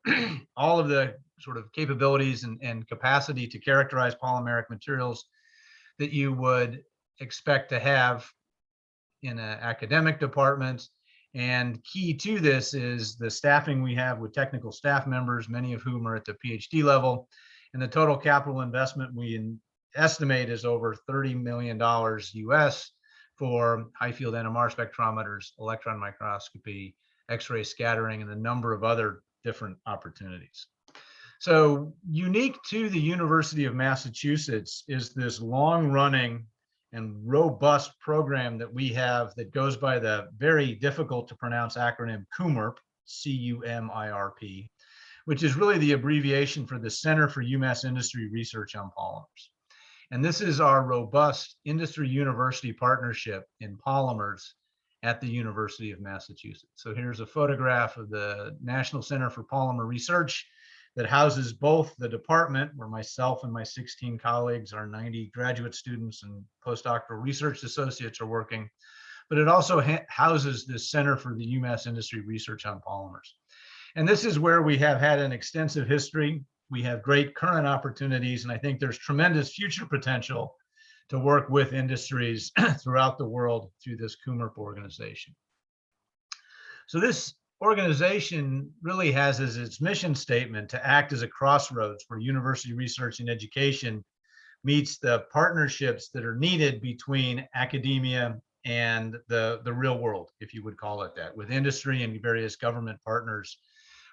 all of the sort of capabilities and capacity to characterize polymeric materials that you would expect to have in an academic department. And key to this is the staffing we have with technical staff members, many of whom are at the PhD level. And the total capital investment we estimate is over $30 million US for high field NMR spectrometers, electron microscopy, X-ray scattering, and a number of other different opportunities. So unique to the University of Massachusetts is this long-running and robust program that we have that goes by the very difficult to pronounce acronym CUMIRP, C-U-M-I-R-P, which is really the abbreviation for the Center for UMass Industry Research on Polymers. And this is our robust industry-university partnership in polymers at the University of Massachusetts. So here's a photograph of the National Center for Polymer Research that houses both the department, where myself and my 16 colleagues, our 90 graduate students and postdoctoral research associates are working, but it also houses the Center for the UMass Industry Research on Polymers. And this is where we have had an extensive history. We have great current opportunities, and I think there's tremendous future potential to work with industries throughout the world through this CUMIRP organization. So this organization really has as its mission statement to act as a crossroads where university research and education meets the partnerships that are needed between academia and the real world, if you would call it that, with industry and various government partners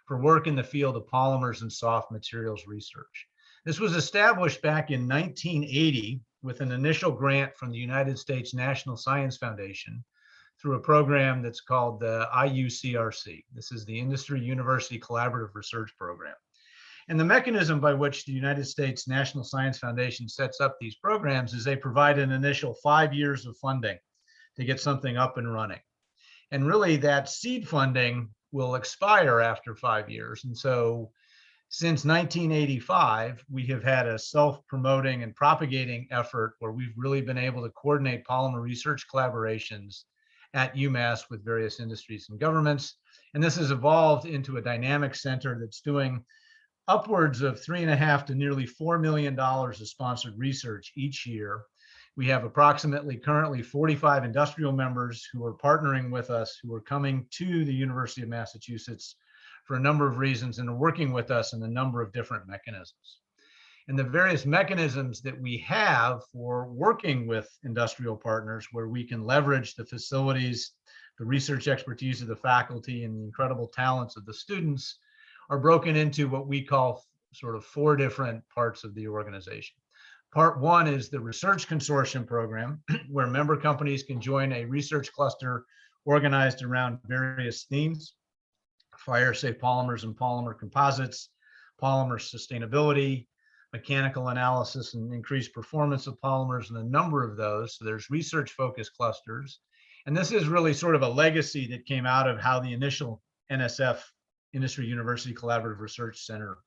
for work in the field of polymers and soft materials research. This was established back in 1980 with an initial grant from the United States National Science Foundation through a program that's called the IUCRC. This is the Industry University Collaborative Research Program. And the mechanism by which the United States National Science Foundation sets up these programs is they provide an initial 5 years of funding to get something up and running. And really that seed funding will expire after 5 years. And so since 1985, we have had a self-promoting and propagating effort where we've really been able to coordinate polymer research collaborations at UMass with various industries and governments. And this has evolved into a dynamic center that's doing upwards of $3.5 to nearly $4 million of sponsored research each year. We have approximately currently 45 industrial members who are partnering with us, who are coming to the University of Massachusetts for a number of reasons and are working with us in a number of different mechanisms. And the various mechanisms that we have for working with industrial partners, where we can leverage the facilities, the research expertise of the faculty, and the incredible talents of the students, are broken into what we call sort of 4 different parts of the organization. Part 1 is the Research Consortium program, where member companies can join a research cluster organized around various themes: fire safe polymers and polymer composites, polymer sustainability, mechanical analysis and increased performance of polymers, and a number of those. So there's research focused clusters. And this is really sort of a legacy that came out of how the initial NSF, Industry University Collaborative Research Center,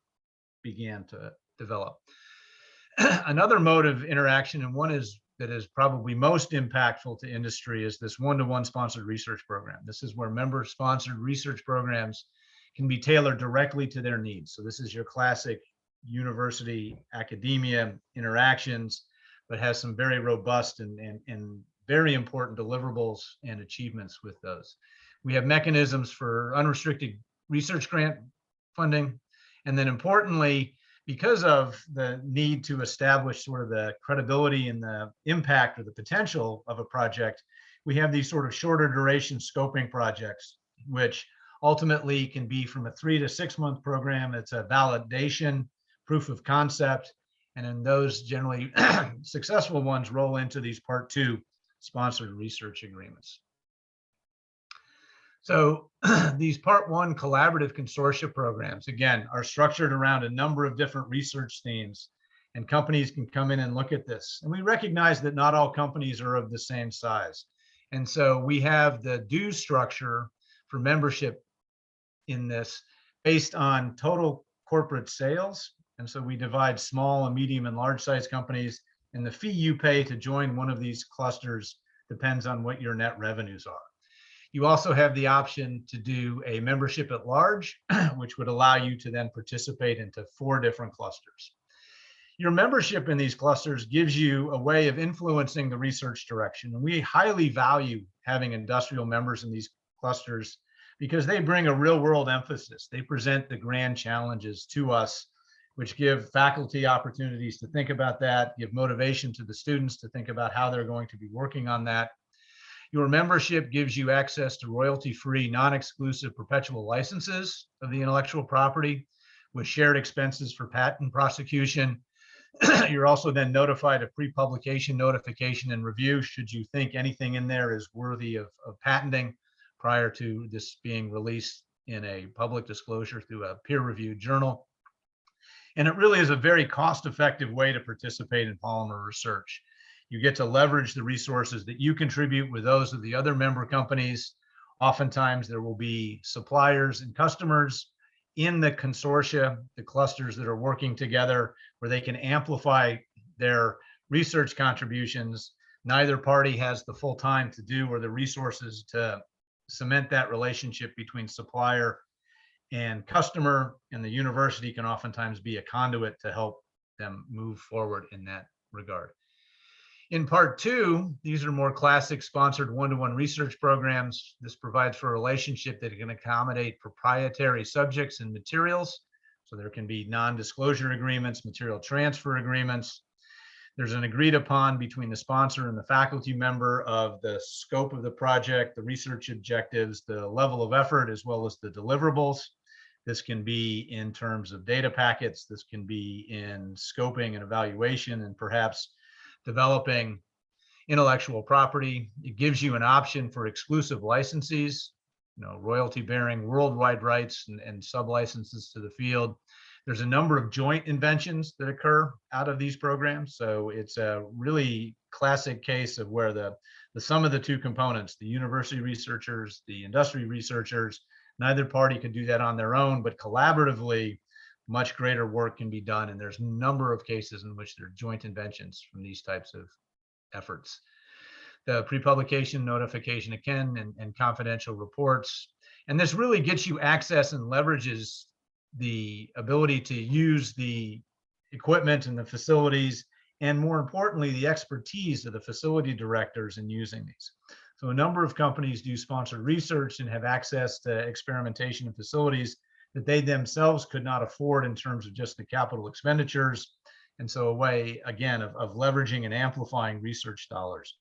began to develop. Another mode of interaction, and one that is probably most impactful to industry, is this one-to-one sponsored research program. This is where member sponsored research programs can be tailored directly to their needs. So this is your classic university academia interactions, but has some very robust and very important deliverables and achievements with those. We have mechanisms for unrestricted research grant funding. And then importantly, because of the need to establish sort of the credibility and the impact or the potential of a project, we have these sort of shorter duration scoping projects, which ultimately can be from a 3 to 6 month program. It's a validation, proof of concept, and then those generally successful ones roll into these Part 2 sponsored research agreements. So these Part 1 collaborative consortia programs, again, are structured around a number of different research themes, and companies can come in and look at this. And we recognize that not all companies are of the same size. And so we have the dues structure for membership in this based on total corporate sales. And so we divide small and medium and large size companies, and the fee you pay to join one of these clusters depends on what your net revenues are. You also have the option to do a membership at large, which would allow you to then participate into 4 different clusters. Your membership in these clusters gives you a way of influencing the research direction. And we highly value having industrial members in these clusters because they bring a real world emphasis. They present the grand challenges to us, which give faculty opportunities to think about that, give motivation to the students to think about how they're going to be working on that. Your membership gives you access to royalty-free, non-exclusive perpetual licenses of the intellectual property with shared expenses for patent prosecution. You're also then notified of pre-publication notification and review should you think anything in there is worthy of patenting prior to this being released in a public disclosure through a peer-reviewed journal. And it really is a very cost-effective way to participate in polymer research. You get to leverage the resources that you contribute with those of the other member companies. Oftentimes there will be suppliers and customers in the consortia, the clusters that are working together, where they can amplify their research contributions. Neither party has the full time to do or the resources to cement that relationship between supplier and customer, and the university can oftentimes be a conduit to help them move forward in that regard. In Part 2, these are more classic sponsored one-to-one research programs. This provides for a relationship that can accommodate proprietary subjects and materials. So there can be non-disclosure agreements, material transfer agreements. There's an agreed upon between the sponsor and the faculty member of the scope of the project, the research objectives, the level of effort, as well as the deliverables. This can be in terms of data packets. This can be in scoping and evaluation, and perhaps developing intellectual property. It gives you an option for exclusive licensees, royalty-bearing worldwide rights and sub-licenses to the field. There's a number of joint inventions that occur out of these programs. So it's a really classic case of where the sum of the 2 components, the university researchers, the industry researchers, neither party can do that on their own, but collaboratively, much greater work can be done. And there's a number of cases in which there are joint inventions from these types of efforts. the pre-publication notification again, and confidential reports. And this really gets you access and leverages the ability to use the equipment and the facilities, and more importantly, the expertise of the facility directors in using these. So a number of companies do sponsored research and have access to experimentation and facilities that they themselves could not afford in terms of just the capital expenditures. And so a way, again, of leveraging and amplifying research dollars.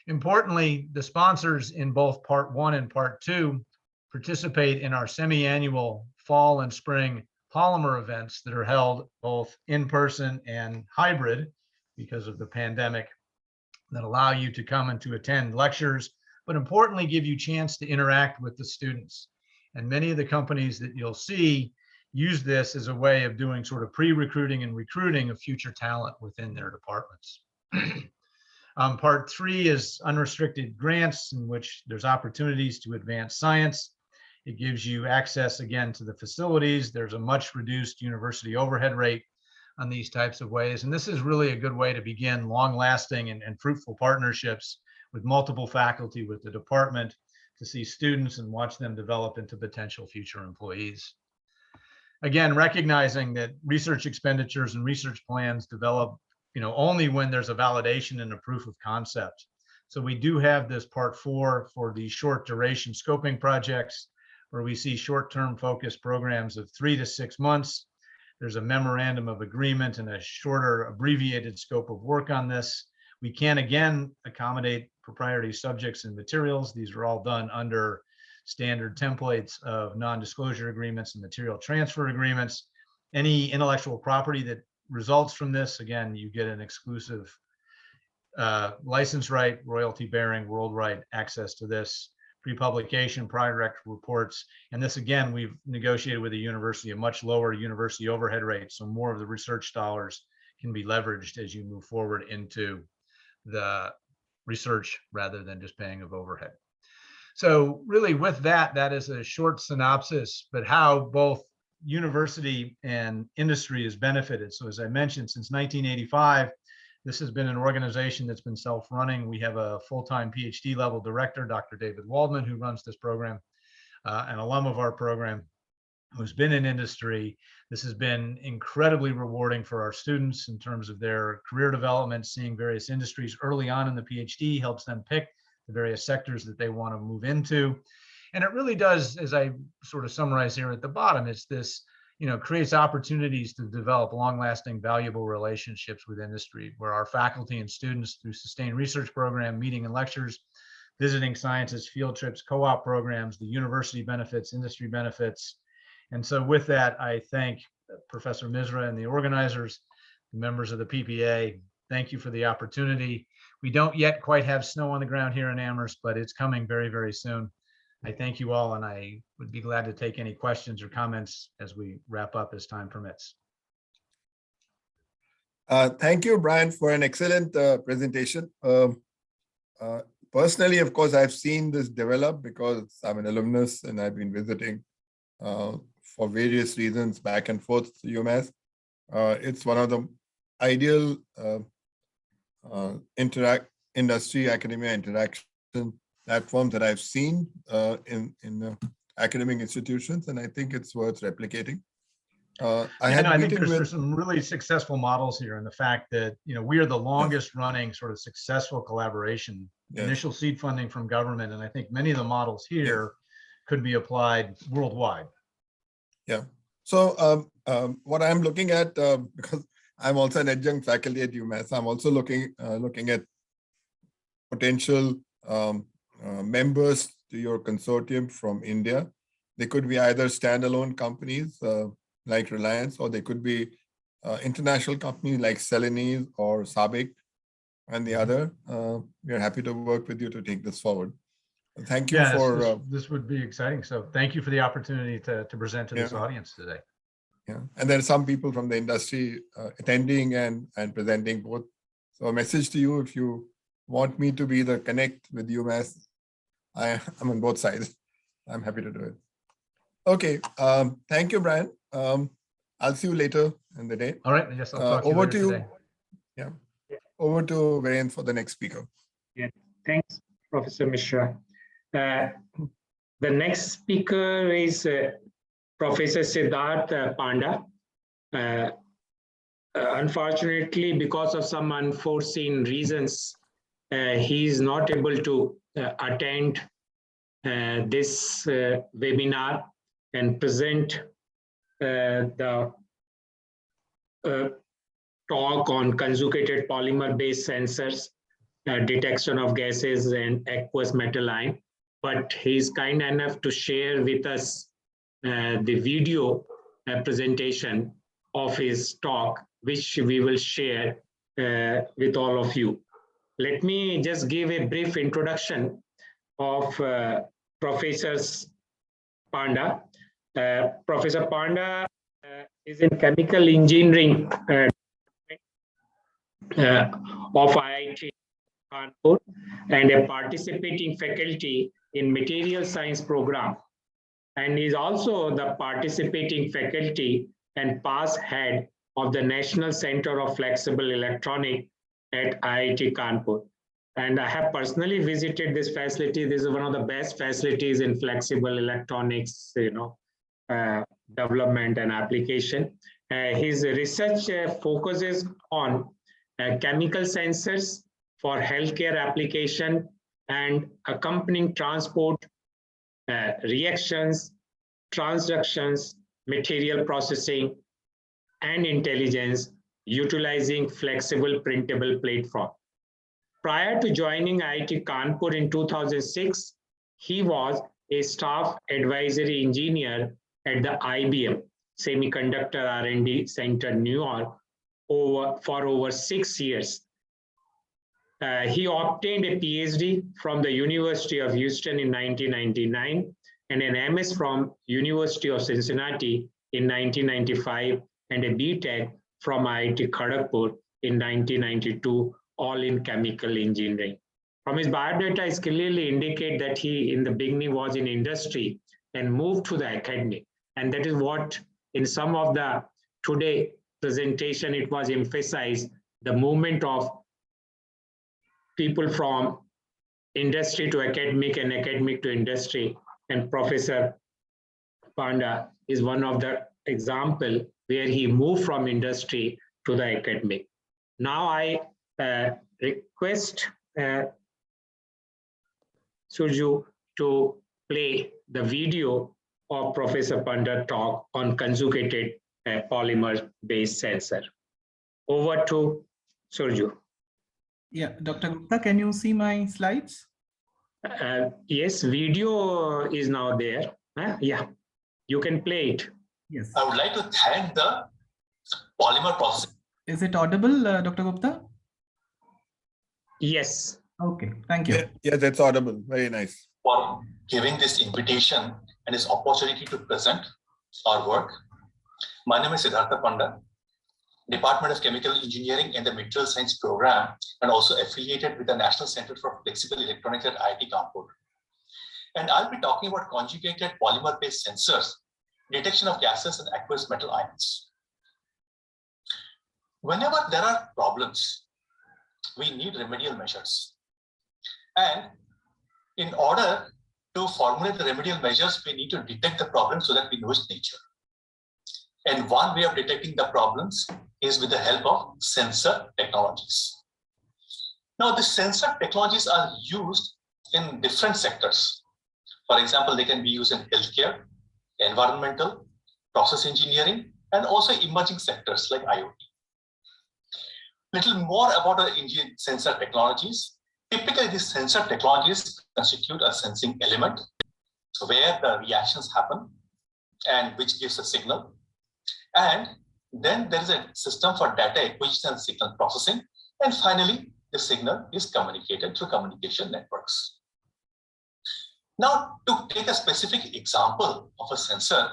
Importantly, the sponsors in both Part 1 and Part 2 participate in our semi-annual fall and spring polymer events that are held both in person and hybrid because of the pandemic, that allow you to come and to attend lectures, but importantly, give you a chance to interact with the students. And many of the companies that you'll see use this as a way of doing sort of pre-recruiting and recruiting of future talent within their departments. Part 3 is unrestricted grants, in which there's opportunities to advance science. It gives you access again to the facilities. There's a much reduced university overhead rate on these types of ways. And this is really a good way to begin long-lasting and fruitful partnerships with multiple faculty, with the department, to see students and watch them develop into potential future employees. Again, recognizing that research expenditures and research plans develop, only when there's a validation and a proof of concept. So we do have this Part 4 for the short duration scoping projects, where we see short-term focused programs of 3 to 6 months. There's a memorandum of agreement and a shorter abbreviated scope of work on this. We can again accommodate proprietary subjects and materials. These are all done under standard templates of non-disclosure agreements and material transfer agreements. Any intellectual property that results from this, again, you get an exclusive license right, royalty bearing, worldwide access to this. Pre-publication, prior direct reports. And this, again, we've negotiated with the university a much lower university overhead rate, so more of the research dollars can be leveraged as you move forward into the research rather than just paying of overhead. So really with that, that is a short synopsis, but how both university and industry has benefited. So as I mentioned, since 1985, this has been an organization that's been self-running. We have a full-time PhD level director, Dr. David Waldman, who runs this program, an alum of our program, who's been in industry. This has been incredibly rewarding for our students in terms of their career development. Seeing various industries early on in the PhD helps them pick the various sectors that they want to move into. And it really does, as I sort of summarize here at the bottom, it's this, creates opportunities to develop long-lasting, valuable relationships with industry, where our faculty and students, through sustained research program, meeting and lectures, visiting scientists, field trips, co-op programs, the university benefits, industry benefits. And so with that, I thank Professor Misra and the organizers, the members of the PPA. Thank you for the opportunity. We don't yet quite have snow on the ground here in Amherst, but it's coming very, very soon. I thank you all, and I would be glad to take any questions or comments as we wrap up as time permits. Thank you, Brian, for an excellent presentation. Personally, of course, I've seen this develop because I'm an alumnus and I've been visiting for various reasons back and forth to UMass. It's one of the ideal industry academia interaction platforms that I've seen in academic institutions, and I think it's worth replicating. I think there's some really successful models here, and the fact that we are the longest running sort of successful collaboration, initial seed funding from government, and I think many of the models here could be applied worldwide. Yeah. So what I'm looking at, because I'm also an adjunct faculty at UMass, I'm also looking at potential members to your consortium from India. They could be either standalone companies like Reliance, or they could be international companies like Celanese or Sabic and the other. We are happy to work with you to take this forward. Thank you for this would be exciting. So thank you for the opportunity to present to this audience today. Yeah, and there are some people from the industry attending and presenting both. So a message to you, if you want me to be the connect with UMass, I'm on both sides. I'm happy to do it. Okay, thank you, Brian. I'll see you later in the day. All right, yes, I'll talk to you later today. Yeah, over to Varian for the next speaker. Yeah, Thanks, Professor Mishra. The next speaker is Professor Siddharth Panda. Unfortunately, because of some unforeseen reasons, he is not able to attend this webinar and present the talk on conjugated polymer-based sensors, detection of gases and aqueous metal ion. But he is kind enough to share with us the video presentation of his talk, which we will share with all of you. Let me just give a brief introduction of Professor Panda. Professor Panda is in chemical engineering of IIT Kanpur and a participating faculty in material science program, and is also the participating faculty and past head of the National Center of Flexible Electronics at IIT Kanpur. And I have personally visited this facility. This is one of the best facilities in flexible electronics, development and application. His research focuses on chemical sensors for healthcare application and accompanying transport, reactions, transductions, material processing, and intelligence utilizing flexible printable platform. Prior to joining IIT Kanpur in 2006, he was a staff advisory engineer at the IBM Semiconductor R&D Center, New York, for over 6 years. He obtained a PhD from the University of Houston in 1999 and an MS from University of Cincinnati in 1995 and a BTech from IIT Kharagpur in 1992, all in chemical engineering. From his biodata, it clearly indicate that he in the beginning was in industry and moved to the academic. And that is what in some of the today presentation, it was emphasized, the movement of people from industry to academic and academic to industry. And Professor Panda is one of the example where he moved from industry to the academic. Now I request Surju to play the video of Professor Panda talk on conjugated polymer-based sensor. Over to Surju. Yeah, Dr. Gupta, can you see my slides? Yes, video is now there. Yeah, you can play it. Yes. I would like to thank the polymer process. Is it audible, Dr. Gupta? Yes. Okay, thank you. Yeah, that's audible. Very nice. For giving this invitation and this opportunity to present our work. My name is Siddhartha Panda, Department of Chemical Engineering in the Material Science Program, and also affiliated with the National Center for Flexible Electronics at IIT Kanpur. And I'll be talking about conjugated polymer-based sensors, detection of gases and aqueous metal ions. Whenever there are problems, we need remedial measures. And in order to formulate the remedial measures, we need to detect the problem so that we know its nature. And one way of detecting the problems is with the help of sensor technologies. Now, the sensor technologies are used in different sectors. For example, they can be used in healthcare, environmental, process engineering, and also emerging sectors like IoT. Little more about the sensor technologies. Typically, these sensor technologies constitute a sensing element where the reactions happen and which gives a signal. And then there is a system for data acquisition and signal processing. And finally, the signal is communicated through communication networks. Now, to take a specific example of a sensor,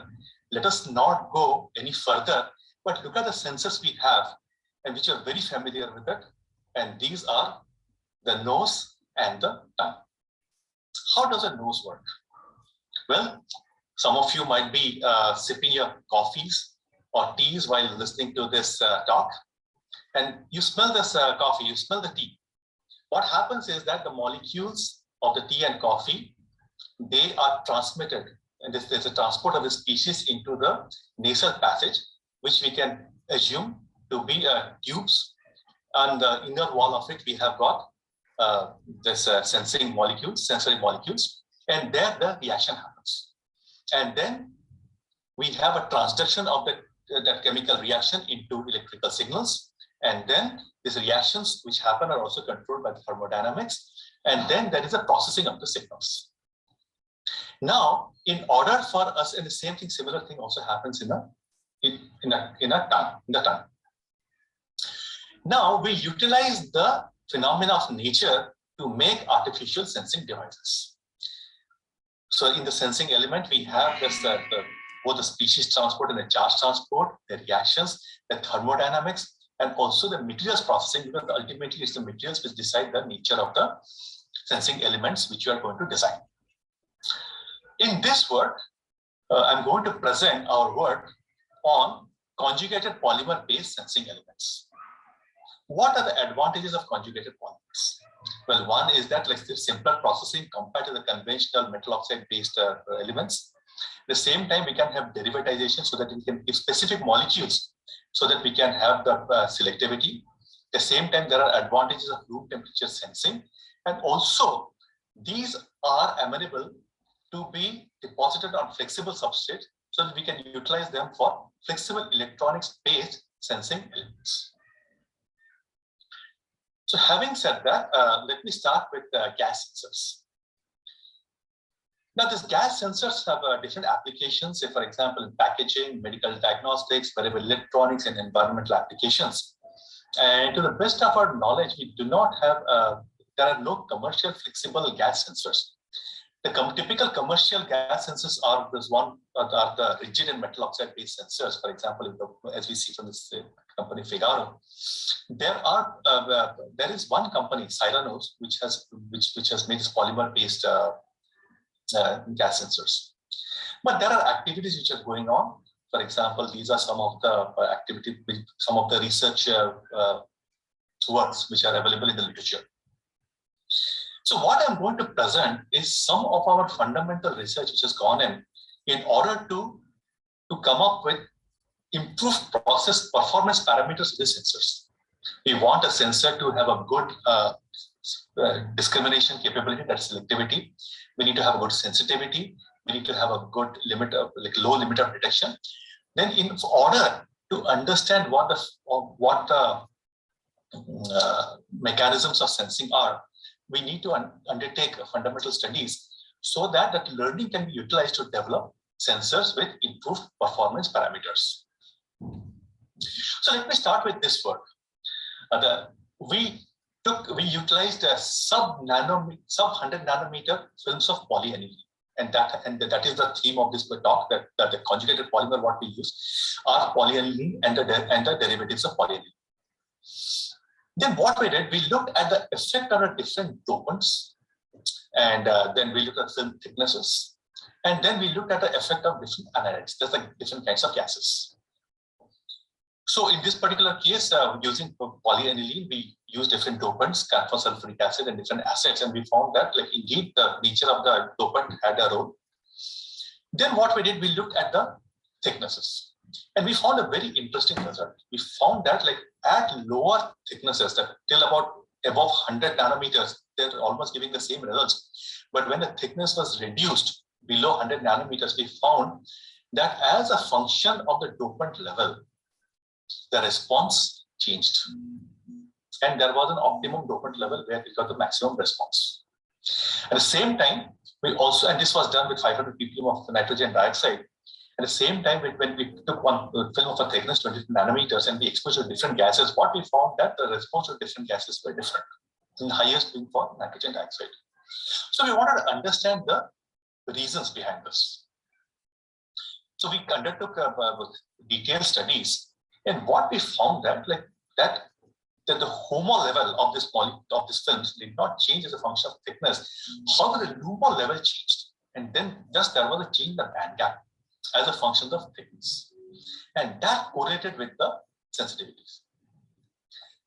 let us not go any further, but look at the sensors we have and which are very familiar with it. And these are the nose and the tongue. How does a nose work? Well, some of you might be sipping your coffees or teas while listening to this talk. And you smell this coffee, you smell the tea. what happens is that the molecules of the tea and coffee, they are transmitted, and there's a transport of the species into the nasal passage, which we can assume to be tubes. On the inner wall of it, we have got this sensing molecules, sensory molecules, and there the reaction happens. And then we have a transduction of that chemical reaction into electrical signals. And then these reactions which happen are also controlled by the thermodynamics. And then there is a processing of the signals. Now, in order for us, and the same thing, similar thing also happens in the tongue. Now we utilize the phenomena of nature to make artificial sensing devices. So in the sensing element, we have this both the species transport and the charge transport, the reactions, the thermodynamics, and also the materials processing, because ultimately it's the materials which decide the nature of the sensing elements which you are going to design. In this work, I'm going to present our work on conjugated polymer-based sensing elements. What are the advantages of conjugated polymers? Well, one is that like the simpler processing compared to the conventional metal oxide-based elements. At the same time, we can have derivatization so that we can give specific molecules so that we can have the selectivity. At the same time, there are advantages of room temperature sensing. And also, these are amenable to be deposited on flexible substrate so that we can utilize them for flexible electronics-based sensing elements. So having said that, let me start with gas sensors. Now, these gas sensors have different applications, say, for example, in packaging, medical diagnostics, wearable electronics, and environmental applications. And to the best of our knowledge, we do not have, there are no commercial flexible gas sensors. The typical commercial gas sensors are the rigid and metal oxide based sensors. For example, as we see from this company Figaro, there is one company, Cyranos, which has made this polymer based gas sensors. But there are activities which are going on. For example, these are some of the some of the research works which are available in the literature. So what I'm going to present is some of our fundamental research which has gone in order to come up with improved process performance parameters of these sensors. We want a sensor to have a good discrimination capability, that's selectivity. We need to have a good sensitivity. We need to have a good limit of low limit of detection. Then in order to understand what the mechanisms of sensing are, we need to undertake fundamental studies so that learning can be utilized to develop sensors with improved performance parameters. So let me start with this work. We utilized a sub-100 nanometer films of polyaniline, and that is the theme of this talk. That the conjugated polymer what we use are polyaniline and the derivatives of polyaniline. Then what we did, we looked at the effect on the different dopants, and then we looked at film thicknesses, and then we looked at the effect of different anions, just like different kinds of gases. So in this particular case, using polyaniline, we used different dopants, camphor sulfuric acid, and different acids, and we found that indeed the nature of the dopant had a role. Then what we did, we looked at the thicknesses. And we found a very interesting result. We found that at lower thicknesses, that till about above 100 nanometers, they're almost giving the same results. But when the thickness was reduced below 100 nanometers, we found that as a function of the dopant level, the response changed. And there was an optimum dopant level where we got the maximum response. At the same time, we also, and this was done with 500 ppm of nitrogen dioxide. At the same time, when we took one film of a thickness 20 nanometers and we exposed to different gases, what we found that the response to different gases were different. And the highest being for nitrogen dioxide. So we wanted to understand the reasons behind this. So we undertook detailed studies, and what we found that the HOMO level of this films did not change as a function of thickness. However, the LUMO level changed, and then just there was a change in the band gap as a function of thickness, and that correlated with the sensitivities.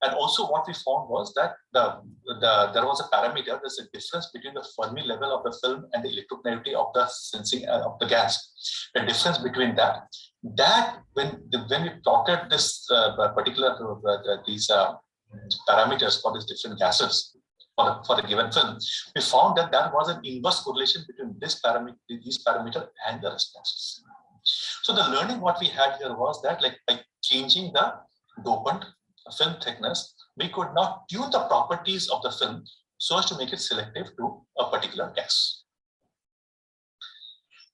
And also what we found was that there was a parameter, there's a difference between the Fermi level of the film and the electronegativity of the sensing of the gas. The difference between that when we plotted this particular these parameters for these different gases for the given film, we found that there was an inverse correlation between this parameter and the responses. So the learning what we had here was that, like, by changing the dopant film thickness, we could now tune the properties of the film so as to make it selective to a particular gas.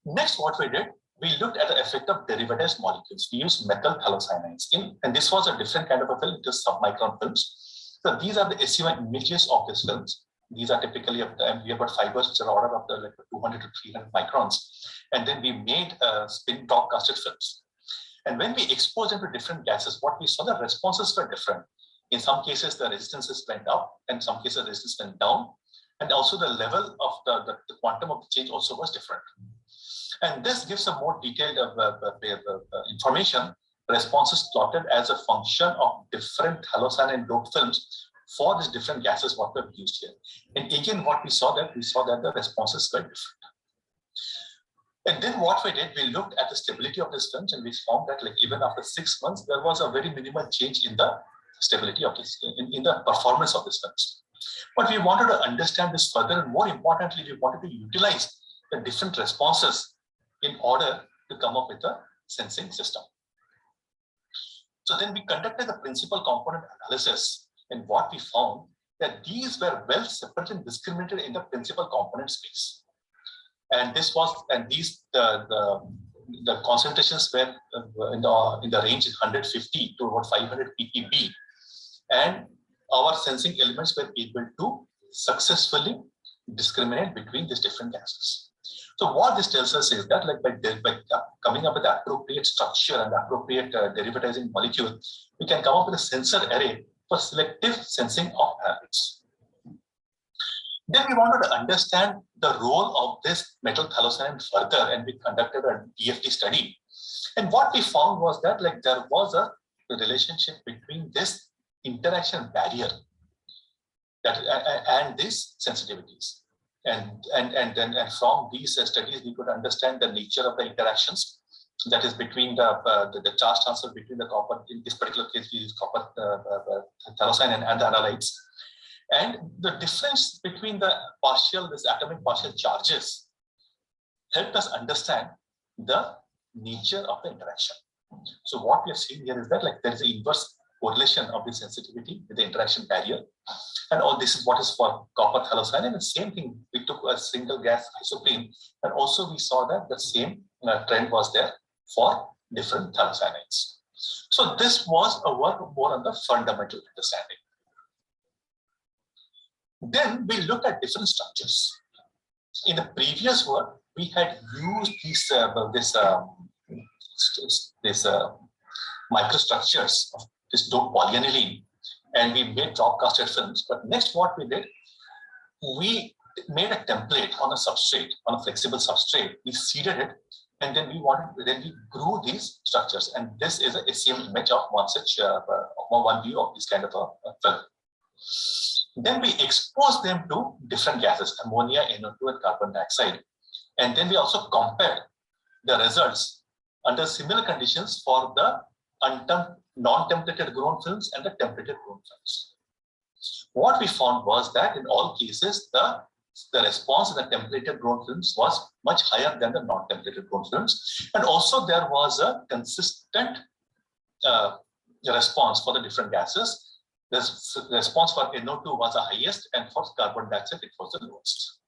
Next, what we did, we looked at the effect of derivatized molecules. We used methyl halocyanides and this was a different kind of a film, it is submicron films. So these are the SU1 images of these films. These are typically of the, we have got fibers which are order of the like 200 to 300 microns. And then we made spin top casted films. And when we exposed them to different gases, what we saw, the responses were different. In some cases, the resistances went up, and in some cases, the resistance went down. And also the level of the quantum of the change also was different. And this gives a more detailed information, responses plotted as a function of different halocyanide doped films for these different gases what were used here. And again, what we saw that the responses were different. And then what we did, we looked at the stability of these films, and we found that, like, even after 6 months, there was a very minimal change in the stability of this, in the performance of these films. But we wanted to understand this further, and more importantly, we wanted to utilize the different responses in order to come up with a sensing system. So then we conducted the principal component analysis, and what we found that these were well separated and discriminated in the principal component space. And this was, and these the concentrations were in the range 150 to about 500 ppb, and our sensing elements were able to successfully discriminate between these different gases. So what this tells us is that, like, by coming up with the appropriate structure and the appropriate derivatizing molecule, we can come up with a sensor array for selective sensing of habits. Then we wanted to understand the role of this metal halocyanide further, and we conducted a DFT study. And what we found was that, like, there was a relationship between this interaction barrier and these sensitivities. And from these studies, we could understand the nature of the interactions that is between the charge transfer between the copper. In this particular case, we use copper halocyanide and the analytes. And the difference between the atomic partial charges helped us understand the nature of the interaction. So what we are seeing here is that, like, there is an inverse correlation of the sensitivity with the interaction barrier. And all this is what is for copper halocyanide. And the same thing, we took a single gas isoprene, and also we saw that the same trend was there for different halocyanides. So this was a work more on the fundamental understanding. Then we looked at different structures. In the previous work, we had used these microstructures of this doped polyaniline, and we made drop casted films. But next, what we did, we made a template on a substrate, on a flexible substrate. We seeded it, and then we grew these structures. And this is a SEM image of one such one view of this kind of a film. Then we exposed them to different gases, ammonia, NO2, and carbon dioxide. And then we also compared the results under similar conditions for the non-templated grown films and the templated grown films. What we found was that in all cases, the response in the templated grown films was much higher than the non-templated grown films. And also there was a consistent response for the different gases. The response for NO2 was the highest, and for carbon dioxide, it was the lowest.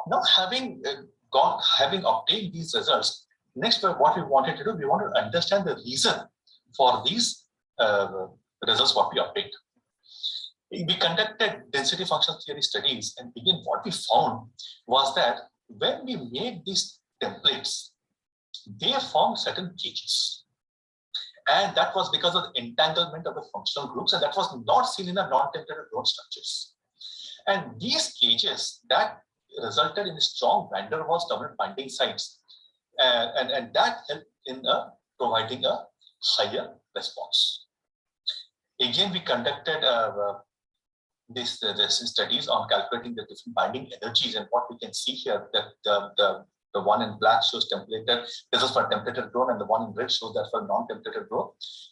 Now, having obtained these results, next, what we wanted to do, we wanted to understand the reason for these results what we obtained. We conducted density functional theory studies, and again, what we found was that when we made these templates, they formed certain cages. And that was because of the entanglement of the functional groups, and that was not seen in the non-templated grown structures. And these cages, that resulted in strong van der Waals dominant binding sites, and that helped in providing a higher response. Again, we conducted these studies on calculating the different binding energies, and what we can see here that the one in black shows temperature, this is for temperature grown, and the one in red shows that for non-temperature grown.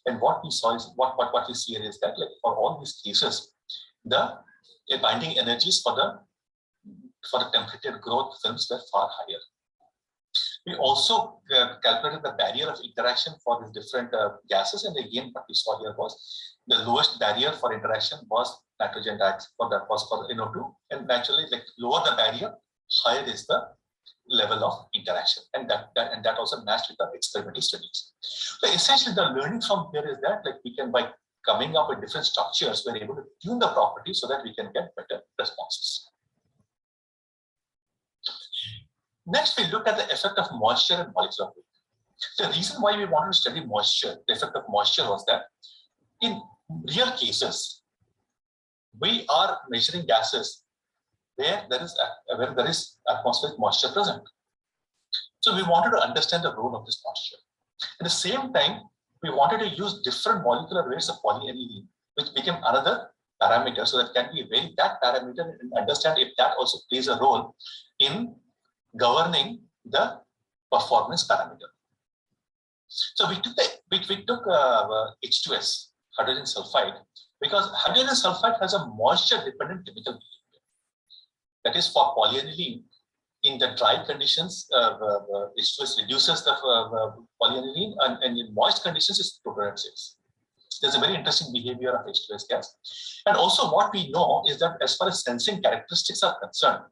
And what we saw is what we see here is that, like, for all these cases, the binding energies for the temperature growth films were far higher. We also calculated the barrier of interaction for these different gases, and again, what we saw here was the lowest barrier for interaction was nitrogen dioxide for NO2, and naturally, like, lower the barrier, higher is the level of interaction, and that also matched with the experimental studies. So essentially, the learning from here is that, like, we can, by coming up with different structures, we're able to tune the properties so that we can get better responses. Next, we look at the effect of moisture and molecular weight. The reason why we wanted to study moisture, the effect of moisture, was that in real cases, we are measuring gases where there is atmospheric moisture present. So we wanted to understand the role of this moisture. At the same time, we wanted to use different molecular weights of polyaniline, which became another parameter. So that can be vary that parameter and understand if that also plays a role in governing the performance parameter. So we took H2S, hydrogen sulfide, because hydrogen sulfide has a moisture-dependent chemical behavior. That is, for polyaniline, in the dry conditions, H2S reduces the polyaniline, and in moist conditions, it's protonate-6. There's a very interesting behavior of H2S gas. And also, what we know is that as far as sensing characteristics are concerned,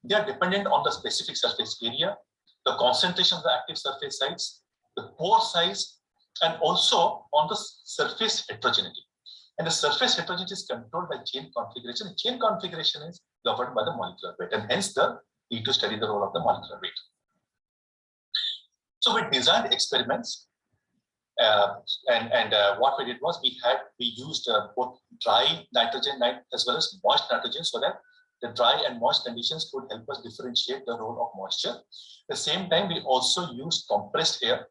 they are dependent on the specific surface area, the concentration of the active surface sites, the pore size, and also on the surface heterogeneity. And the surface heterogeneity is controlled by chain configuration. And chain configuration is governed by the molecular weight, and hence the need to study the role of the molecular weight. So we designed experiments, and what we did was we used both dry nitrogen as well as moist nitrogen, so that the dry and moist conditions could help us differentiate the role of moisture. At the same time, we also used compressed air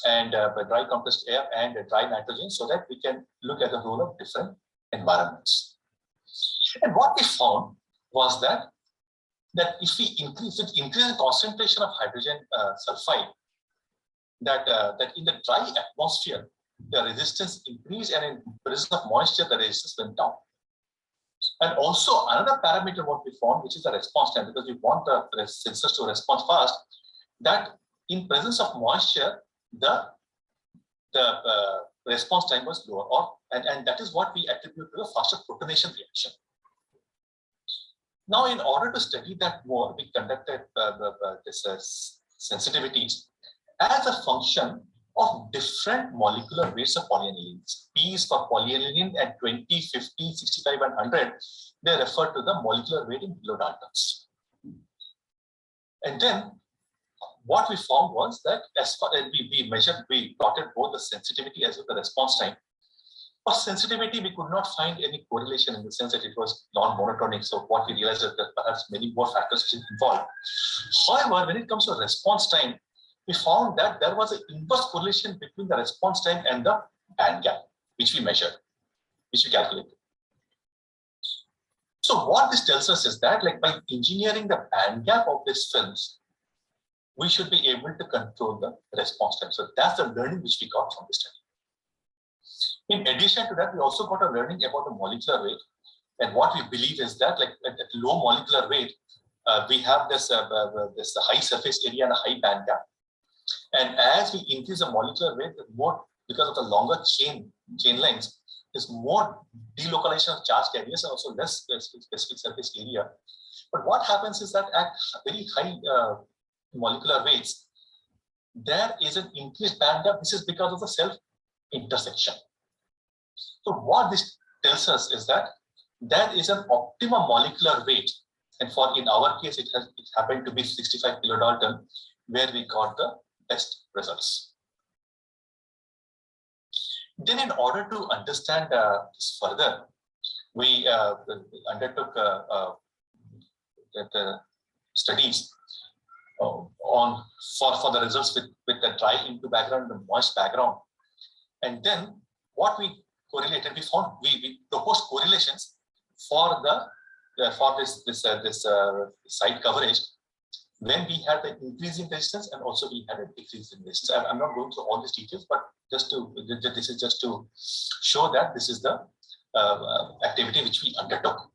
and dry compressed air and dry nitrogen, so that we can look at the role of different environments. And what we found was that if we increase the concentration of hydrogen sulfide, that in the dry atmosphere, the resistance increased, and in presence of moisture, the resistance went down. And also another parameter what we found, which is the response time, because we want the sensors to respond fast, that in presence of moisture, the response time was lower, and that is what we attribute to the faster protonation reaction. Now, in order to study that more, we conducted sensitivities as a function of different molecular weights of polyaniline. P's for polyaniline at 20, 50, 65, and 100, they refer to the molecular weight in kilodaltons. And then what we found was that as far as we plotted both the sensitivity as well as the response time. For sensitivity, we could not find any correlation in the sense that it was non-monotonic. So what we realized is that perhaps many more factors involved. However, when it comes to response time, we found that there was an inverse correlation between the response time and the band gap, which we measured, which we calculated. So what this tells us is that, like, by engineering the band gap of these films, we should be able to control the response time. So that's the learning which we got from this study. In addition to that, we also got a learning about the molecular weight. And what we believe is that, like, at low molecular weight, we have this high surface area and a high band gap. And as we increase the molecular weight, more, because of the longer chain lengths, there's more delocalization of charged areas and also less specific surface area. But what happens is that at very high molecular weights, there is an increased band gap. This is because of the self-intersection. So what this tells us is that there is an optimum molecular weight, and in our case, it happened to be 65 kilodalton, where we got the best results. Then, in order to understand this further, we undertook the studies for the results with the dry into background and the moist background. And then what we correlated. We proposed correlations for this site coverage when we had the increase in resistance and also we had a decrease in resistance. I'm not going through all these details, but this is just to show that this is the activity which we undertook.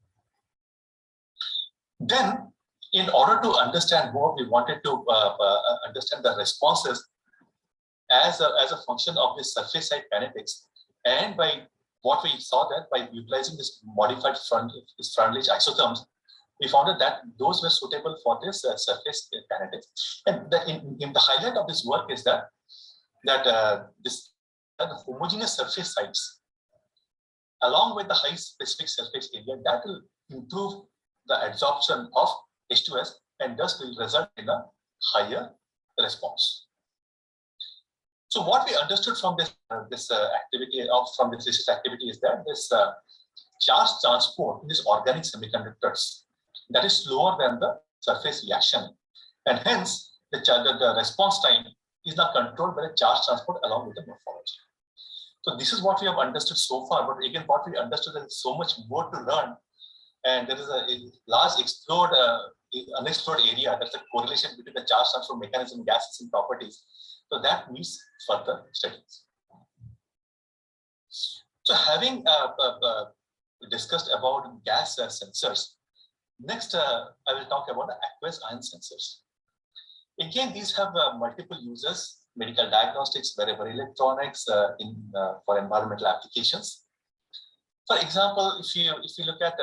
Then, in order to understand more, we wanted to understand the responses as a function of this surface side kinetics, and by what we saw that by utilizing this modified front-ledge isotherms, we found that those were suitable for this surface kinetics. And in the highlight of this work is that the homogeneous surface sites, along with the high specific surface area, that will improve the adsorption of H2S and thus will result in a higher response. So what we understood from this from this research activity is that this charge transport in these organic semiconductors, that is slower than the surface reaction, and hence the response time is not controlled by the charge transport along with the morphology. So this is what we have understood so far, but again, what we understood is so much more to learn, and there is a large unexplored area. That's a correlation between the charge transfer mechanism, gases, and properties. So that needs further studies. So having discussed about gas sensors, next I will talk about the aqueous ion sensors. Again, these have multiple uses: medical diagnostics, wearable electronics, for environmental applications. For example, if you look at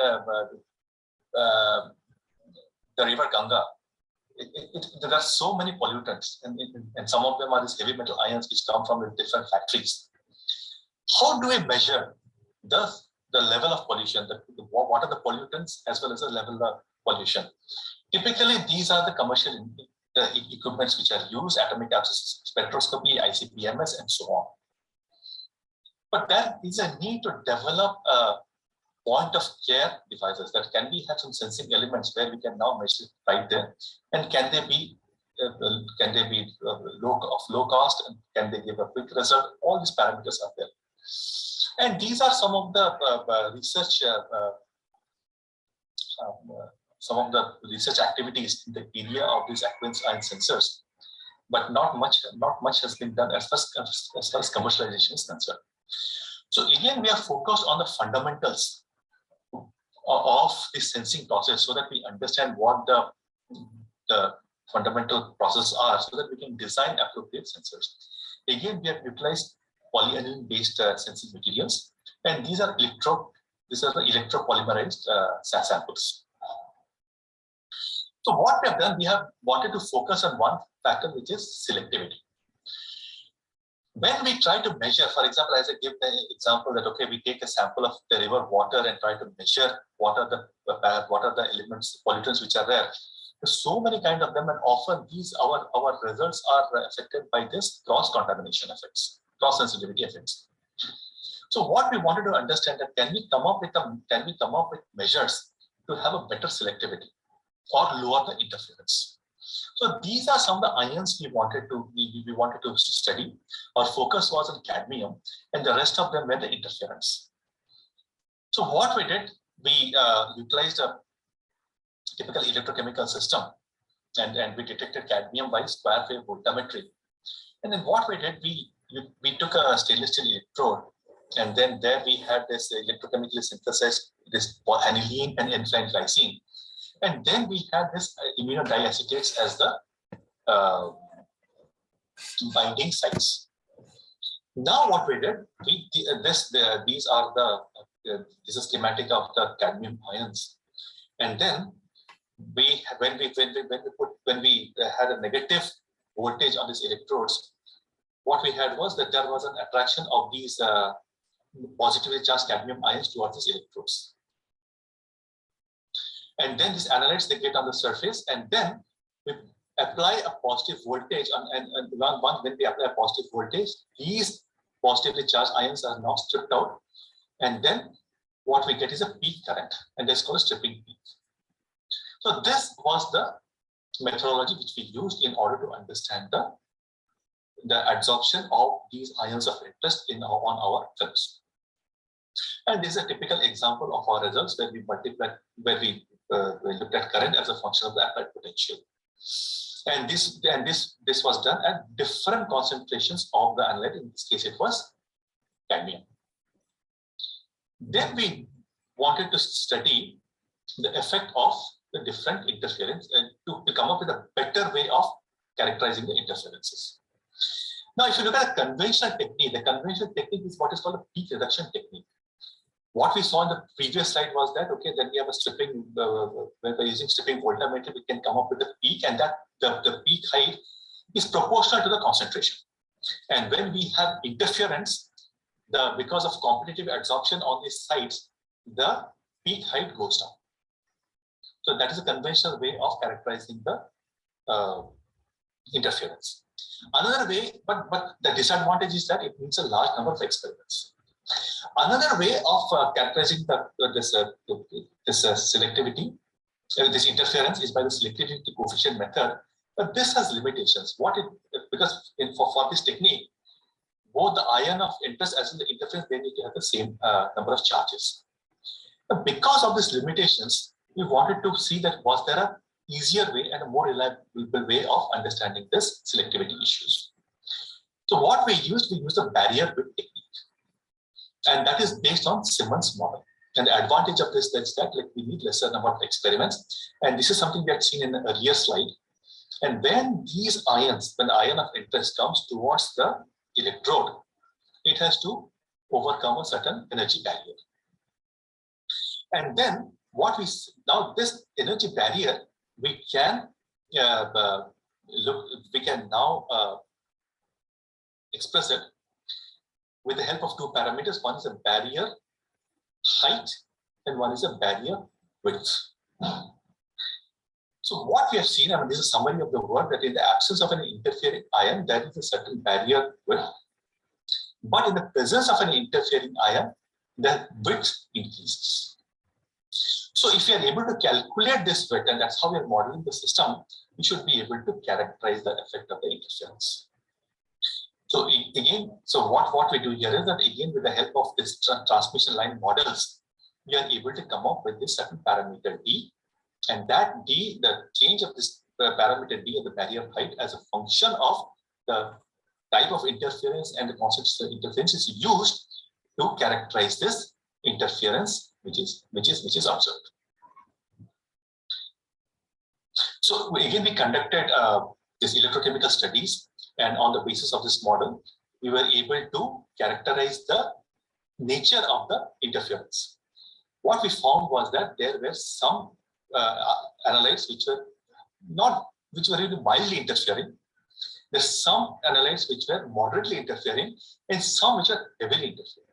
the river Ganga, there are so many pollutants, and some of them are these heavy metal ions which come from the different factories. How do we measure the level of pollution? What are the pollutants as well as the level of pollution? Typically, these are the commercial equipments which are used: atomic spectroscopy, ICP-MS, and so on. But there is a need to develop point of care devices that can have some sensing elements where we can now measure right there, and can they be low cost, and can they give a quick result? All these parameters are there, and these are some of the research activities in the area of these aqueous ion sensors, but not much has been done as far as commercialization is concerned. So again, we are focused on the fundamentals of the sensing process so that we understand what the fundamental processes are, so that we can design appropriate sensors. Again, we have utilized polyaniline based sensing materials, and these are the electropolymerized samples. So what we have done, we have wanted to focus on one factor, which is selectivity. When we try to measure, for example, as I give the example that, okay, we take a sample of the river water and try to measure what are the elements, pollutants which are there. There's so many kind of them, and often our results are affected by this cross-contamination effects, cross-sensitivity effects. So what we wanted to understand that can we come up with measures to have a better selectivity or lower the interference. So these are some of the ions we wanted to study. Our focus was on cadmium, and the rest of them were the interference. So what we did, we utilized a typical electrochemical system, and we detected cadmium by square wave voltammetry. And then what we did, we took a stainless steel electrode, and then there we had this electrochemically synthesized this aniline and N-flying glycine. And then we had this immunodiacetates as the binding sites. Now what we did, this is a schematic of the cadmium ions, and then when we had a negative voltage on these electrodes, what we had was that there was an attraction of these positively charged cadmium ions towards these electrodes. And then these analytes, they get on the surface, and then we apply a positive voltage and when we apply a positive voltage, these positively charged ions are now stripped out, and then what we get is a peak current, and that's called a stripping peak. So this was the methodology which we used in order to understand the adsorption of these ions of interest on our films. And this is a typical example of our results where we multiply, where we looked at current as a function of the applied potential. And this was done at different concentrations of the analyte. In this case, it was cadmium. Then we wanted to study the effect of the different interference and to come up with a better way of characterizing the interferences. Now, if you look at a conventional technique, the conventional technique is what is called a peak reduction technique. What we saw in the previous slide was that, okay, then we have a stripping, when we're using stripping voltammeter, we can come up with a peak, and that the peak height is proportional to the concentration. And when we have interference, because of competitive adsorption on these sites, the peak height goes down. So that is a conventional way of characterizing the interference. Another way, but the disadvantage is that it needs a large number of experiments. Another way of characterizing this selectivity, this interference, is by the selectivity coefficient method. But this has limitations. Because for this technique, both the ion of interest as well as the interference, they need to have the same number of charges. But because of these limitations, we wanted to see that was there a easier way and a more reliable way of understanding this selectivity issues. So what we used a barrier width technique. And that is based on Simmons' model. And the advantage of this is that we need lesser number of experiments. And this is something we had seen in an earlier slide. And when these ions, when the ion of interest comes towards the electrode, it has to overcome a certain energy barrier. And then now this energy barrier, we can express it with the help of two parameters. One is a barrier height and one is a barrier width. So what we have seen, this is a summary of the work, that in the absence of an interfering ion, there is a certain barrier width. But in the presence of an interfering ion, the width increases. So if we are able to calculate this width, and that's how we are modeling the system, we should be able to characterize the effect of the interference. So again, what we do here is that, again, with the help of this transmission line models, we are able to come up with this certain parameter D, and that D, the change of this parameter D of the barrier height as a function of the type of interference and the concentration of interference is used to characterize this interference which is observed. So again, we conducted this electrochemical studies, and on the basis of this model, we were able to characterize the nature of the interference. What we found was that there were some analytes which were really mildly interfering. There's some analytes which were moderately interfering, and some which are heavily interfering.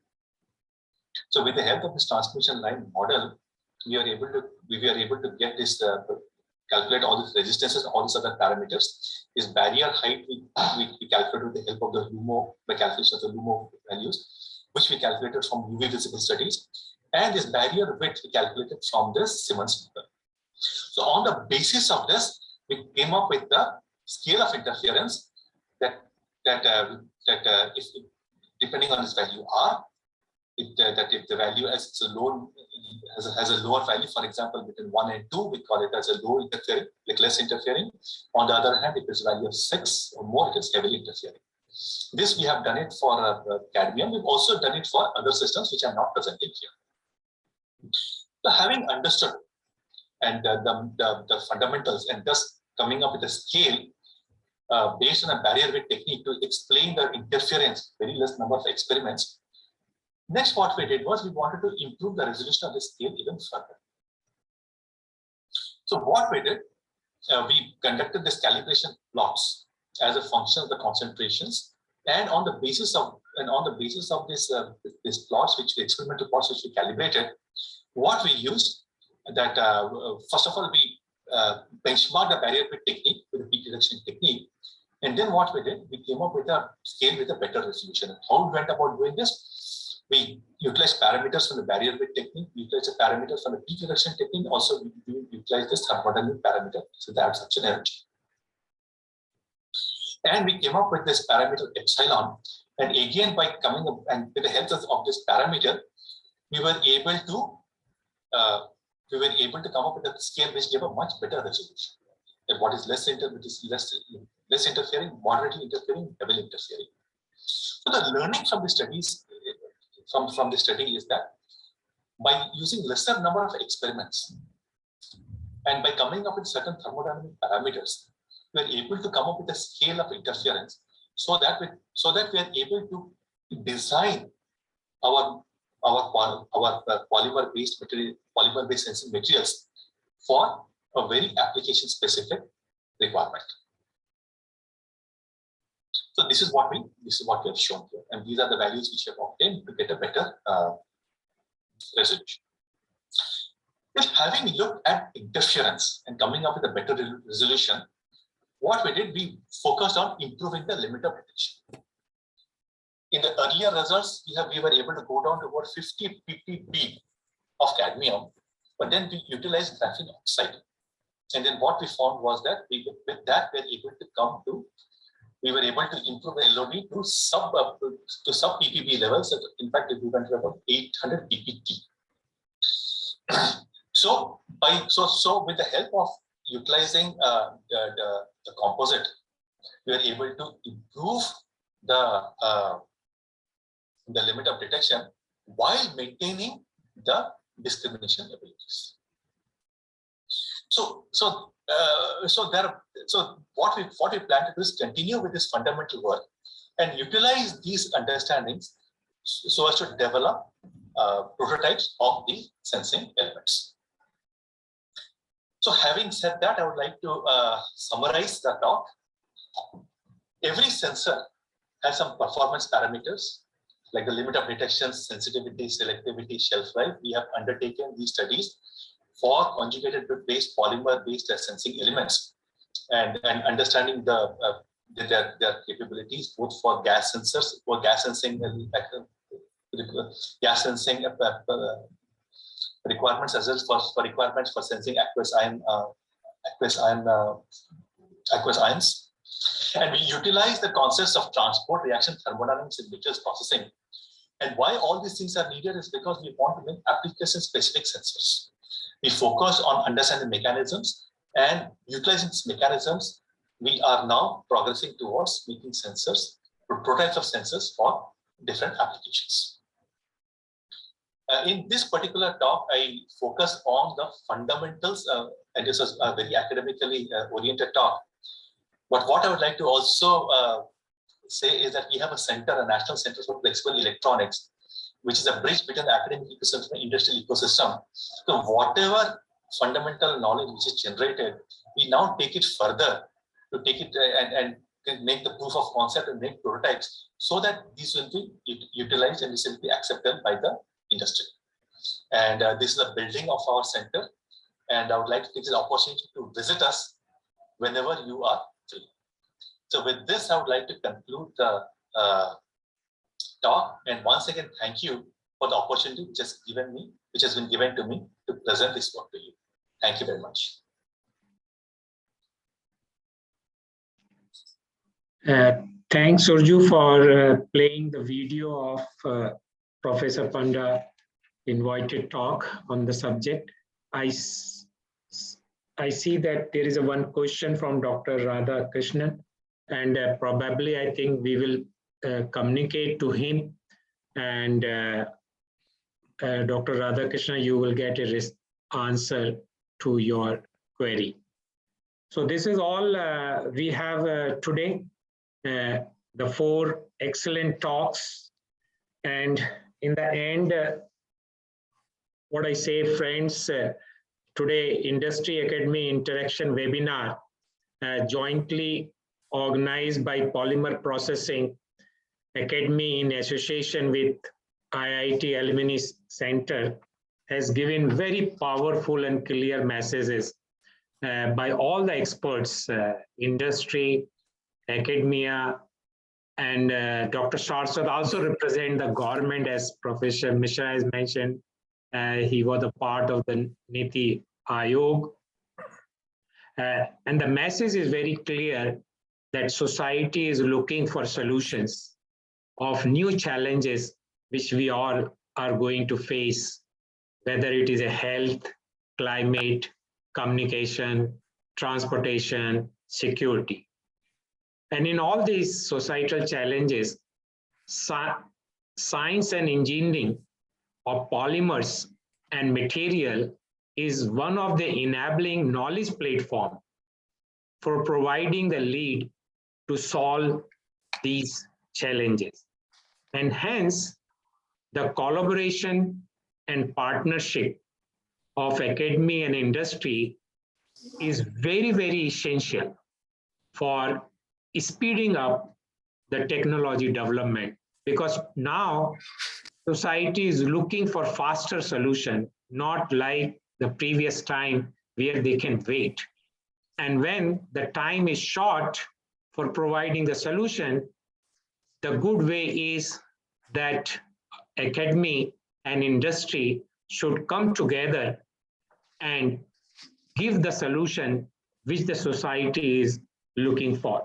So with the help of this transmission line model, we are able to get this calculate all these resistances, all these other parameters. This barrier height we calculate with the help of the LUMO, the calculation of the LUMO values, which we calculated from UV visible studies, and this barrier width we calculated from this Simmons model. So on the basis of this, we came up with the scale of interference that if depending on this value R, that if the value has a lower value, for example, between 1 and 2, we call it as a low interfering, like less interfering. On the other hand, if it's a value of 6 or more, it is heavily interfering. This we have done it for cadmium. We've also done it for other systems which are not presented here. So having understood and the fundamentals, and thus coming up with a scale based on a barrier width technique to explain the interference, very less number of experiments. Next, what we did was we wanted to improve the resolution of the scale even further. So what we did, we conducted this calibration plots as a function of the concentrations, and on the basis of this plots, which the experimental plots which we calibrated, what we used that first of all we benchmarked the barrier width technique with the peak reduction technique, and then what we did, we came up with a scale with a better resolution. How we went about doing this? We utilized parameters from the barrier width technique, we utilized the parameters from the peak reduction technique, also we utilized this thermodynamic parameter, so the absorption energy. And we came up with this parameter epsilon, and again by coming up and with the help of this parameter, we were able to come up with a scale which gave a much better resolution. And what is less interfering, moderately interfering, heavily interfering. So the learning from the studies from the study is that by using lesser number of experiments and by coming up with certain thermodynamic parameters, we are able to come up with a scale of interference so that we are able to design our polymer-based sensing materials for a very application-specific requirement. So this is what we have shown here, and these are the values which we have obtained to get a better resolution. If having looked at interference and coming up with a better resolution, what we did, we focused on improving the limit of detection. In the earlier results, we were able to go down to about 50 ppb of cadmium, but then we utilized graphene oxide. And then what we found was that we were able to improve the LOD to sub ppb levels. In fact, we went to about 800 ppt. So with the help of utilizing the composite, we were able to improve the limit of detection while maintaining the discrimination abilities. So what we plan to do is continue with this fundamental work and utilize these understandings so as to develop prototypes of the sensing elements. So having said that, I would like to summarize the talk. Every sensor has some performance parameters like the limit of detection, sensitivity, selectivity, shelf life. We have undertaken these studies for conjugated based polymer based sensing elements and understanding their capabilities both for gas sensors, for gas sensing requirements as well as for requirements for sensing aqueous ions. And we utilize the concepts of transport, reaction, thermodynamics, and materials processing. And why all these things are needed is because we want to make application-specific sensors. We focus on understanding mechanisms, and utilizing these mechanisms, we are now progressing towards making sensors, prototypes of sensors for different applications. In this particular talk, I focus on the fundamentals, and this is a very academically oriented talk. But what I would like to also say is that we have a center, a National Center for Flexible Electronics, which is a bridge between the academic ecosystem and industrial ecosystem. So whatever fundamental knowledge which is generated, we now take it further to take it and make the proof of concept and make prototypes so that these will be utilized and this will be accepted by the industry. And this is a building of our center. And I would like to take this opportunity to visit us whenever you are free. So with this, I would like to conclude the talk. And once again, thank you for the opportunity which has been given to me to present this work to you. Thank you very much. Thanks, Surju, for playing the video of Professor Panda invited talk on the subject. I see that there is one question from Dr. Radha Krishnan, and probably I think we will communicate to him, and Dr. Radha Krishnan, you will get a answer to your query. So this is all we have today, the 4 excellent talks. And in the end, what I say, friends, today Industry Academy Interaction Webinar jointly organized by Polymer Processing Academy in association with IIT Alumni Center has given very powerful and clear messages by all the experts, industry, academia, and Dr. Saraswat also represent the government, as Professor Mishra has mentioned. He was a part of the Niti Aayog. And the message is very clear that society is looking for solutions of new challenges which we all are going to face, whether it is a health, climate, communication, transportation, security. And in all these societal challenges, science and engineering of polymers and material is one of the enabling knowledge platform for providing the lead to solve these challenges. And hence, the collaboration and partnership of academia and industry is very, very essential for speeding up the technology development, because now society is looking for faster solution, not like the previous time where they can wait. And when the time is short for providing the solution, the good way is that academia and industry should come together and give the solution which the society is looking for.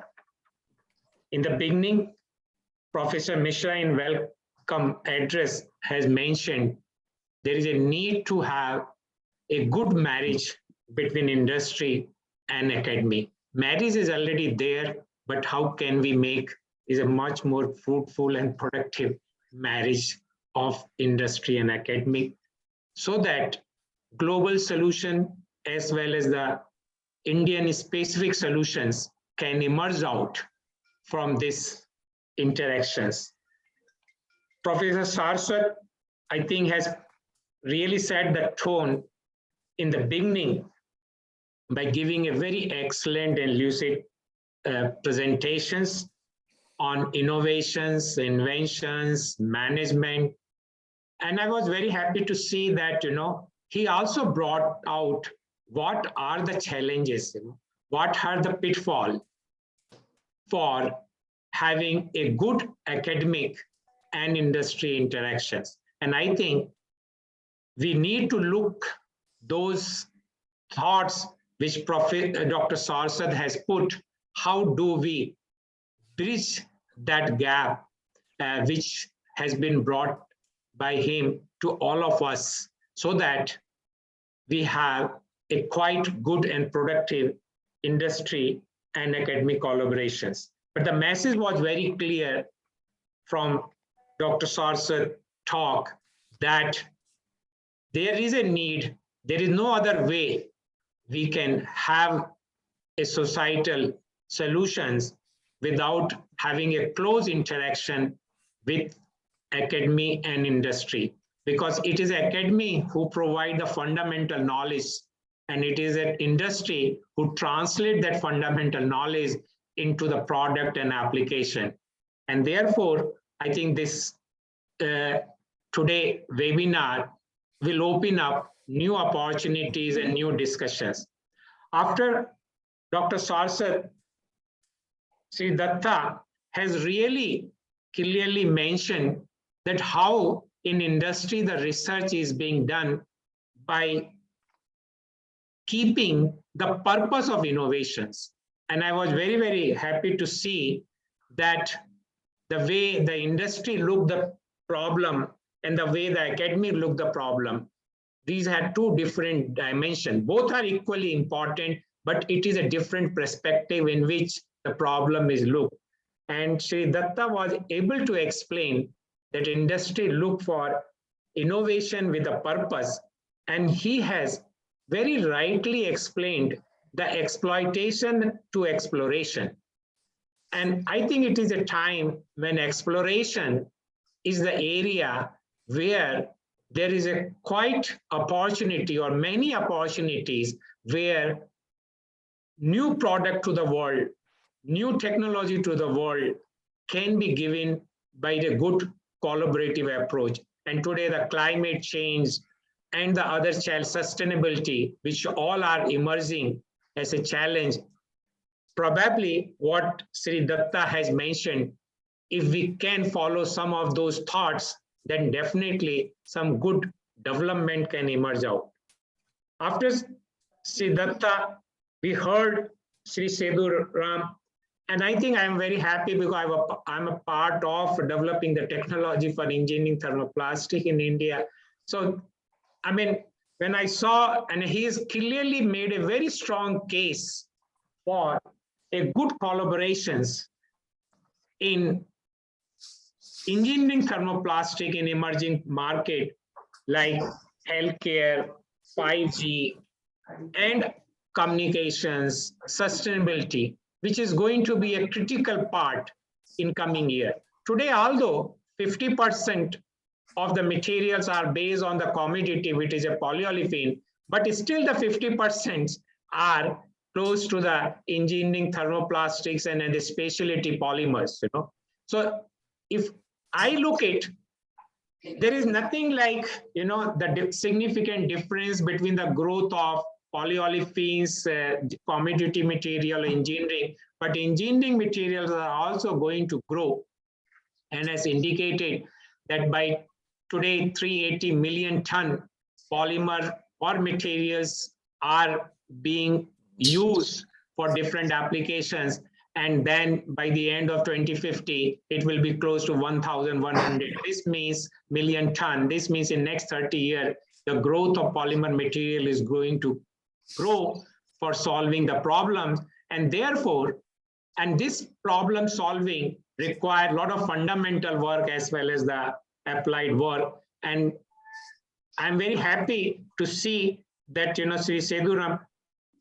In the beginning, Professor Mishra in welcome address has mentioned there is a need to have a good marriage between industry and academia. Marriage is already there, but how can we make is a much more fruitful and productive marriage of industry and academia, so that global solution as well as the Indian specific solutions can emerge out from these interactions. Professor Saraswat, I think, has really set the tone in the beginning by giving a very excellent and lucid presentations on innovations, inventions, management. And I was very happy to see that, he also brought out what are the challenges, what are the pitfalls for having a good academic and industry interactions. And I think we need to look those thoughts which Dr. Saraswat has put, how do we bridge that gap which has been brought by him to all of us, so that we have a quite good and productive industry and academic collaborations. But the message was very clear from Dr. Saraswat's talk that there is a need, there is no other way we can have a societal solutions without having a close interaction with academia and industry, because it is academia who provide the fundamental knowledge, and it is an industry who translate that fundamental knowledge into the product and application. And therefore, I think this today webinar will open up new opportunities and new discussions. After Dr. Saraswat, Sri Datta has really clearly mentioned that how in industry the research is being done by keeping the purpose of innovations. And I was very, very happy to see that the way the industry looked the problem and the way the academy looked the problem, these had two different dimensions. Both are equally important, but it is a different perspective in which the problem is looked. And Sri Datta was able to explain that industry look for innovation with a purpose. And he has very rightly explained the exploitation to exploration. And I think it is a time when exploration is the area where there is a quite opportunity or many opportunities where new product to the world, new technology to the world can be given by the good collaborative approach. And today the climate change and the other sustainability, which all are emerging as a challenge. Probably what Sri Datta has mentioned, if we can follow some of those thoughts, then definitely some good development can emerge out. After Sri Datta, we heard Sri Sethuram And I think I'm very happy because I'm a part of developing the technology for engineering thermoplastic in India. So, I mean, when I saw, and he's clearly made a very strong case for a good collaborations in engineering thermoplastic in emerging market like healthcare, 5G, and communications, sustainability, which is going to be a critical part in coming year. Today, although 50% of the materials are based on the commodity, which is a polyolefin, but still the 50% are close to the engineering thermoplastics and the specialty polymers, you know. So if I look at, there is nothing like, you know, the significant difference between the growth of polyolefins, commodity material engineering, but engineering materials are also going to grow. And as indicated that by today, 380 million ton polymer or materials are being used for different applications. And then by the end of 2050, it will be close to 1,100. This means million ton. This means in next 30 years, the growth of polymer material is going to grow for solving the problems. And therefore, and this problem solving require a lot of fundamental work as well as the applied work. And I'm very happy to see that, you know, Sri Sethuram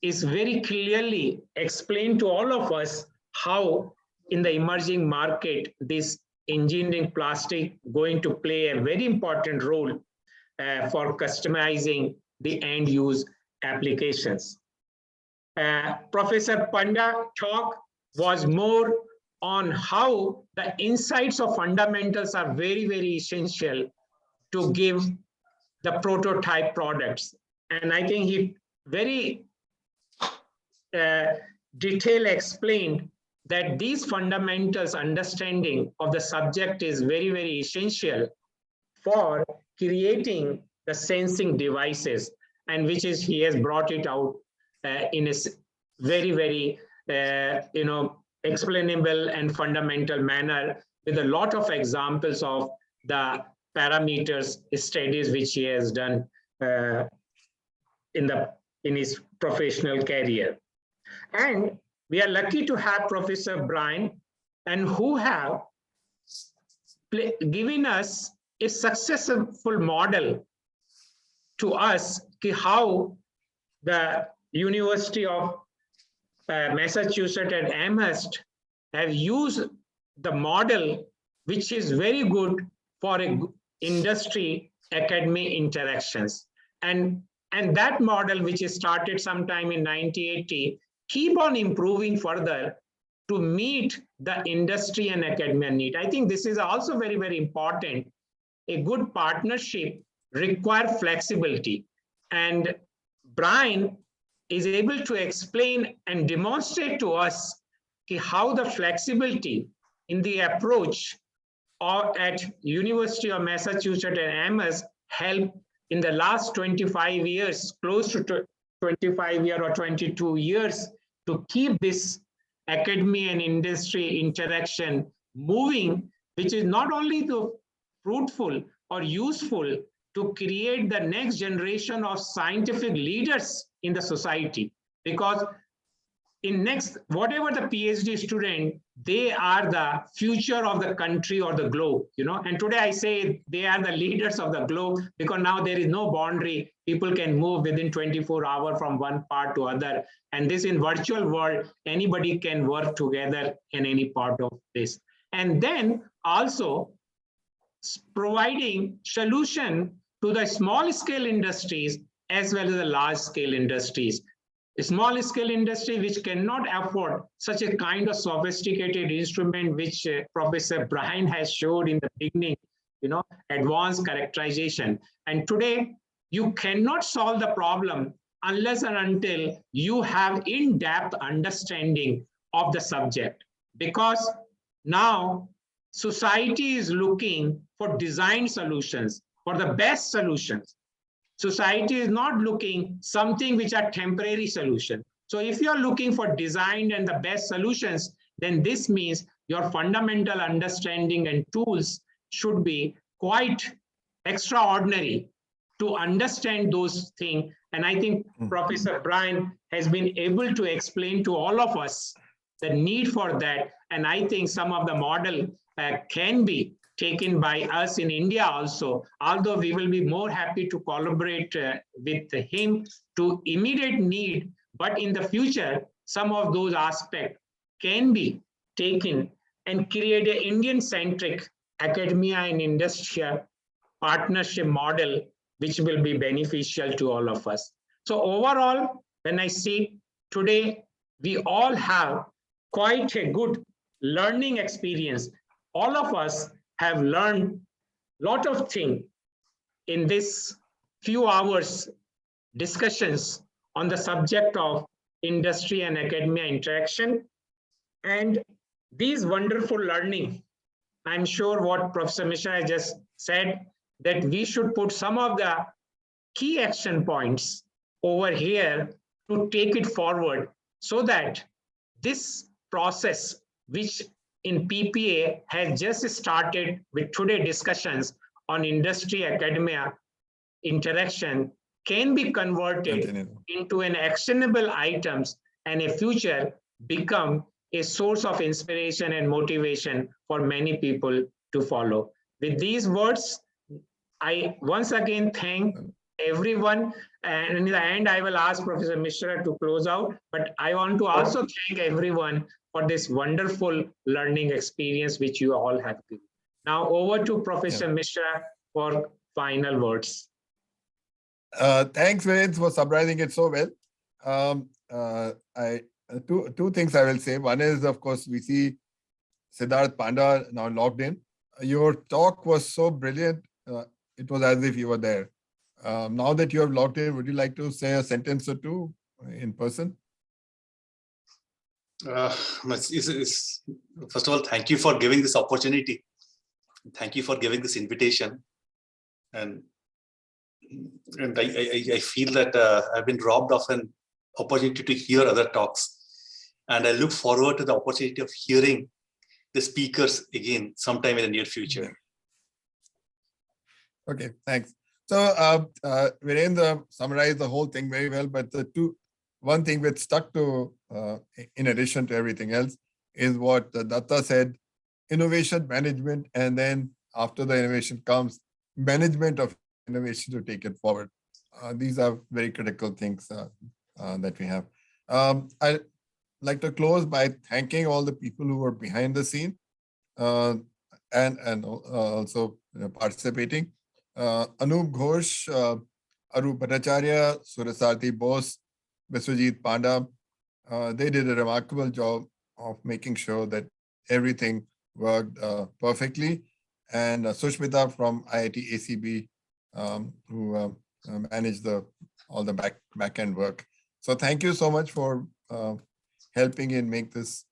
is very clearly explained to all of us how in the emerging market, this engineering plastic going to play a very important role for customizing the end use applications. Professor Panda talk was more on how the insights of fundamentals are very, very essential to give the prototype products. And I think he very detail explained that these fundamentals understanding of the subject is very, very essential for creating the sensing devices, and which is he has brought it out in a very, very you know, explainable and fundamental manner with a lot of examples of the parameters studies which he has done in his professional career. And we are lucky to have Professor Brian, and who have given us a successful model to us how the University of Massachusetts and Amherst have used the model, which is very good for industry academy interactions. And that model, which is started sometime in 1980, keep on improving further to meet the industry and academia need. I think this is also very, very important. A good partnership requires flexibility. And Brian is able to explain and demonstrate to us how the flexibility in the approach at University of Massachusetts and Amherst helped in the last 25 years, close to 25 years or 22 years, to keep this academy and industry interaction moving, which is not only fruitful or useful to create the next generation of scientific leaders in the society, because in next, whatever the PhD student, they are the future of the country or the globe, you know. And today I say they are the leaders of the globe because now there is no boundary. People can move within 24 hours from one part to other. And this in virtual world, anybody can work together in any part of this. And then also providing solution to the small scale industries as well as the large scale industries. A small scale industry which cannot afford such a kind of sophisticated instrument which Professor Brian has showed in the beginning, you know, advanced characterization. And today you cannot solve the problem unless and until you have in-depth understanding of the subject, because now society is looking for design solutions, for the best solutions. Society is not looking something which are temporary solution. So if you are looking for design and the best solutions, then this means your fundamental understanding and tools should be quite extraordinary to understand those things. And I think Professor Brian has been able to explain to all of us the need for that. And I think some of the model can be taken by us in India also, although we will be more happy to collaborate with him to immediate need. But in the future, some of those aspects can be taken and create an Indian-centric academia and industrial partnership model, which will be beneficial to all of us. So overall, when I see today, we all have quite a good learning experience. All of us have learned a lot of things in this few hours discussions on the subject of industry and academia interaction. And these wonderful learning, I'm sure what Professor Mishra just said, that we should put some of the key action points over here to take it forward so that this process, which in PPA has just started with today's discussions on industry academia interaction, can be converted into an actionable items and a future become a source of inspiration and motivation for many people to follow. With these words, I once again thank everyone. And in the end, I will ask Professor Mishra to close out, but I want to also thank everyone for this wonderful learning experience which you all have given. Now over to Professor Mishra for final words. Thanks, Viren, for summarizing it so well. Two things I will say. One is, of course, we see Siddharth Panda now logged in. Your talk was so brilliant. It was as if you were there. Now that you have logged in, would you like to say a sentence or two in person? First of all, thank you for giving this opportunity. Thank you for giving this invitation. And I feel that I've been robbed of an opportunity to hear other talks. And I look forward to the opportunity of hearing the speakers again sometime in the near future. Okay, thanks. So Virendra summarized the whole thing very well, but one thing that stuck to, in addition to everything else, is what Datta said: innovation management, and then after the innovation comes management of innovation to take it forward. These are very critical things that we have. I'd like to close by thanking all the people who were behind the scene and also participating. Anup Ghosh, Arup Bhattacharya, Surasarthi Bose, Biswajit Panda, they did a remarkable job of making sure that everything worked perfectly. And Sushmita from IITACB, who managed all the back-end work. So thank you so much for helping in make this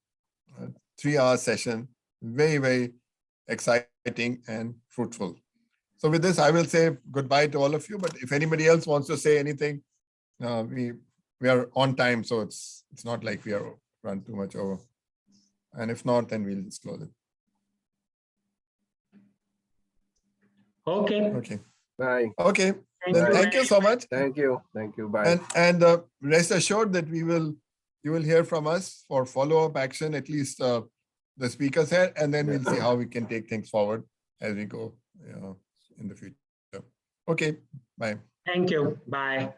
3-hour session very, very exciting and fruitful. So with this, I will say goodbye to all of you. But if anybody else wants to say anything, we are on time, so it's not like we are run too much over. And if not, then we'll just close it. Okay. Okay. Bye. Okay. Thank you so much. Thank you. Thank you. Bye. And rest assured that you will hear from us for follow-up action, at least the speakers here, and then we'll see how we can take things forward as we go in the future. Okay. Bye. Thank you. Bye.